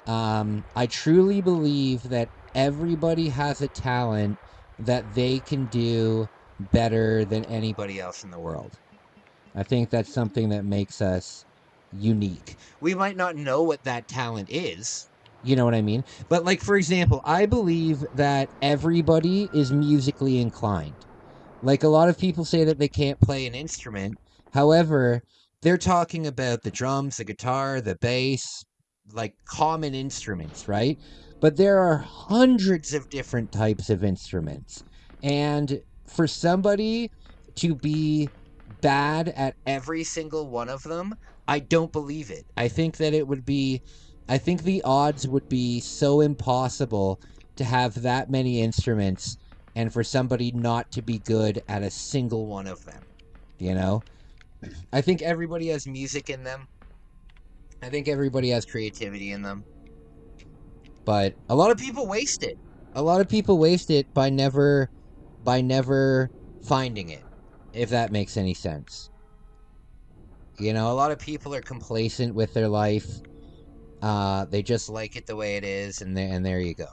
I truly believe that everybody has a talent that they can do better than anybody else in the world. I think that's something that makes us unique. We might not know what that talent is. You know what I mean? But, like, for example, I believe that everybody is musically inclined. Like, a lot of people say that they can't play an instrument. However, they're talking about the drums, the guitar, the bass, like common instruments, right? But there are hundreds of different types of instruments. And for somebody to be bad at every single one of them, I don't believe it. I think that I think the odds would be so impossible to have that many instruments and for somebody not to be good at a single one of them. You know? I think everybody has music in them. I think everybody has creativity in them. But a lot of people waste it. A lot of people waste it by never finding it, if that makes any sense. You know, a lot of people are complacent with their life. They just like it the way it is, and there you go.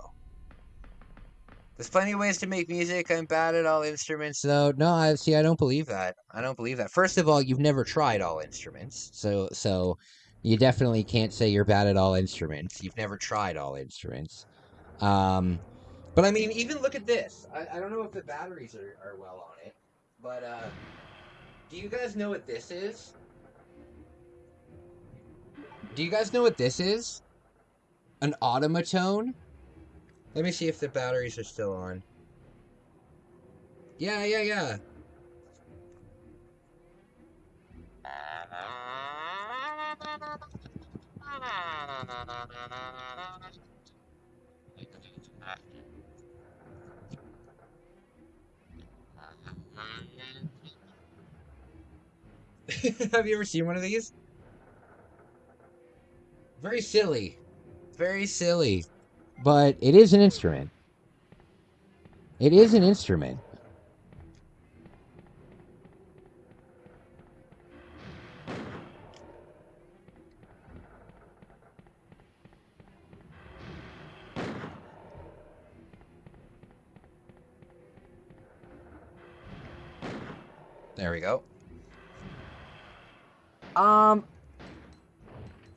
There's plenty of ways to make music. I'm bad at all instruments, though. No, I don't believe that. I don't believe that. First of all, you've never tried all instruments, so you definitely can't say you're bad at all instruments. You've never tried all instruments. But I mean, even look at this. I don't know if the batteries are well on it, but do you guys know what this is? Do you guys know what this is? An automaton? Let me see if the batteries are still on. Yeah. Have you ever seen one of these? Very silly. Very silly. But it is an instrument. It is an instrument. There we go.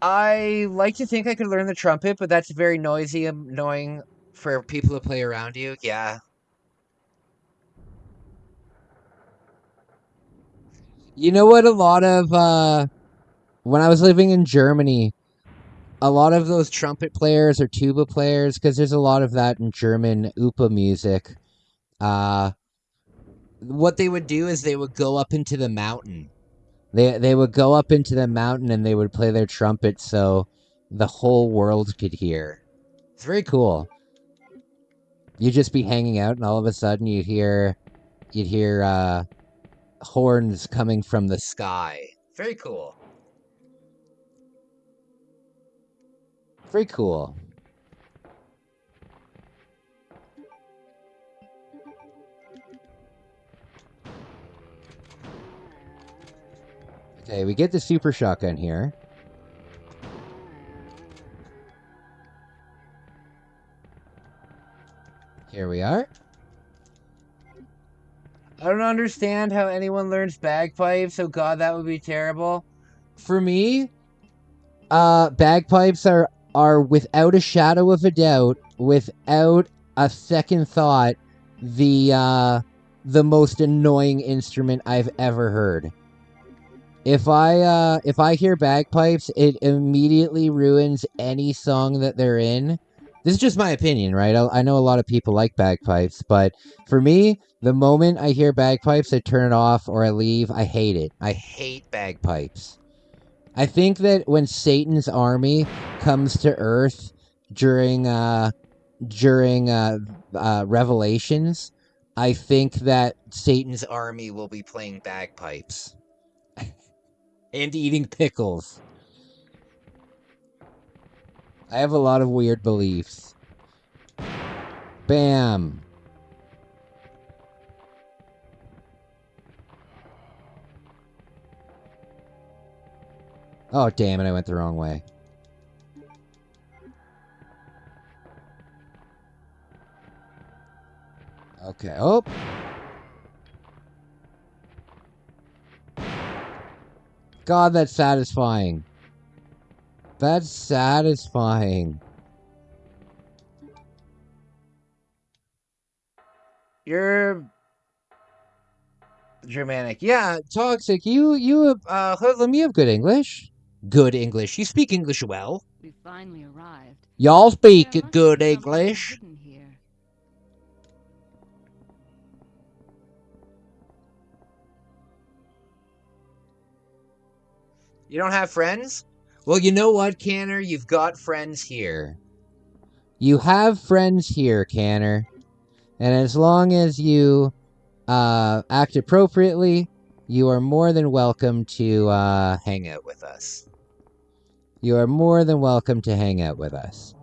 I like to think I could learn the trumpet, but that's very noisy and annoying for people to play around you. Yeah. You know what? A lot of when I was living in Germany, a lot of those trumpet players or tuba players, because there's a lot of that in German Upa music. What they would do is they would go up into the mountain. They would go up into the mountain and they would play their trumpet so the whole world could hear. It's very cool. You'd just be hanging out and all of a sudden you'd hear horns coming from the sky. Very cool. Very cool. Okay, we get the super shotgun here. Here we are. I don't understand how anyone learns bagpipes, so God, that would be terrible. For me, bagpipes are without a shadow of a doubt, without a second thought, the most annoying instrument I've ever heard. If I hear bagpipes, it immediately ruins any song that they're in. This is just my opinion, right? I know a lot of people like bagpipes, but for me, the moment I hear bagpipes, I turn it off or I leave. I hate it. I hate bagpipes. I think that when Satan's army comes to Earth during Revelations, I think that Satan's army will be playing bagpipes. And eating pickles. I have a lot of weird beliefs. Bam. Oh, damn it, I went the wrong way. Okay, oh. God, that's satisfying. That's satisfying. You're Germanic. Yeah, Toxic, Hoodlum, you have good English. Good English. You speak English well. We finally arrived. Y'all speak There must good be something English. hidden here. You don't have friends? Well, you know what, Canner? You've got friends here. You have friends here, Canner. And as long as you act appropriately, you are more than welcome to hang out with us. You are more than welcome to hang out with us.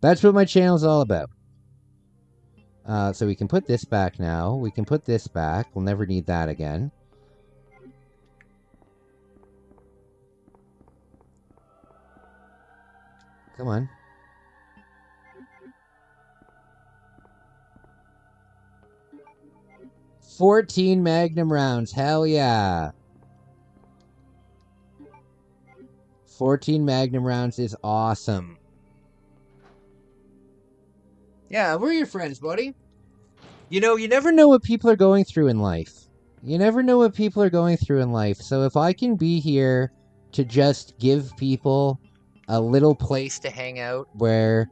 That's what my channel's all about. So we can put this back now. We can put this back. We'll never need that again. Come on. $14 Magnum rounds. Hell yeah. 14 Magnum rounds is awesome. Yeah, we're your friends, buddy. You know, you never know what people are going through in life. You never know what people are going through in life. So if I can be here to just give people a little place to hang out where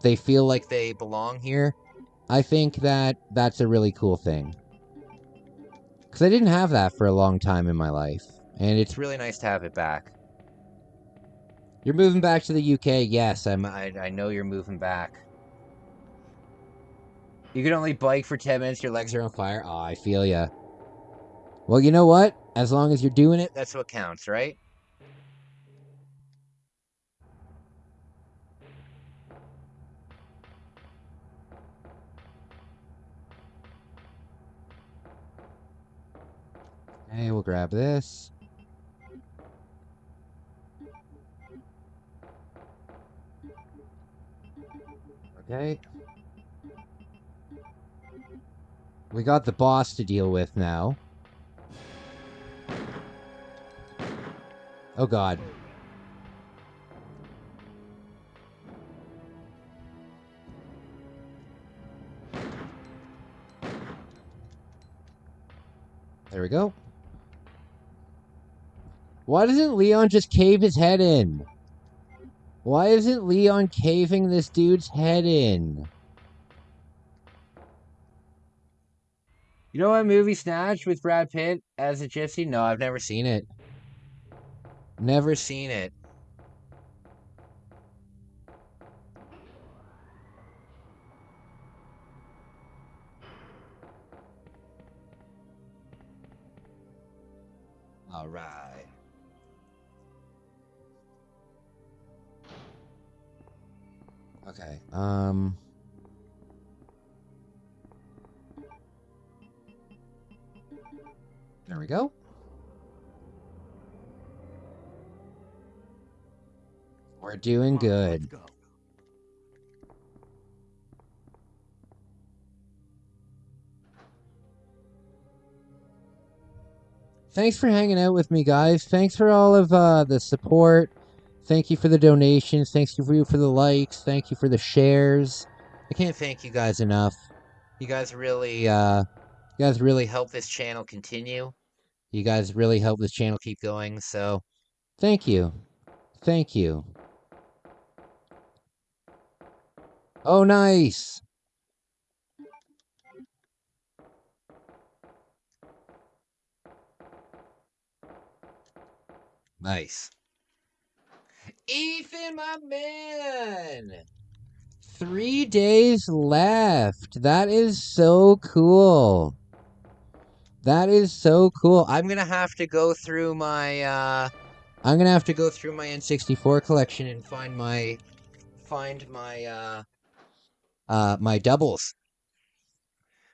they feel like they belong here, I think that that's a really cool thing. Because I didn't have that for a long time in my life. And it's really nice to have it back. You're moving back to the UK? Yes, I know you're moving back. You can only bike for 10 minutes, your legs are on fire. Oh, I feel ya. Well, you know what? As long as you're doing it, that's what counts, right? Okay, we'll grab this. Okay. We got the boss to deal with now. Oh god. There we go. Why doesn't Leon just cave his head in? Why isn't Leon caving this dude's head in? You know what movie, Snatch, with Brad Pitt as a gypsy? No, I've never seen it. Never seen it. All right. Okay. There we go. We're doing good. Thanks for hanging out with me, guys. Thanks for all of the support. Thank you for the donations. Thank you for the likes. Thank you for the shares. I can't thank you guys enough. You guys really help this channel continue. You guys really help this channel keep going. So, thank you. Thank you. Oh, nice. Nice. Ethan, my man! 3 days left. That is so cool. That is so cool. I'm gonna have to go through my I'm gonna have to go through my N64 collection and find my my doubles.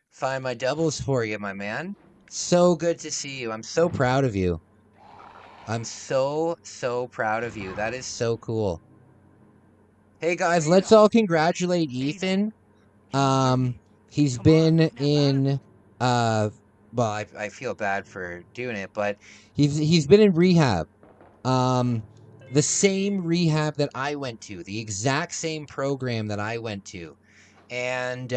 Find my doubles for you, my man. So good to see you. I'm so proud of you. I'm so proud of you. That is so cool. Hey guys, let's all congratulate Ethan. He's been in well, I feel bad for doing it, but he's been in rehab. The same rehab that I went to, the exact same program that I went to. And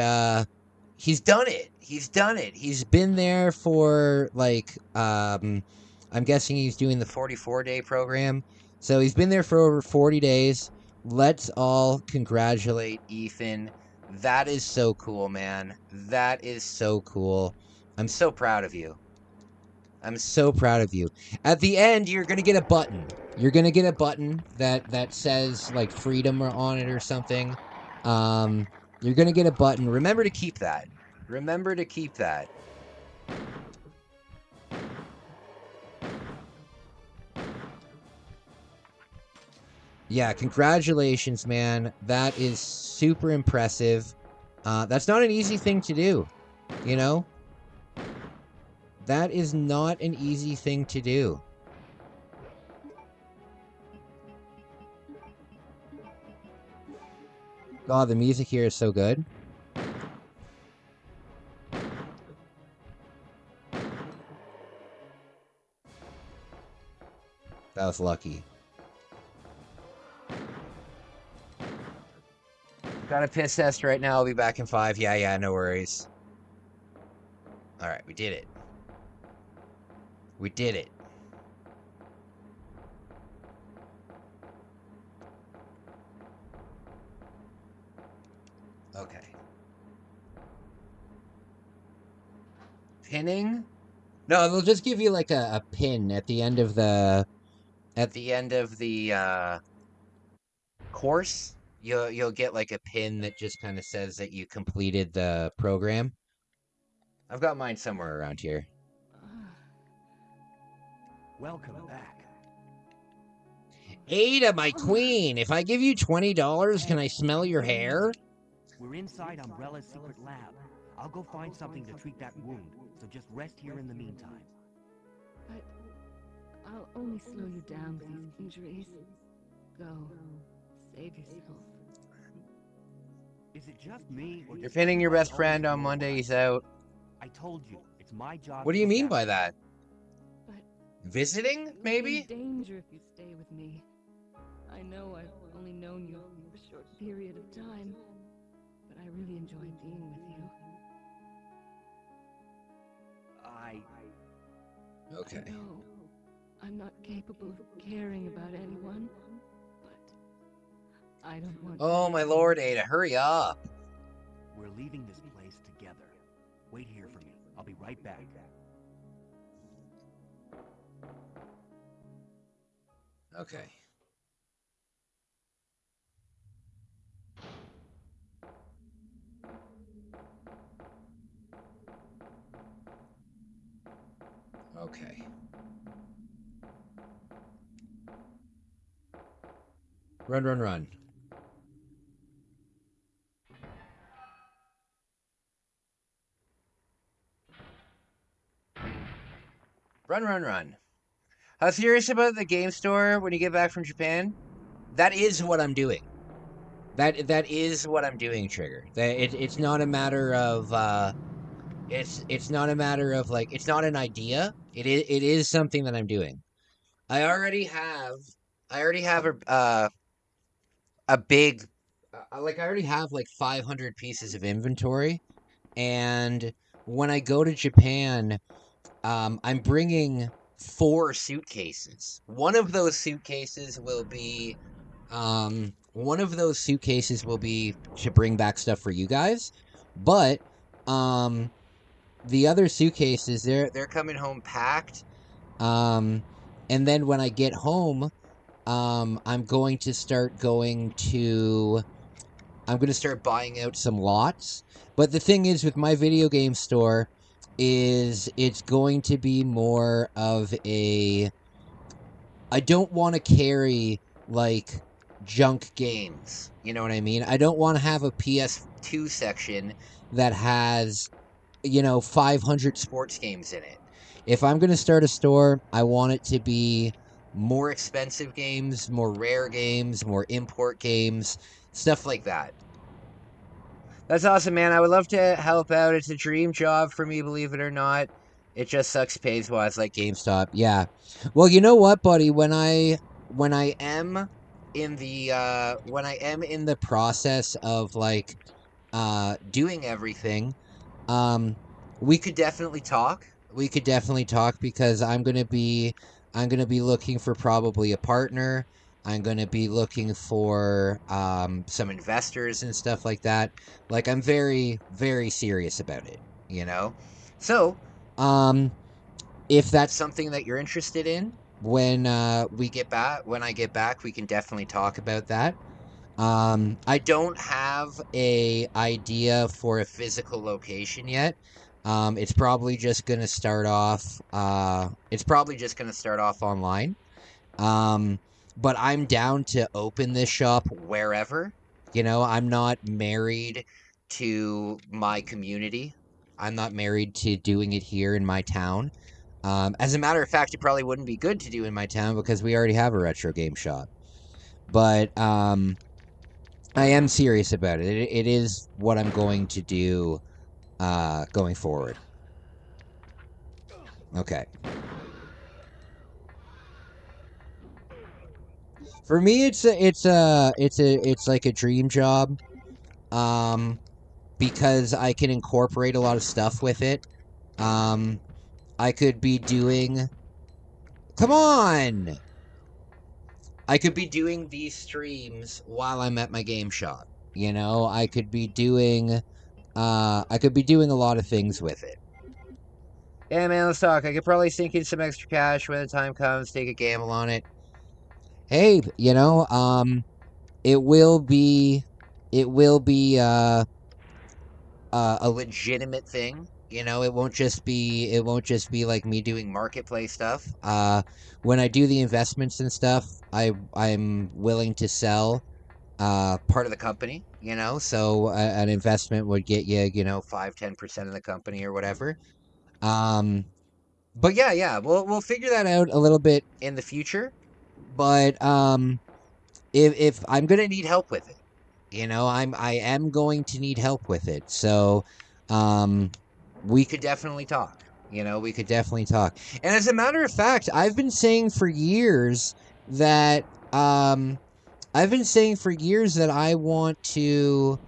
he's done it. He's done it. He's been there for like I'm guessing he's doing the 44-day program. So he's been there for over 40 days. Let's all congratulate Ethan. That is so cool, man. That is so cool. I'm so proud of you. I'm so proud of you. At the end, you're going to get a button. You're going to get a button that says like freedom on it or something. You're going to get a button. Remember to keep that. Remember to keep that. Yeah, congratulations, man. That is super impressive. That's not an easy thing to do, you know? That is not an easy thing to do. God, the music here is so good. That was lucky. Got a piss test right now. I'll be back in 5. Yeah, no worries. Alright, we did it. We did it. Okay. Pinning? No, they'll just give you like a pin at the end of the course. You'll get like a pin that just kind of says that you completed the program. I've got mine somewhere around here. Welcome back. Ada, my queen, if I give you $20, can I smell your hair? We're inside Umbrella's secret lab. I'll go find something to treat that wound, so just rest here in the meantime. But I'll only slow you down with these injuries. Go. Save yourself. Is it just me? Or You're pinning your best friend on Monday. He's out. I told you, it's my job. What do you mean by that? But visiting, maybe? In danger if you stay with me. I know I've only known you for a short period of time, but I really enjoy being with you. Okay. I know I'm not capable of caring about anyone, but I don't want Oh, my lord, Ada, hurry up. We're leaving this place together. Wait here for me. I'll be right back. Okay. Okay. Run, run, run. Run, run, run. How serious about the game store when you get back from Japan? That is what I'm doing. That is what I'm doing, Trigger. It's not a matter of it's not a matter of like it's not an idea. It is something that I'm doing. I already have a big like I already have like 500 pieces of inventory, and when I go to Japan, I'm bringing 4 suitcases. One of those suitcases will be to bring back stuff for you guys, but the other suitcases they're coming home packed. And then when I get home, I'm going to start buying out some lots. But the thing is with my video game store is it's going to be more of a I don't want to carry, like, junk games. You know what I mean? I don't want to have a PS2 section that has, 500 sports games in it. If I'm going to start a store, I want it to be more expensive games, more rare games, more import games, stuff like that. That's awesome, man. I would love to help out. It's a dream job for me, believe it or not. It just sucks pays-wise, like GameStop. Yeah. Well, you know what, buddy? When I am in the process of like doing everything, we could definitely talk. We could definitely talk because I'm gonna be looking for probably a partner. I'm gonna be looking for some investors and stuff like that. Like I'm very, very serious about it, you know? So, if that's something that you're interested in, when I get back, we can definitely talk about that. I don't have a idea for a physical location yet. It's probably just gonna start off. Online. But I'm down to open this shop wherever. I'm not married to my community. I'm not married to doing it here in my town. As a matter of fact, it probably wouldn't be good to do in my town because we already have a retro game shop. But I am serious about it. It is what I'm going to do going forward. Okay. For me, it's like a dream job, because I can incorporate a lot of stuff with it. I could be doing. Come on! I could be doing these streams while I'm at my game shop. I could be doing. I could be doing a lot of things with it. Yeah, man, let's talk. I could probably sink in some extra cash when the time comes, take a gamble on it. Hey, it will be a legitimate thing. It won't just be like me doing marketplace stuff. When I do the investments and stuff, I'm willing to sell part of the company. So an investment would get you 5-10% of the company or whatever. But yeah, we'll figure that out a little bit in the future. But if I'm gonna need help with it, I am going to need help with it. So, we could definitely talk. We could definitely talk. And as a matter of fact, I've been saying for years that I want to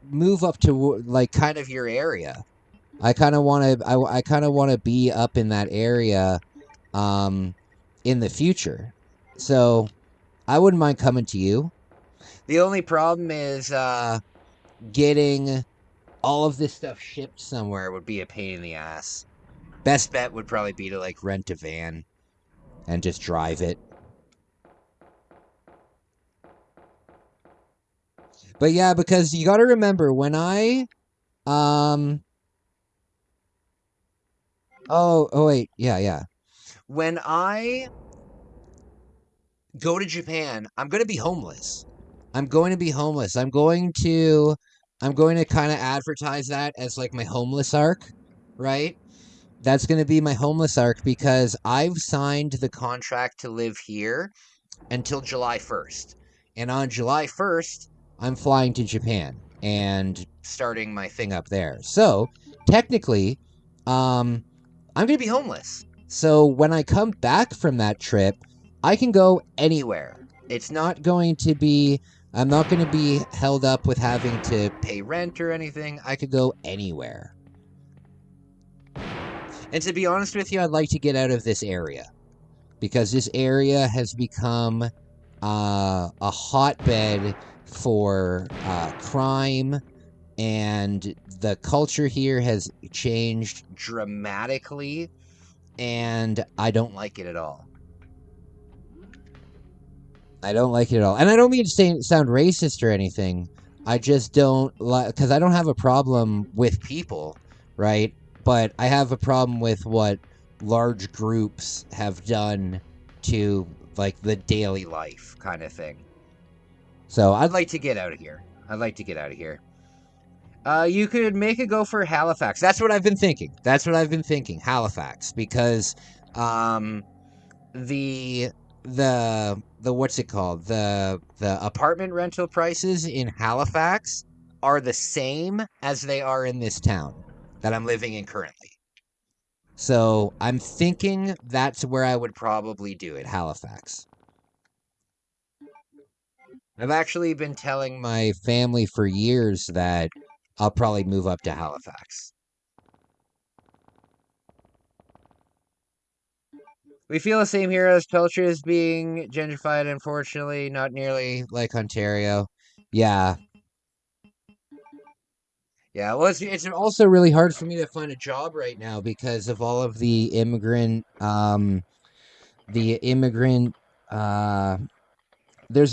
move up to like kind of your area. I kind of want to be up in that area in the future. So I wouldn't mind coming to you. The only problem is getting all of this stuff shipped somewhere would be a pain in the ass. Best bet would probably be to like rent a van and just drive it. But yeah, because you got to remember when I Oh wait, yeah. When I go to Japan, I'm going to be homeless. I'm going to kind of advertise that as like my homeless arc, right? That's going to be my homeless arc because I've signed the contract to live here until July 1st. And on July 1st, I'm flying to Japan and starting my thing up there. So, technically, I'm going to be homeless. So, when I come back from that trip, I can go anywhere. It's not going to be... I'm not going to be held up with having to pay rent or anything. I could go anywhere. And to be honest with you, I'd like to get out of this area. Because this area has become a hotbed for crime. And the culture here has changed dramatically. And I don't like it at all. I don't like it at all. And I don't mean to sound racist or anything. I just don't like... Because I don't have a problem with people, right? But I have a problem with what large groups have done to like the daily life kind of thing. So I'd like to get out of here. I'd like to get out of here. You could make a go for Halifax. That's what I've been thinking. Halifax, because the what's it called? The apartment rental prices in Halifax are the same as they are in this town that I'm living in currently. So I'm thinking that's where I would probably do it, Halifax. I've actually been telling my family for years that I'll probably move up to Halifax. We feel the same here as Peltry is being gentrified, unfortunately, not nearly like Ontario. Yeah. Yeah, well, it's also really hard for me to find a job right now because of all of the immigrant, there's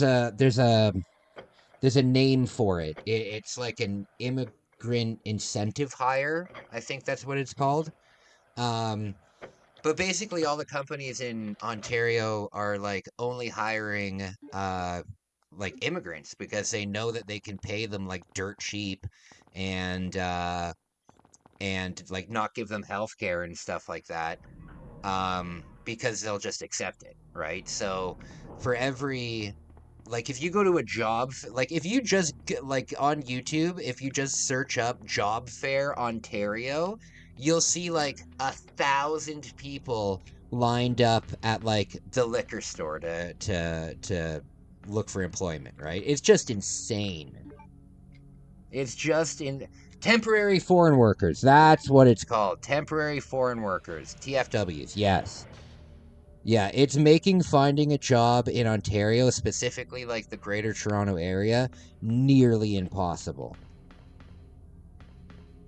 a name for it. It's like an immigrant incentive hire. I think that's what it's called. But basically all the companies in Ontario are like only hiring like immigrants because they know that they can pay them like dirt cheap and like not give them health care and stuff like that. Because they'll just accept it, right? So for every like if you go to a job like if you just like on YouTube, if you just search up job fair Ontario, you'll see like 1,000 people lined up at like the liquor store to look for employment, right? It's just insane. It's just in temporary foreign workers. That's what it's called. Temporary foreign workers. TFWs. Yes. Yeah, it's making finding a job in Ontario, specifically like the Greater Toronto area, nearly impossible.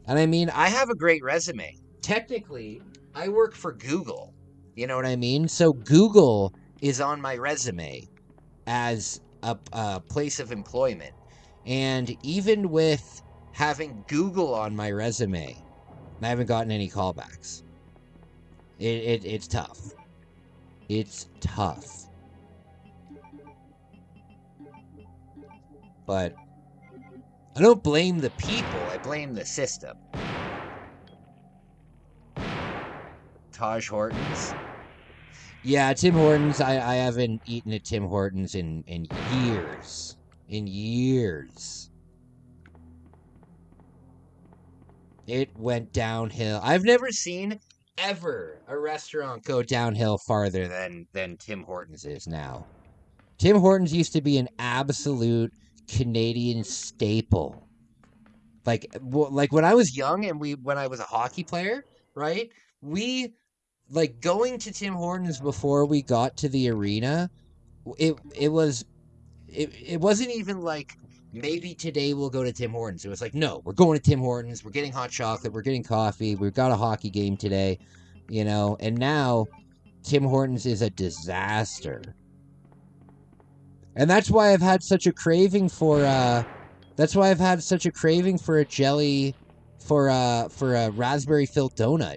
And I mean, I have a great resume. Technically, I work for Google. You know what I mean? So Google is on my resume as a place of employment. And even with having Google on my resume, I haven't gotten any callbacks. It's tough. It's tough. But I don't blame the people, I blame the system. Taj Hortons. Yeah, Tim Hortons. I haven't eaten at Tim Hortons in years. In years. It went downhill. I've never seen ever a restaurant go downhill farther than Tim Hortons is now. Tim Hortons used to be an absolute Canadian staple. Like when I was young and when I was a hockey player, right? We like going to Tim Hortons before we got to the arena. It wasn't even like maybe today we'll go to Tim Hortons. It was like, no, we're going to Tim Hortons. We're getting hot chocolate. We're getting coffee. We've got a hockey game today, you know. And now Tim Hortons is a disaster. And that's why I've had such a craving for a jelly for a raspberry filled donut,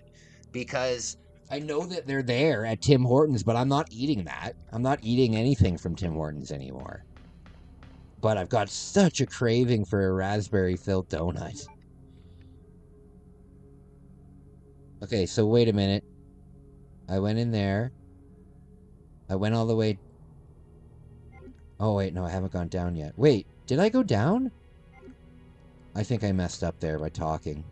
because I know that they're there at Tim Hortons, but I'm not eating that. I'm not eating anything from Tim Hortons anymore. But I've got such a craving for a raspberry-filled donut. Okay, so wait a minute. I went in there. I went all the way... Oh, wait, no, I haven't gone down yet. Wait, did I go down? I think I messed up there by talking.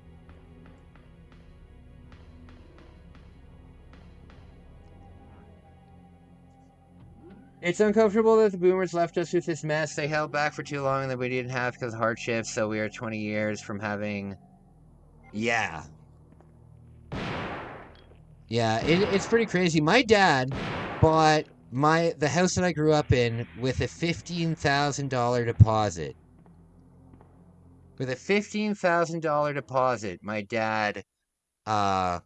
It's uncomfortable that the boomers left us with this mess. They held back for too long and that we didn't have because of hardships, so we are 20 years from having... Yeah. Yeah, it's pretty crazy. My dad bought the house that I grew up in with a $15,000 deposit. With a $15,000 deposit, my dad bought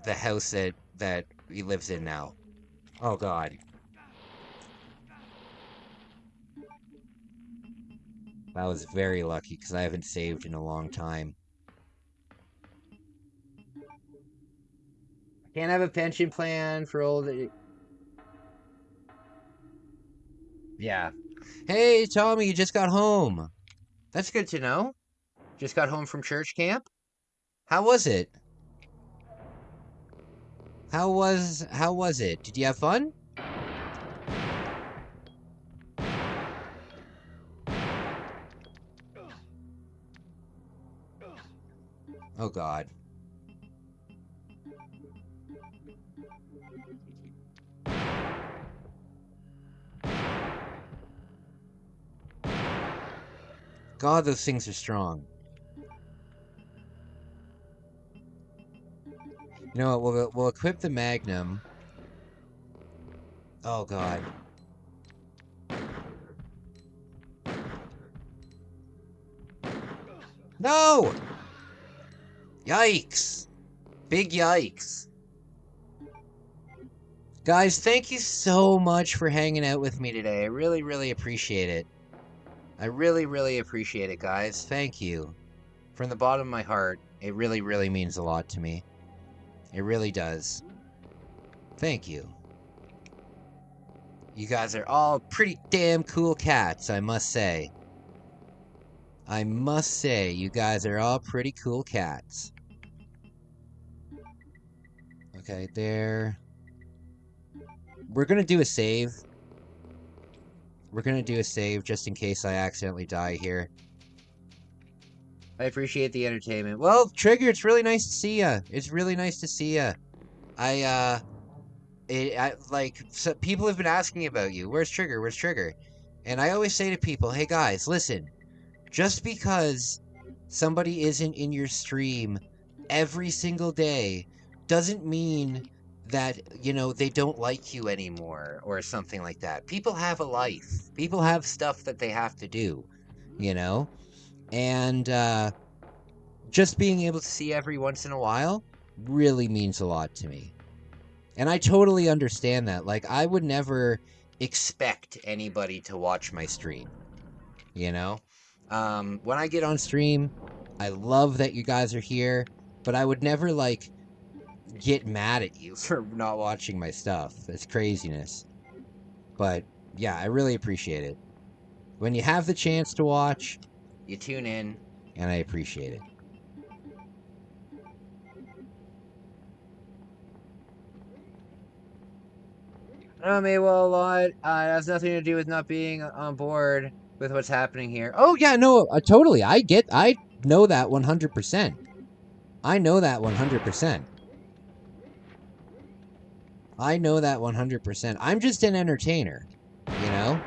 the house that he lives in now. Oh, God. I was very lucky because I haven't saved in a long time. Can't have a pension plan for old... Yeah. Hey, Tommy, you just got home. That's good to know. Just got home from church camp? How was it? How was it? Did you have fun? Oh God. God, those things are strong. You know what? We'll equip the Magnum. Oh God. No! Yikes! Big yikes. Guys, thank you so much for hanging out with me today. I really, really appreciate it. I really, really appreciate it, guys. Thank you. From the bottom of my heart, it really, really means a lot to me. It really does. Thank you. You guys are all pretty damn cool cats, I must say. I must say, you guys are all pretty cool cats. Okay, there. We're gonna do a save. We're gonna do a save just in case I accidentally die here. I appreciate the entertainment. Well, Trigger, it's really nice to see ya. It's really nice to see ya. So people have been asking about you. Where's Trigger? Where's Trigger? And I always say to people, hey guys, listen. Just because somebody isn't in your stream every single day doesn't mean that, you know, they don't like you anymore or something like that. People have a life. People have stuff that they have to do, you know? And just being able to see every once in a while really means a lot to me. And I totally understand that. Like, I would never expect anybody to watch my stream, you know? When I get on stream, I love that you guys are here, but I would never, like, get mad at you for not watching my stuff. It's craziness. But, yeah, I really appreciate it. When you have the chance to watch, you tune in, and I appreciate it. I mean, well, a lot. It has nothing to do with not being on board with what's happening here. Oh, yeah, no, totally. I know that 100%. I know that 100%. I know that 100%. I'm just an entertainer, you know?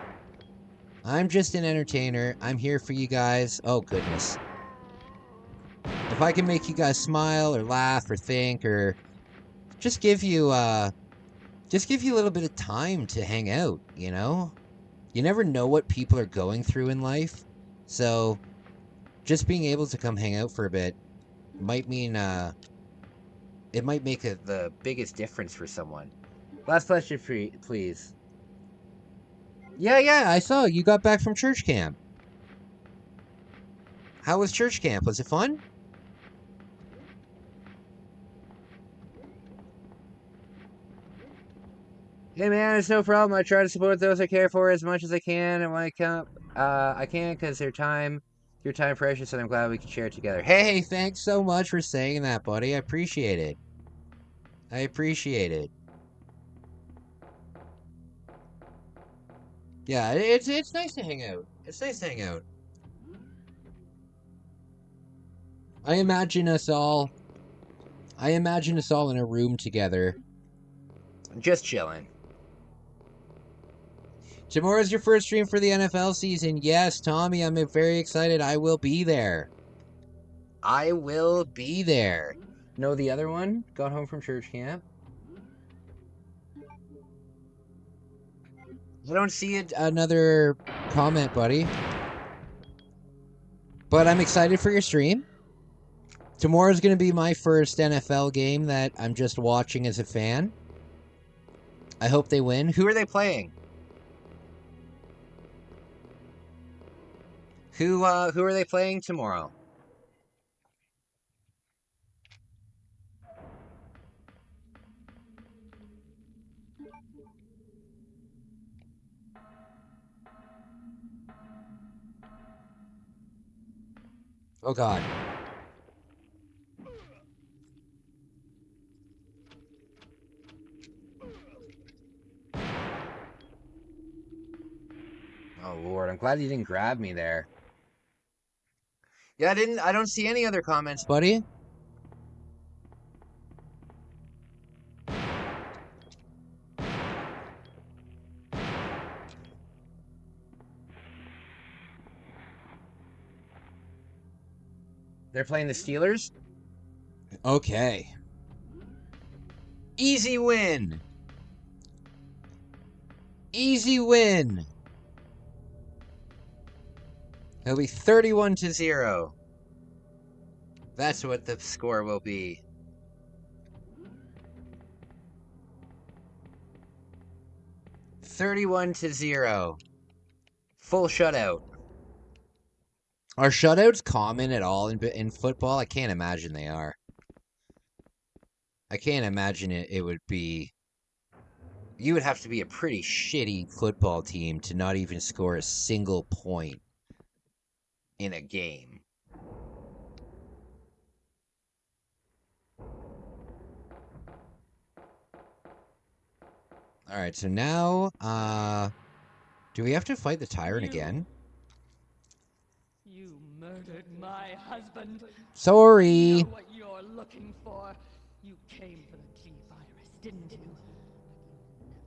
I'm just an entertainer. I'm here for you guys. Oh, goodness. If I can make you guys smile or laugh or think or just give you a little bit of time to hang out, you know? You never know what people are going through in life. So, just being able to come hang out for a bit might mean, it might make the biggest difference for someone. Last question, please. Yeah, I saw you got back from church camp. How was church camp? Was it fun? Hey man, it's no problem. I try to support those I care for as much as I can, and when I can because your time precious, and I'm glad we can share it together. Hey, thanks so much for saying that, buddy. I appreciate it. I appreciate it. Yeah, it's nice to hang out. It's nice to hang out. I imagine us all in a room together, just chilling. Tomorrow's your first stream for the NFL season. Yes, Tommy, I'm very excited. I will be there. I will be there. No, the other one got home from church camp. I don't see another comment, buddy. But I'm excited for your stream. Tomorrow's going to be my first NFL game that I'm just watching as a fan. I hope they win. Who are they playing? Who are they playing tomorrow? Oh god. Oh Lord, I'm glad you didn't grab me there. Yeah, I don't see any other comments, buddy. They're playing the Steelers? Okay. Easy win. Easy win. It'll be 31-0. That's what the score will be. $31-0. Full shutout. Are shutouts common at all in football? I can't imagine they are. I can't imagine it would be. You would have to be a pretty shitty football team to not even score a single point in a game. All right, so now, do we have to fight the tyrant again? You murdered my husband. Sorry. You know what you're looking for. You came for the T-virus, didn't you?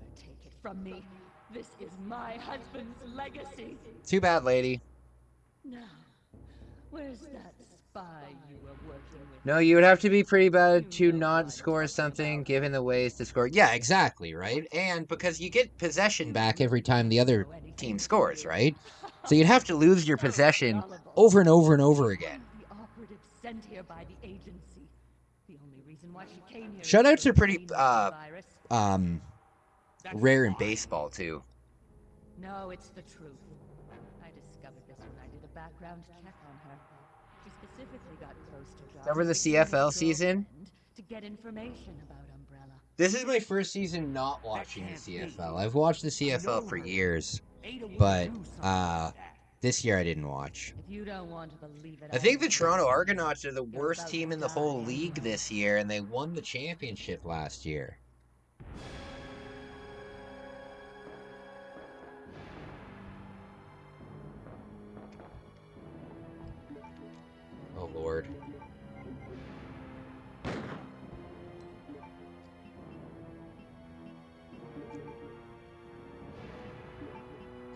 Never take it from me. This is my husband's legacy. Too bad, lady. Now, where's that spy you were working with? No, you would have to be pretty bad to not score something given the ways to score. Yeah, exactly, right? And because you get possession back every time the other team scores, right? So you'd have to lose your possession over and over and over again. The operative sent here by the agency. The only reason why she came here. Shutouts are pretty rare in baseball too. No, it's the truth. I discovered this when I did a background check on her. She specifically got close to jobs Over the CFL season? To get information about Umbrella. This is my first season not watching the CFL. I've watched the CFL for years, but this year I didn't watch. If you don't want to believe it, I think the Toronto Argonauts are the worst team in the whole league this year, and they won the championship last year. Oh, Lord.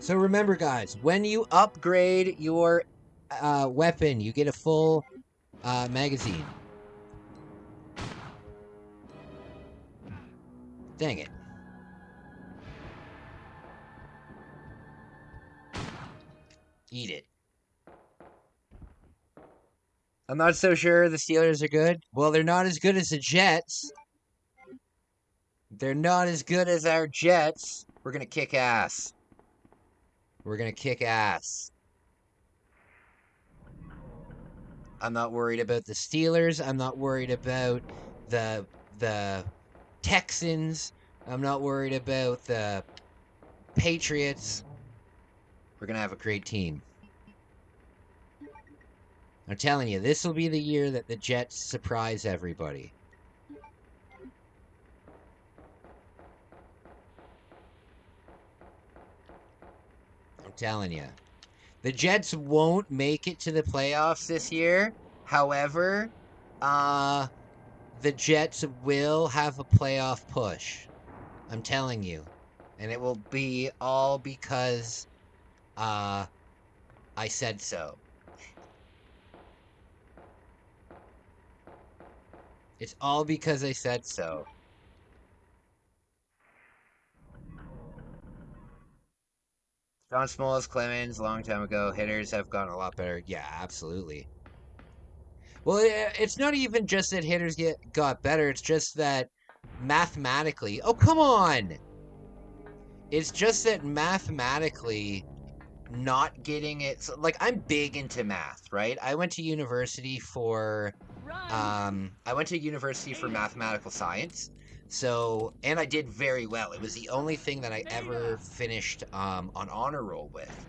So remember, guys, when you upgrade your weapon, you get a full magazine. Dang it. Eat it. I'm not so sure the Steelers are good. Well, they're not as good as the Jets. They're not as good as our Jets. We're going to kick ass. We're going to kick ass. I'm not worried about the Steelers. I'm not worried about the Texans. I'm not worried about the Patriots. We're going to have a great team. I'm telling you, this will be the year that the Jets surprise everybody. I'm telling you. The Jets won't make it to the playoffs this year. However, the Jets will have a playoff push. I'm telling you. And it will be all because I said so. It's all because I said so. John Smoltz, Clemens, a long time ago. Hitters have gotten a lot better. Yeah, absolutely. Well, it's not even just that hitters got better. It's just that mathematically... Oh, come on! It's just that mathematically not getting it... So, like, I'm big into math, right? I went to university for... mathematical science. So, and I did very well. It was the only thing that I ever finished on honor roll with.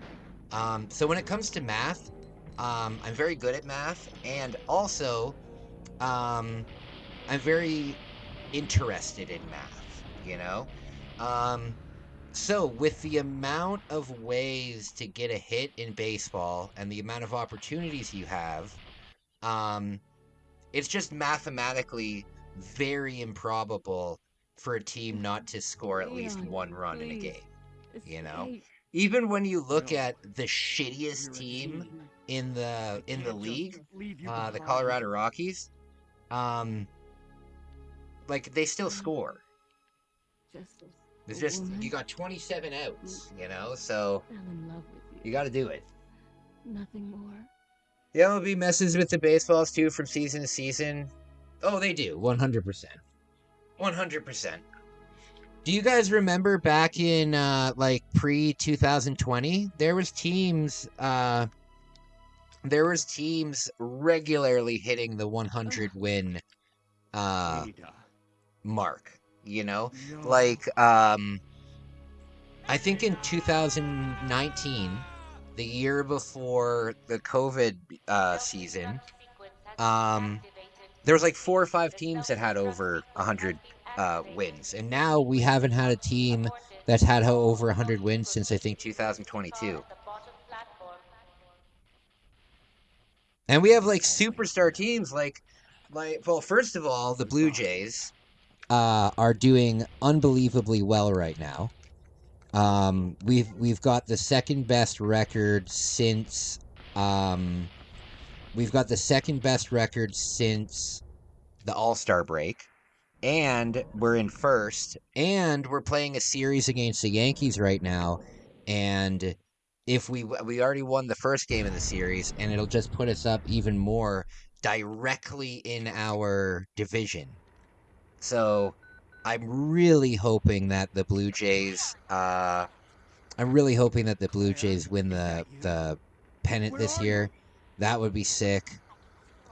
So when it comes to math, I'm very good at math, and also, I'm very interested in math, you know? So with the amount of ways to get a hit in baseball and the amount of opportunities you have, it's just mathematically very improbable for a team not to score at least one run in a game, you know? Even when you look at the shittiest team in the league, the Colorado Rockies, like they still score. It's just you got 27 outs, you know, so you got to do it. Nothing more. The MLB messes with the baseballs too from season to season. Oh, they do, 100%. 100%. Do you guys remember back in like pre-2020, there was teams regularly hitting the 100 win mark, you know? Like I think in 2019, the year before the COVID season, there was like 4 or 5 teams that had over 100 wins, and now we haven't had a team that's had over 100 wins since I think 2022. And we have like superstar teams like well, first of all, the Blue Jays are doing unbelievably well right now. We've got the second best record since the All-Star break, and we're in first, and we're playing a series against the Yankees right now, and if we already won the first game of the series, and it'll just put us up even more directly in our division. So I'm really hoping that the Blue Jays win the pennant this year. That would be sick.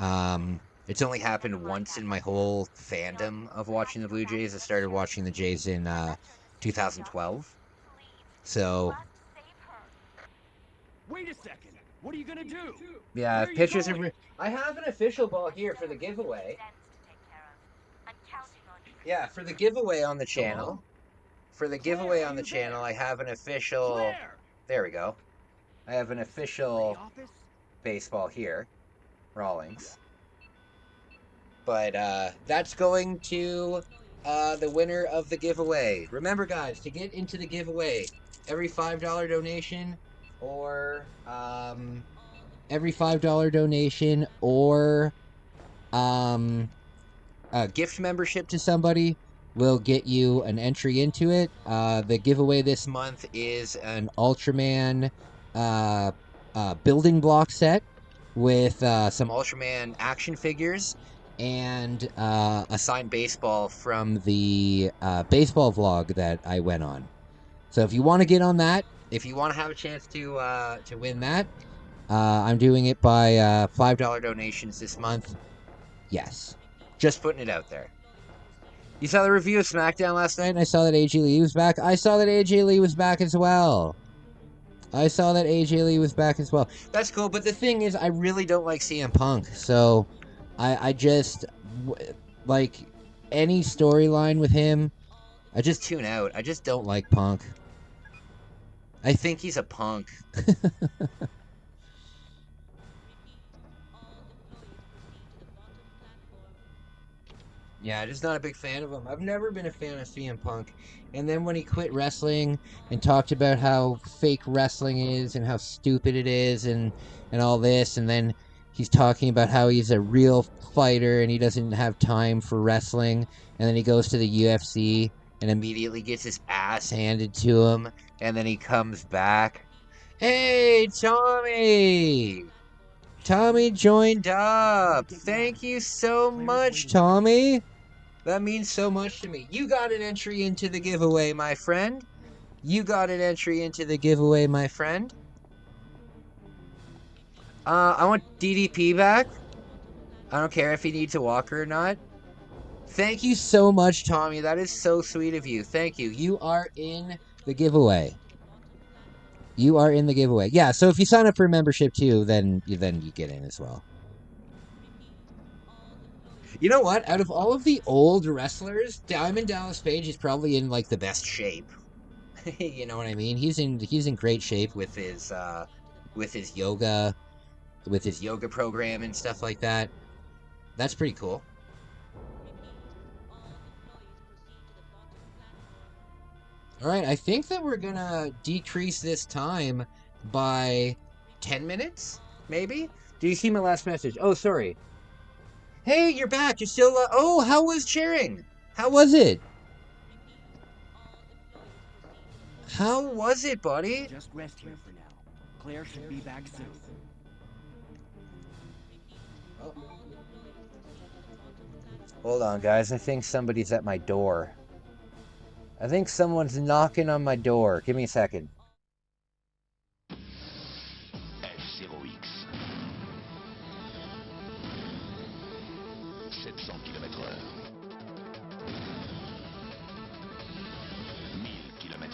It's only happened once in my whole fandom of watching the Blue Jays. I started watching the Jays in 2012. So Wait a second. What are you gonna do? yeah, pitchers are. I have an official ball here for the giveaway. Yeah, for the giveaway on the channel. I have an official. There we go. I have an official baseball here, Rawlings. But that's going to the winner of the giveaway. Remember, guys, to get into the giveaway, every $5 donation or a gift membership to somebody will get you an entry into it. The giveaway this month is an Ultraman building block set with some Ultraman action figures and a signed baseball from the baseball vlog that I went on. So if you want to get on that, if you want to have a chance to win that, I'm doing it by $5 donations this month. Yes. Just putting it out there. You saw the review of SmackDown last night, and I saw that AJ Lee was back. I saw that AJ Lee was back as well. That's cool, but the thing is, I really don't like CM Punk, so I just, like, any storyline with him, I just tune out. I just don't like Punk. I think he's a punk. Yeah, just not a big fan of him. I've never been a fan of CM Punk. And then when he quit wrestling and talked about how fake wrestling is and how stupid it is and all this, and then he's talking about how he's a real fighter and he doesn't have time for wrestling, and then he goes to the UFC and immediately gets his ass handed to him, and then he comes back. Hey, Tommy! Tommy joined up. Thank you so much, Tommy. That means so much to me. You got an entry into the giveaway, my friend. I want DDP back. I don't care if he needs a walker or not. Thank you so much, Tommy. That is so sweet of you. Thank you. You are in the giveaway. You are in the giveaway. Yeah, so if you sign up for a membership too, then you get in as well. You know what? Out of all of the old wrestlers, Diamond Dallas Page is probably in like the best shape. You know what I mean? He's in great shape with his yoga program and stuff like that. That's pretty cool. All right, I think that we're gonna decrease this time by 10 minutes, maybe? Do you see my last message? Oh, sorry. Hey, you're back. You're still... oh, how was cheering? How was it? How was it, buddy? Just rest here for now. Claire should be back soon. Oh. Hold on, guys. I think somebody's at my door. I think someone's knocking on my door. Give me a second. F0X. 700 km/h. 1000 km/h.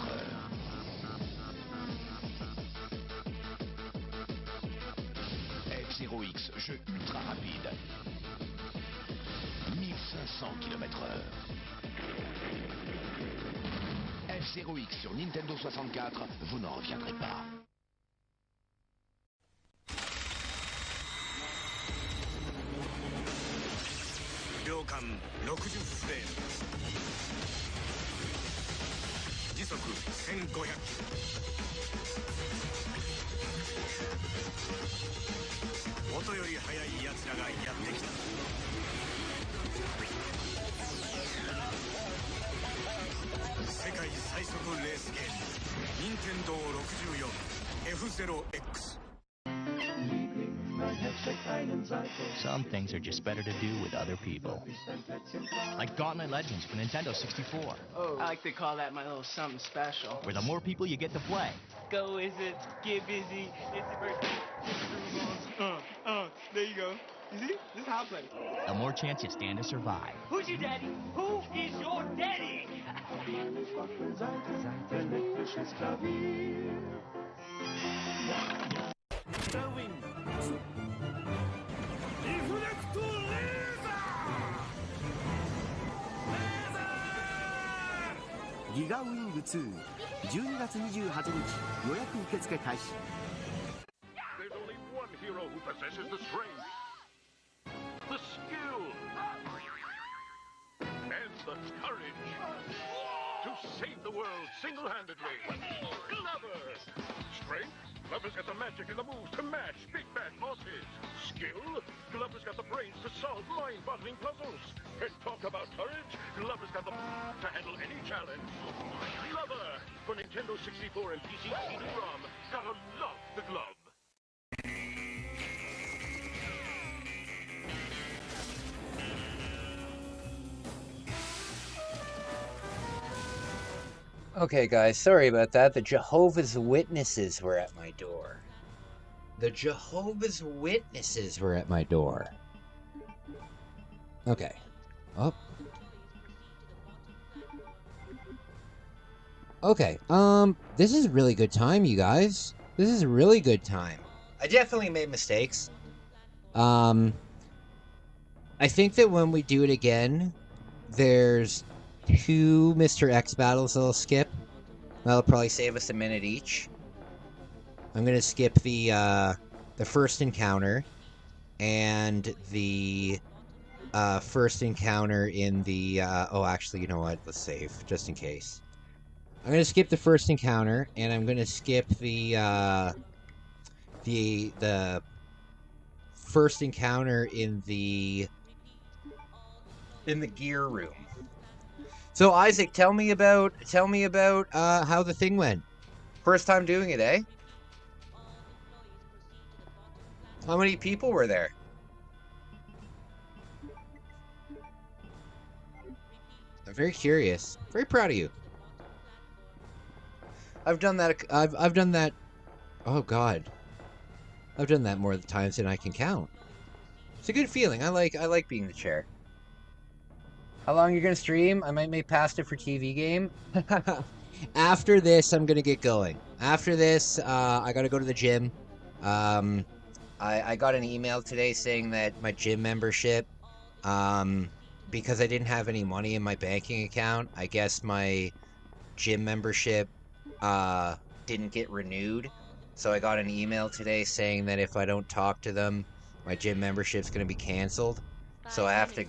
F0X, jeu ultra rapide. 1500 km/h. F0X sur Nintendo 64, vous n'en reviendrez pas. Ryokan 60 フレーム。時速1500キロ。音より速い奴らがやってきた。世界最速レースゲーム、任天堂64 F0X。 Some things are just better to do with other people. Like Gauntlet Legends for Nintendo 64. Oh, I like to call that my little something special. Where the more people you get to play. Go Wizards, get busy, it's the birthday, there you go. You see? This is how I play. The more chance you stand to survive. Who's your daddy? Who is your daddy? Giga Wing 2 12月28日予約受付開始。 There's only one hero who possesses the strength, the skill, and the courage to save the world single-handedly. Glover! Strength? Glover's got the magic and the moves to match big bad bosses. Skill? Glover's got the brains to solve mind-boggling puzzles. And talk about courage? Glover's got the to handle any challenge. Glover! For Nintendo 64 and PC CD-ROM. Gotta love the glove. Okay, guys, sorry about that. The Jehovah's Witnesses were at my door. The Jehovah's Witnesses were at my door. Okay. Oh. Okay, this is a really good time, you guys. This is a really good time. I definitely made mistakes. I think that when we do it again, there's 2 Mr. X battles that'll skip. That'll probably save us a minute each. I'm gonna skip the first encounter and the first encounter in the oh, actually, you know what? Let's save just in case. I'm gonna skip the first encounter, and I'm gonna skip the first encounter in the gear room. So Isaac, tell me about how the thing went. First time doing it, eh? How many people were there? I'm very curious. Very proud of you. I've done that. I've done that. Oh God. I've done that more times than I can count. It's a good feeling. I like being the chair. How long are you gonna stream? I might make pasta for TV game. After this, I'm gonna get going. After this, I gotta go to the gym. I got an email today saying that my gym membership, because I didn't have any money in my banking account, I guess my gym membership didn't get renewed. So I got an email today saying that if I don't talk to them, my gym membership's gonna be canceled. So I have to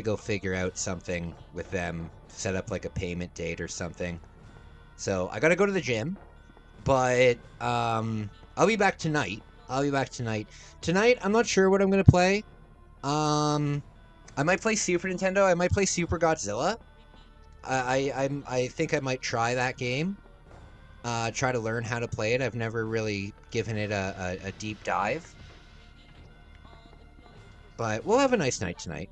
go figure out something with them, set up like a payment date or something. So I gotta go to the gym, but I'll be back tonight. Tonight, I'm not sure what I'm gonna play. I might play Super Nintendo. I might play Super Godzilla. I think I might try that game. Try to learn how to play it. I've never really given it a deep dive. But we'll have a nice night tonight.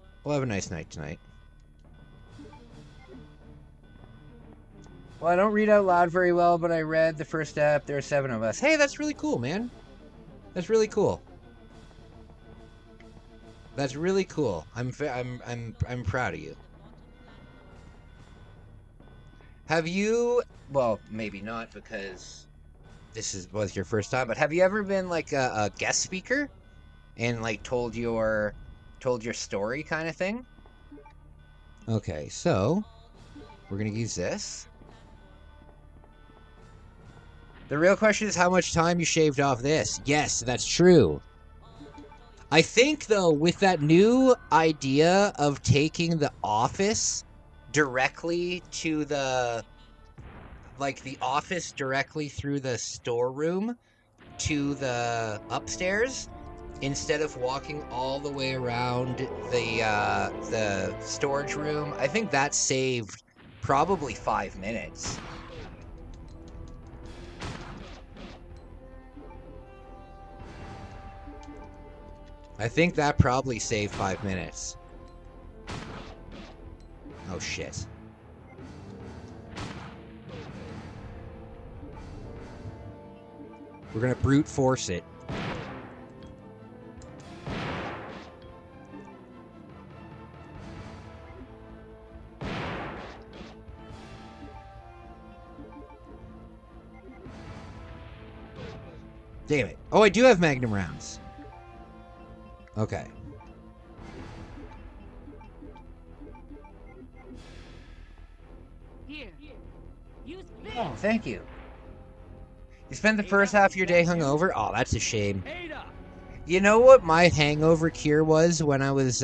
Well, I don't read out loud very well, but I read the first step. There are 7 of us. Hey, that's really cool, man. That's really cool. I'm proud of you. Have you? Well, maybe not because this was your first time. But have you ever been like a guest speaker, and like told your story kind of thing? Okay, so we're gonna use this. The real question is how much time you shaved off this. Yes, that's true. I think, though, with that new idea of taking the office directly to the office directly through the storeroom to the upstairs, instead of walking all the way around the storage room, I think that saved probably 5 minutes. I think that probably saved 5 minutes. Oh, shit. We're gonna brute force it. Damn it. Oh, I do have Magnum rounds. Okay. Here. Use this. Oh, thank you. You spent the first half of your day hungover? Oh, that's a shame. You know what my hangover cure was when I was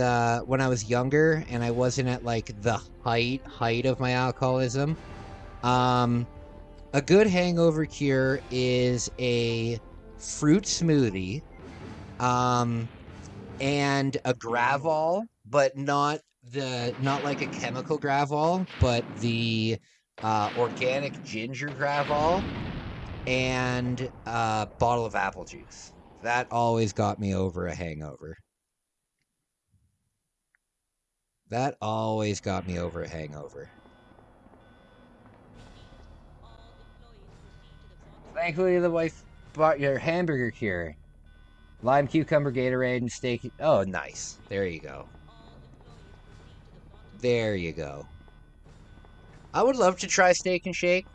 younger and I wasn't at like the height of my alcoholism? A good hangover cure is a fruit smoothie, and a Gravol, but not like a chemical Gravol, but the organic ginger Gravol, and a bottle of apple juice. That always got me over a hangover. Thankfully, the wife bought your hamburger cure. Lime, cucumber, Gatorade, and steak. Oh, nice. There you go. I would love to try Steak and Shake.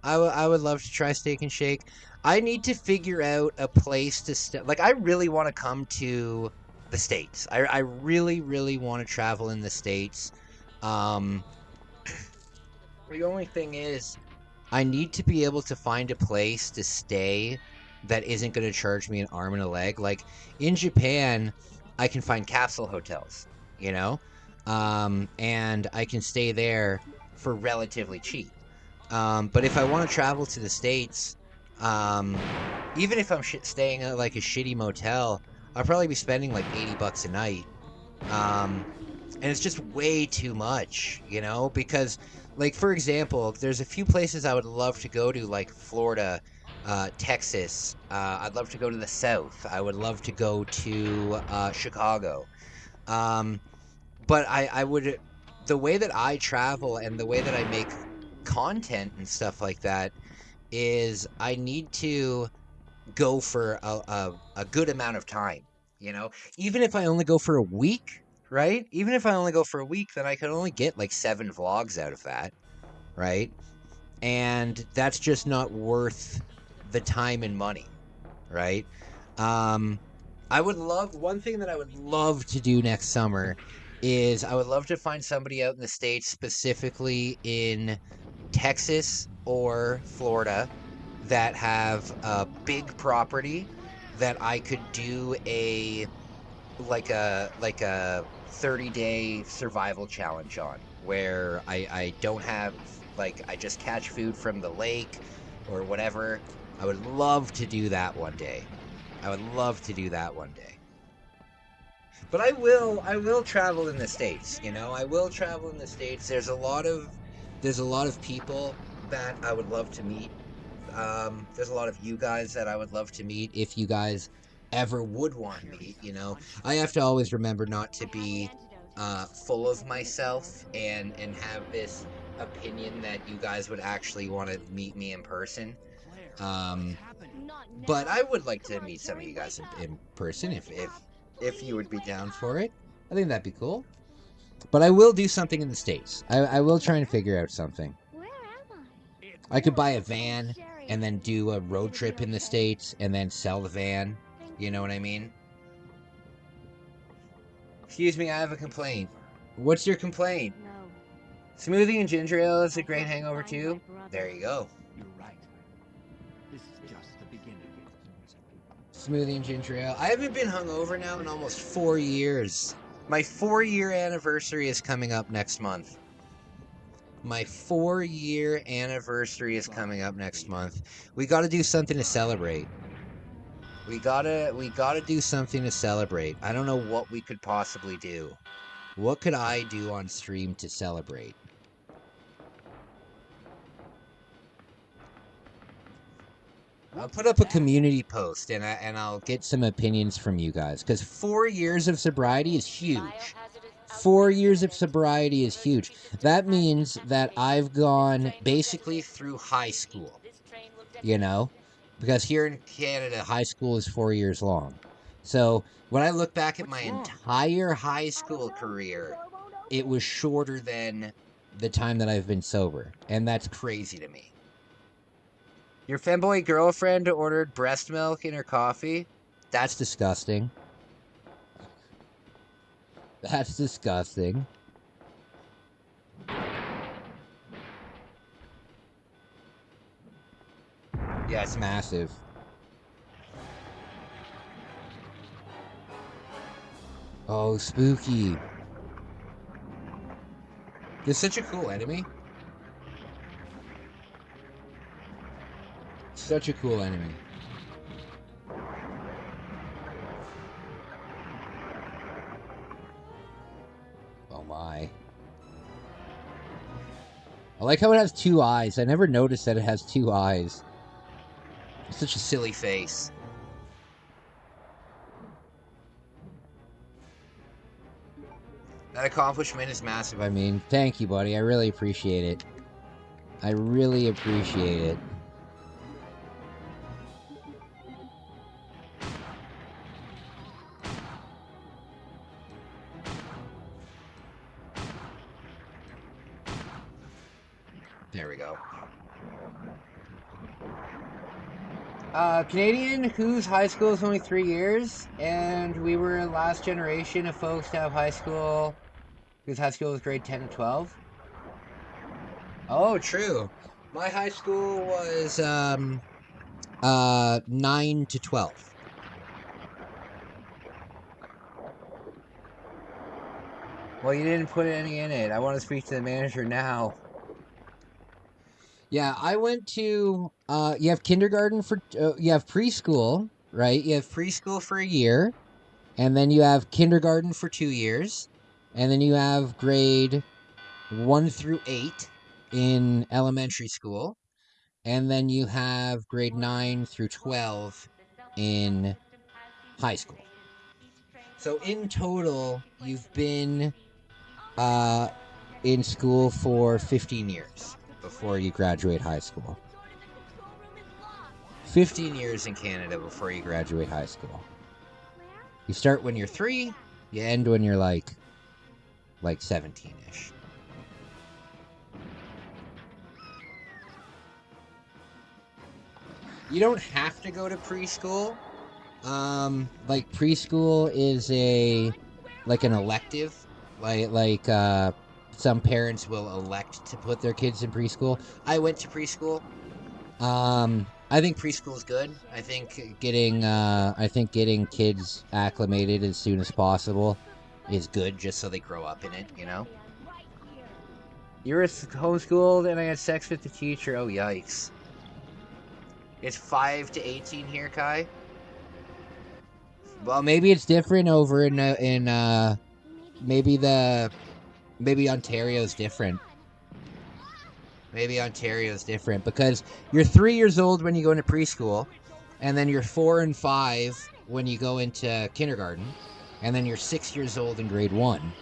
I would love to try Steak and Shake. I need to figure out a place to stay. Like, I really want to come to the States. I really, really want to travel in the States. The only thing is, I need to be able to find a place to stay that isn't going to charge me an arm and a leg. Like, in Japan, I can find capsule hotels, you know? And I can stay there for relatively cheap. But if I want to travel to the States, even if I'm staying at like a shitty motel, I'll probably be spending like $80 a night. And it's just way too much, you know? Because, like, for example, there's a few places I would love to go to, like Florida, Texas. I'd love to go to the South. I would love to go to Chicago. But I would... The way that I travel and the way that I make content and stuff like that is I need to go for a good amount of time, you know? Even if I only go for a week, right? Even if I only go for a week, then I could only get like 7 vlogs out of that, right? And that's just not worth the time and money, right? I would love, one thing that I would love to do next summer is I would love to find somebody out in the States, specifically in Texas or Florida, that have a big property that I could do a 30-day survival challenge on, where I don't have, like, I just catch food from the lake or whatever. I would love to do that one day. I would love to do that one day. But I will travel in the States, you know? I will travel in the States. There's a lot of people that I would love to meet. There's a lot of you guys that I would love to meet if you guys ever would want to meet, you know? I have to always remember not to be full of myself and have this opinion that you guys would actually want to meet me in person. But I would like to meet some of you guys in person if you would be down for it. I think that'd be cool. But I will do something in the States. I will try and figure out something. I could buy a van and then do a road trip in the States and then sell the van. You know what I mean? Excuse me, I have a complaint. What's your complaint? Smoothie and ginger ale is a great hangover too? There you go. You're right. This is just the beginning. Smoothie and ginger ale. I haven't been hungover now in almost 4 years. My 4-year anniversary is coming up next month. My 4-year anniversary is coming up next month. We got to do something to celebrate. We gotta do something to celebrate. I don't know what we could possibly do. What could I do on stream to celebrate? I'll put up a community post and I'll get some opinions from you guys, because 4 years of sobriety is huge. 4 years of sobriety is huge. That means that I've gone basically through high school, you know? Because here in Canada, high school is 4 years long. So when I look back at my entire high school career, it was shorter than the time that I've been sober. And that's crazy to me. Your femboy girlfriend ordered breast milk in her coffee? That's disgusting. That's disgusting. Yeah, it's massive. Oh, spooky. You're such a cool enemy. Such a cool enemy. Oh my. I like how it has 2 eyes. I never noticed that it has 2 eyes. Such a silly face. That accomplishment is massive. I mean, thank you, buddy. I really appreciate it. I really appreciate it. There we go. Canadian whose high school is only 3 years, and we were last generation of folks to have high school whose high school was grade 10 to 12. Oh, true. My high school was 9 to 12. Well, you didn't put any in it. I want to speak to the manager now. Yeah, I went to, you have kindergarten for, you have preschool, right? You have preschool for a year, and then you have kindergarten for 2 years, and then you have grade 1 through 8 in elementary school, and then you have grade 9 through 12 in high school. So in total, you've been, in school for 15 years. Before you graduate high school. 15 years in Canada before you graduate high school. You start when you're 3, you end when you're like like 17-ish. You don't have to go to preschool. Like preschool is like an elective. Like some parents will elect to put their kids in preschool. I went to preschool. I think preschool is good. I think getting kids acclimated as soon as possible is good, just so they grow up in it. You know. You were homeschooled and I had sex with the teacher. Oh yikes! It's 5 to 18 here, Kai. Well, maybe it's different over in maybe Ontario's different. Maybe Ontario's different because you're 3 years old when you go into preschool, and then you're 4 and 5 when you go into kindergarten, and then you're 6 years old in grade 1.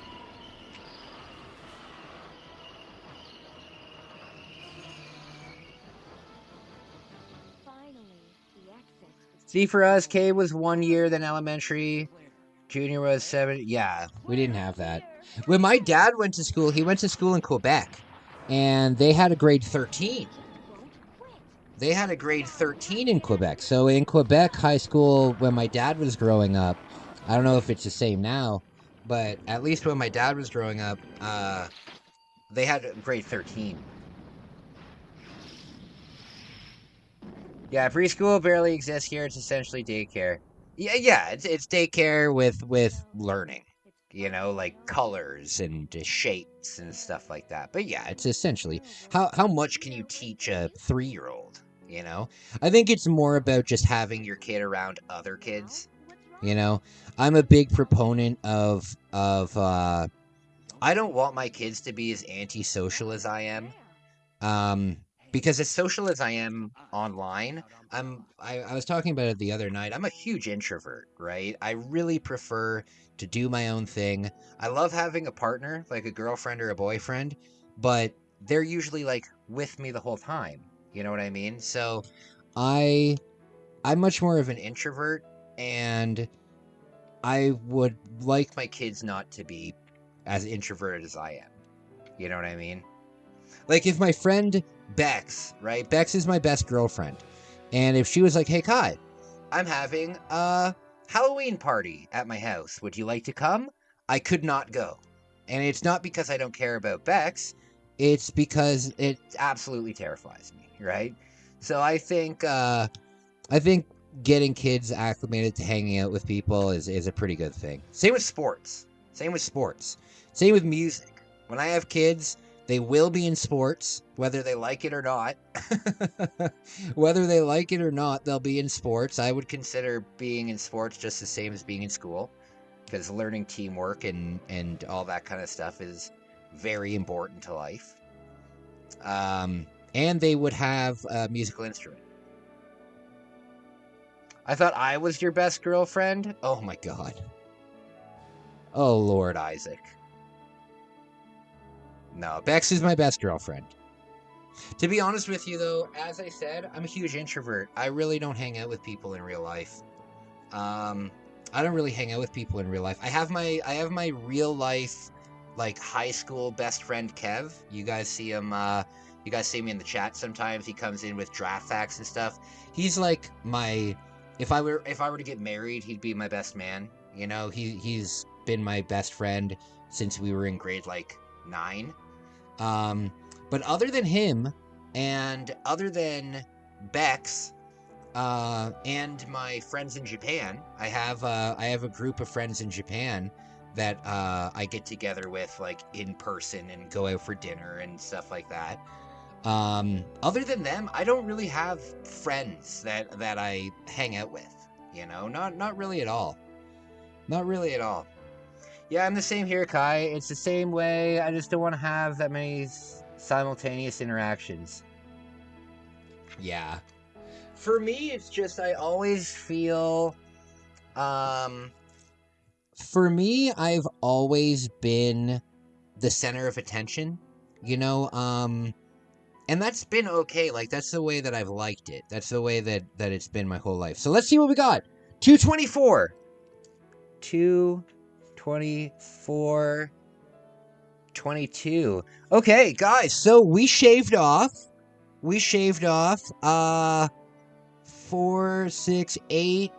See, for us, K was 1 year, then elementary. Junior was 7. Yeah, we didn't have that. When my dad went to school, he went to school in Quebec, and they had a grade 13. They had a grade 13 in Quebec. So in Quebec high school, when my dad was growing up, I don't know if it's the same now, but at least when my dad was growing up, they had grade 13. Yeah, preschool barely exists here. It's essentially daycare. Yeah, it's daycare with learning, you know, like colors and shapes and stuff like that. But yeah, it's essentially how much can you teach a 3-year-old? You know, I think it's more about just having your kid around other kids. You know, I'm a big proponent of I don't want my kids to be as antisocial as I am. Because as social as I am online, I was talking about it the other night. I'm a huge introvert, right? I really prefer to do my own thing. I love having a partner, like a girlfriend or a boyfriend, but they're usually like with me the whole time. You know what I mean? So I'm much more of an introvert, and I would like my kids not to be as introverted as I am. You know what I mean? Like if my friend Bex, right? Bex is my best girlfriend. And if she was like, hey, Kai, I'm having a Halloween party at my house. Would you like to come? I could not go. And it's not because I don't care about Bex. It's because it absolutely terrifies me, right? So I think getting kids acclimated to hanging out with people is a pretty good thing. Same with sports. Same with music. When I have kids, they will be in sports, whether they like it or not. Whether they like it or not, they'll be in sports. I would consider being in sports just the same as being in school, because learning teamwork and all that kind of stuff is very important to life. And they would have a musical instrument. I thought I was your best girlfriend? Oh my god. Oh, Lord Isaac. No, Bex is my best girlfriend. To be honest with you, though, as I said, I'm a huge introvert. I really don't hang out with people in real life. I don't really hang out with people in real life. I have my real life, like, high school best friend, Kev. You guys see him, you guys see me in the chat sometimes. He comes in with draft facts and stuff. He's like my... If I were to get married, he'd be my best man. You know, he's been my best friend since we were in grade, like, 9. But other than him, and other than Bex, and my friends in Japan, I have a group of friends in Japan that I get together with, like, in person and go out for dinner and stuff like that. Other than them, I don't really have friends that I hang out with. You know, not really at all. Not really at all. Yeah, I'm the same here, Kai. It's the same way. I just don't want to have that many simultaneous interactions. Yeah. For me, it's just I always feel... For me, I've always been the center of attention, you know? And that's been okay. Like, that's the way that I've liked it. That's the way that it's been my whole life. So let's see what we got. 224. 224. 22. Okay, guys, so we shaved off. 4, 6, 8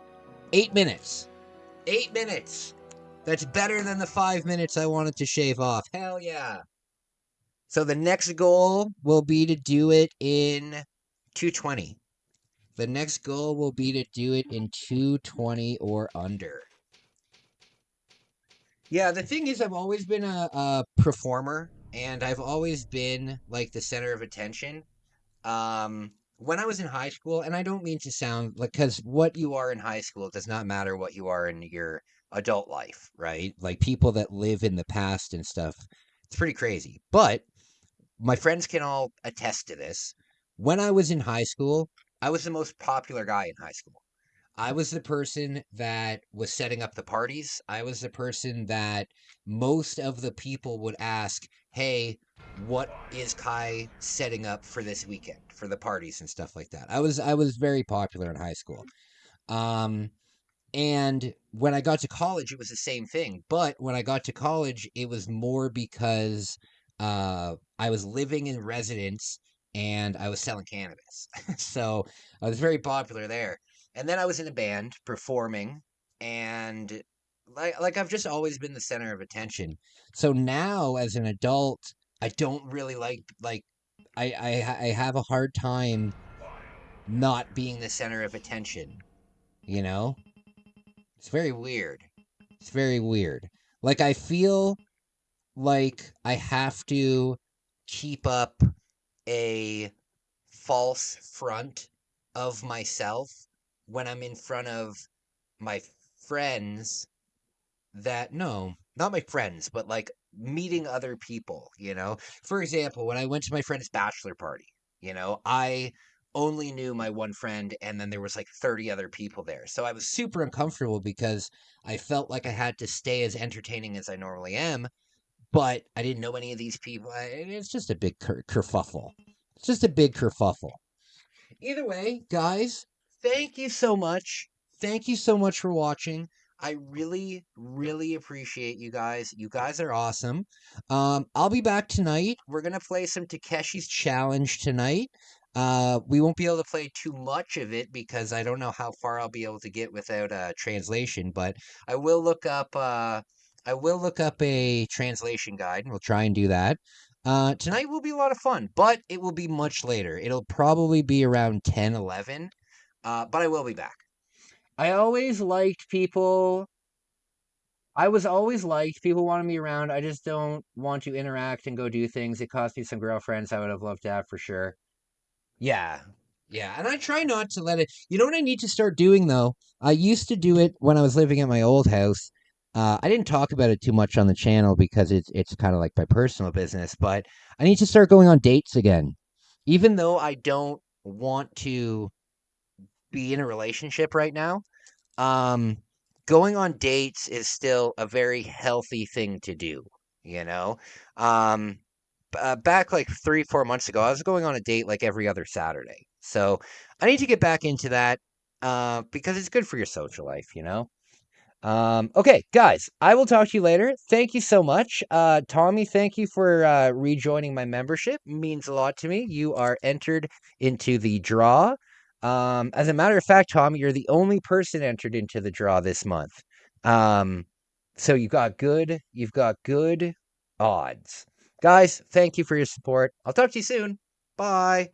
minutes. 8 minutes. That's better than the 5 minutes I wanted to shave off. Hell yeah. So the next goal will be to do it in 220. The next goal will be to do it in 220 or under. Yeah, the thing is, I've always been a performer, and I've always been like the center of attention. When I was in high school, and I don't mean to sound like, because what you are in high school does not matter what you are in your adult life, right? Like people that live in the past and stuff, it's pretty crazy. But my friends can all attest to this. When I was in high school, I was the most popular guy in high school. I was the person that was setting up the parties. I was the person that most of the people would ask, "Hey, what is Kai setting up for this weekend for the parties and stuff like that?" I was very popular in high school. And when I got to college, it was the same thing. But when I got to college, it was more because I was living in residence and I was selling cannabis. So I was very popular there. And then I was in a band performing, and like I've just always been the center of attention. So now as an adult, I don't really like I have a hard time not being the center of attention, you know? It's very weird. It's very weird. Like I feel like I have to keep up a false front of myself when I'm in front of my friends that, no, not my friends, but like meeting other people, you know? For example, when I went to my friend's bachelor party, you know, I only knew my one friend and then there was like 30 other people there. So I was super uncomfortable because I felt like I had to stay as entertaining as I normally am, but I didn't know any of these people. It's just a big kerfuffle. It's just a big kerfuffle. Either way, guys, thank you so much. Thank you so much for watching. I really, really appreciate you guys. You guys are awesome. I'll be back tonight. We're gonna play some Takeshi's Challenge tonight. We won't be able to play too much of it because I don't know how far I'll be able to get without a translation, but I will look up a translation guide and we'll try and do that. Tonight will be a lot of fun, but it will be much later. It'll probably be around 10, 11, but I will be back. I always liked people. I was always liked. People wanted me around. I just don't want to interact and go do things. It cost me some girlfriends I would have loved to have for sure. Yeah. Yeah, and I try not to let it. You know what I need to start doing, though? I used to do it when I was living at my old house. I didn't talk about it too much on the channel because it's kind of like my personal business, but I need to start going on dates again. Even though I don't want to be in a relationship right now, going on dates is still a very healthy thing to do, you know? Back like 3, 4 months ago, I was going on a date like every other Saturday. So I need to get back into that because it's good for your social life, you know? Okay, guys, I will talk to you later. Thank you so much. Tommy, thank you for rejoining my membership. It means a lot to me. You are entered into the draw. As a matter of fact, Tommy, you're the only person entered into the draw this month. So you've got good odds. Guys, thank you for your support. I'll talk to you soon. Bye.